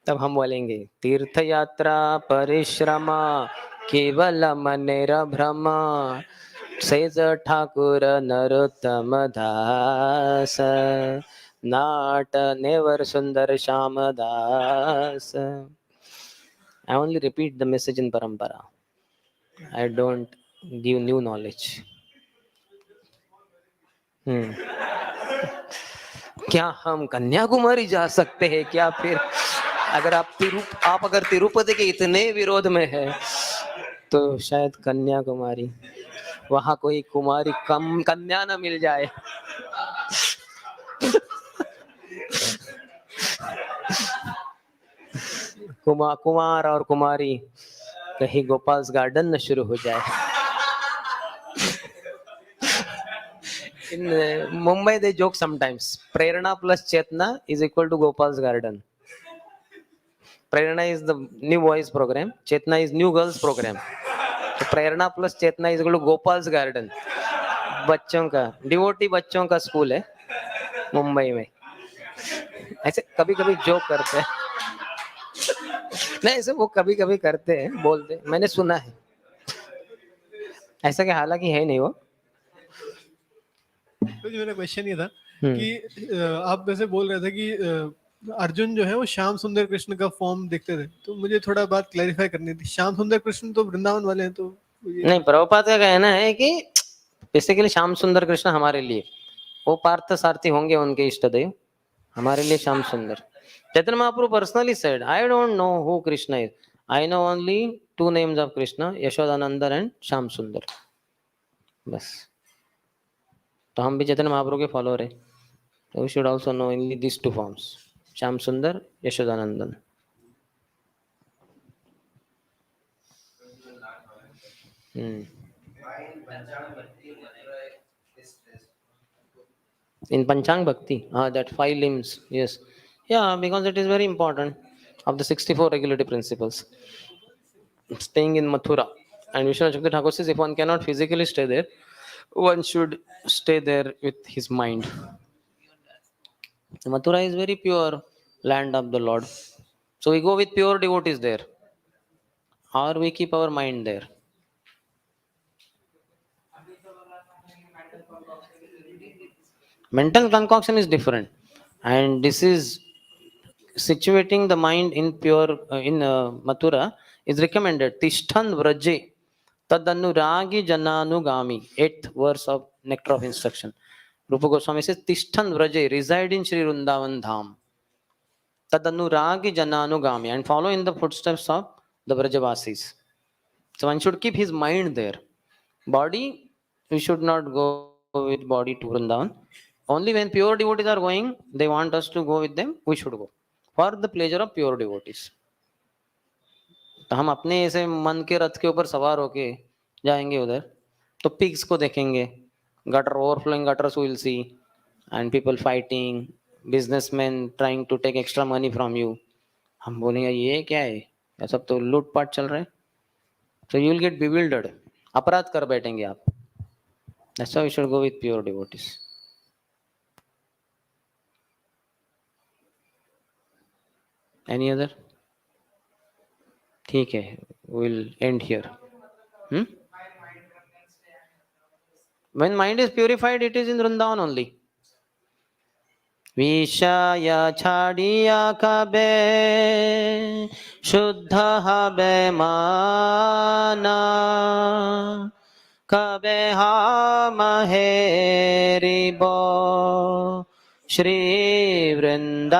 Speaker 1: तब हम बोलेंगे तीर्थ यात्रा परिश्रमा केवल मनेर भ्रम सेज ठाकुर नरोत्तम दास नाट नेवर सुंदर श्याम दास। I only repeat the message in parampara. I don't give new knowledge. क्या हम कन्याकुमारी जा सकते हैं क्या? फिर अगर आप अगर तिरुपति के इतने विरोध में है तो शायद कन्याकुमारी, वहां कोई कुमारी कम कन्या न मिल जाए। कुमार और कुमारी कहीं गोपाल्स गार्डन न शुरू हो जाए। In Mumbai they joke sometimes, Prerna plus Chetna is equal to Gopal's garden. Prerna is the new boys program, Chetna is new girls program. So Prerna plus Chetna is equal to Gopal's garden. बच्चों का devotee बच्चों का school है मुंबई में। ऐसे कभी कभी joke करते हैं। नहीं ऐसे वो कभी कभी करते हैं, बोलते हैं, मैंने सुना है। ऐसा कि हालांकि है नहीं वो।
Speaker 9: तो जो मेरा क्वेश्चन ये था कि आप वैसे बोल रहे थे कि अर्जुन जो है वो श्याम सुंदर कृष्ण का फॉर्म देखते थे, तो मुझे थोड़ा बात क्लैरिफाई करनी थी। श्याम सुंदर कृष्ण तो वृंदावन वाले हैं, तो
Speaker 1: नहीं, प्रभुपाद का कहना है कि बेसिकली श्याम सुंदर कृष्ण हमारे लिए, वो पार्थ सारथी होंगे उनके इष्ट देव, हमारे लिए Shyam Sundar. Chaitanya Mahaprabhu personally said, I don't know who Krishna is, I know only two names of Krishna, Yashodanandan and Shyam Sundar, बस। तो हम भी चैतन्य महाप्रभु के फॉलोअर है, तो we should also know only this two forms, Shyam Sundar, Yashodanandan. In Panchang Bhakti, that 5 limbs, yes. Yeah, because it is very important of the 64 regulative principles. Staying in Mathura. And Vishwanath Chakravarti Thakur says if one cannot physically stay there, one should stay there with his mind. Mathura is very pure land of the Lord. So we go with pure devotees there. Or we keep our mind there. Mental concoction is different. And this is situating the mind in pure Mathura is recommended. Tishthan vraje tadanuragi jananugami. 8th verse of Nectar of Instruction. Rupa Goswami says Tishthan vraje, reside in Sri Vrindavan Dham. Tadanuragi jananugami, and follow in the footsteps of the Vrajavasis. So one should keep his mind there. Body, we should not go with body to Vrindavan. Only when pure devotees are going, they want us to go with them, we should go. For the pleasure of pure devotees. तो हम अपने ऐसे मन के रथ के ऊपर सवार होके जाएंगे उधर, तो पिग्स को देखेंगे, gutter overflowing gutters we will see, and people fighting, businessmen trying to take extra money from you. हम बोलेंगे ये क्या है, ये सब तो लूटपाट चल रहा है. So you will get bewildered. अपराध कर बैठेंगे आप. That's why we should go with pure devotees. Any other? ठीक है, we'll end here. When mind is purified, it is in Vrindavan only. Vishaya chadiya kabe shuddha habe mana kabe ha maheribo Shri Vrindavana.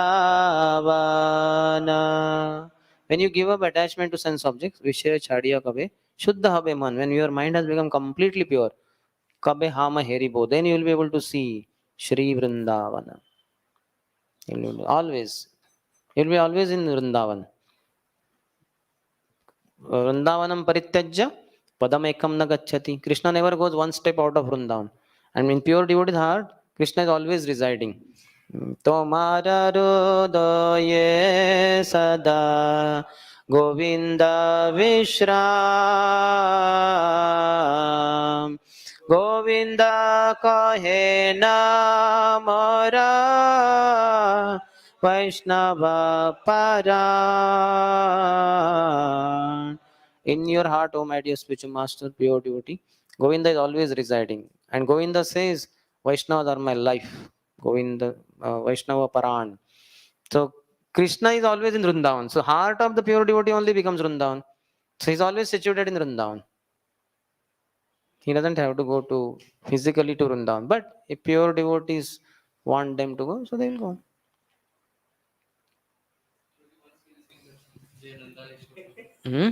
Speaker 1: When you give up attachment to sense objects, Vishaya chadiya kabe shuddha habe man. When your mind has become completely pure, Kabe Hama Heribo. Then you will be able to see Shri Vrindavana. Always. You'll be always in Vrindavan. Vrindavanam parityajya padam ekam na gacchati. Krishna never goes one step out of Vrindavan. And in pure devotee's heart, Krishna is always residing. Tomara hridaye sada Govinda Vishram. Govinda kahe namara Vaishnava Paran. In your heart, O my dear spiritual master, pure devotee, Govinda is always residing. And Govinda says, Vaishnavas are my life. Govinda, Vaishnava Paran. So Krishna is always in Vrindavan. So heart of the pure devotee only becomes Vrindavan. So he's always situated in Vrindavan. He doesn't have to go to physically to Vrindavan. But if pure devotees want them to go, so they will go. Hmm?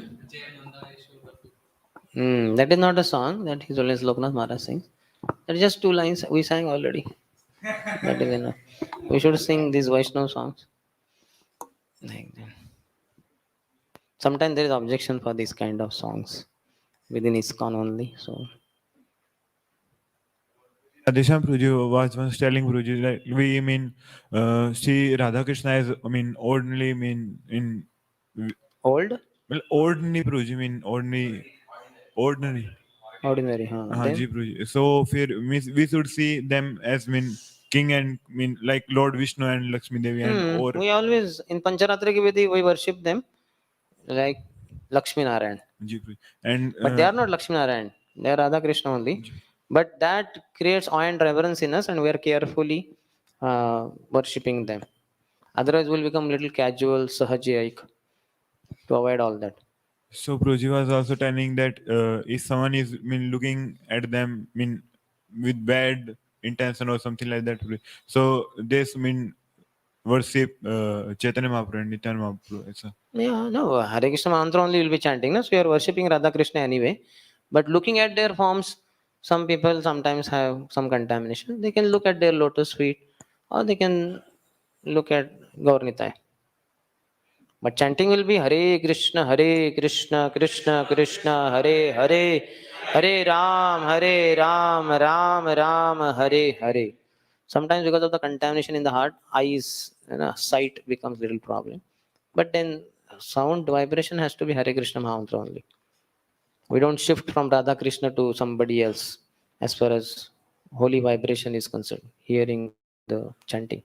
Speaker 1: That is not a song. That is only Loknath Maharaj sings. That is just two lines we sang already. That is enough. We should sing these Vaishnava songs. Like that. Sometimes there is objection for these kind of songs within ISKCON only. So
Speaker 8: Adesham Prabhu was once telling Prabhuji that we mean see Radha Krishna is ordinary in
Speaker 1: old,
Speaker 8: well ordinary Prabhuji ordinary.
Speaker 1: ordinary, huh?
Speaker 8: हाँ जी
Speaker 1: Then
Speaker 8: प्रभु so फिर we should see them as king and like Lord Vishnu and Lakshmi Devi and or
Speaker 1: we always in Pancharatra ki Vidhi we worship them like Lakshmi Narayan.
Speaker 8: Ji Prabhu and
Speaker 1: But they are not Lakshmi Narayan. They are Radha Krishna only. But that creates awe and reverence in us, and we are carefully worshipping them. Otherwise, we'll become little casual, sahajaik to avoid all that.
Speaker 8: so Prabhuji was also telling that if someone is looking at them with bad intention or something like that, so this worship Chaitanya Mahaprabhu and Nityananda Mahaprabhu. ऐसा.
Speaker 1: Yeah, no, Hare Krishna mantra only will be chanting. No? So we are worshipping Radha Krishna anyway. But looking at their forms, some people sometimes have some contamination. They can look at their lotus feet or they can look at Gaurnitai. But chanting will be Hare Krishna, Krishna Krishna, Hare Hare, Hare Ram, Ram Ram, Hare Hare. Sometimes because of the contamination in the heart, eyes, sight becomes little problem. But then sound vibration has to be Hare Krishna Mahamantra only. We don't shift from Radha Krishna to somebody else as far as holy vibration is concerned, hearing the chanting.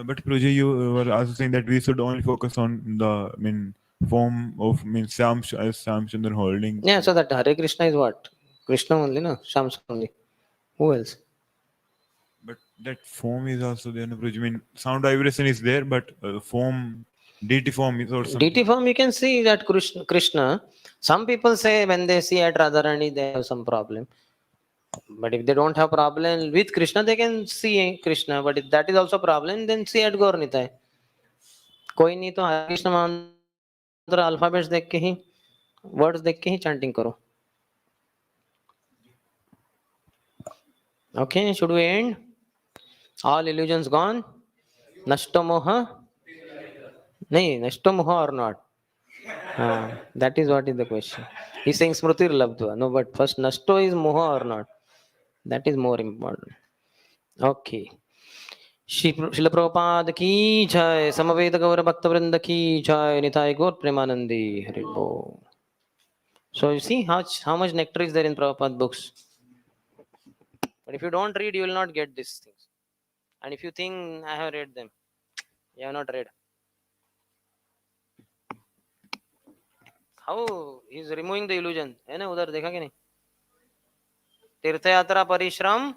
Speaker 8: But Prabhuji, you were also saying that we should only focus on the form of Sam Chandra holding.
Speaker 1: Yeah, so that Hare Krishna is what? Krishna only, no? Shams only. Who else?
Speaker 8: But that form is also there. No, Prabhuji. Sound vibration is there, but form, deity form is or something.
Speaker 1: Deity form, you can see that Krishna. Some people say when they see at Radharani, they have some problem. But if they don't have problem with Krishna, they can see Krishna. But if that is also problem, then see at Gaurnitai. कोई नहीं तो हरे कृष्ण मंत्र alphabets देख के ही words देख के ही chanting करो. Okay, should we end? All illusions gone? Nashto moha? Nahi, nashto moha or not? That is what is the question. He's saying Smrutir Labdva. No, but first nashto is moha or not? That is more important. Okay. शिल प्रभुपाद की जय, समवेद गौर भक्त वृंद की जय, निताय गौर प्रेमानंदी हरि बोल. So you see how much nectar is there in Prabhupada books. But if you don't read, you will not get these things. And if you think I have read them, you have not read. How he is removing the illusion? है ना उधर देखा कि नहीं? तीर्थ यात्रा परिश्रम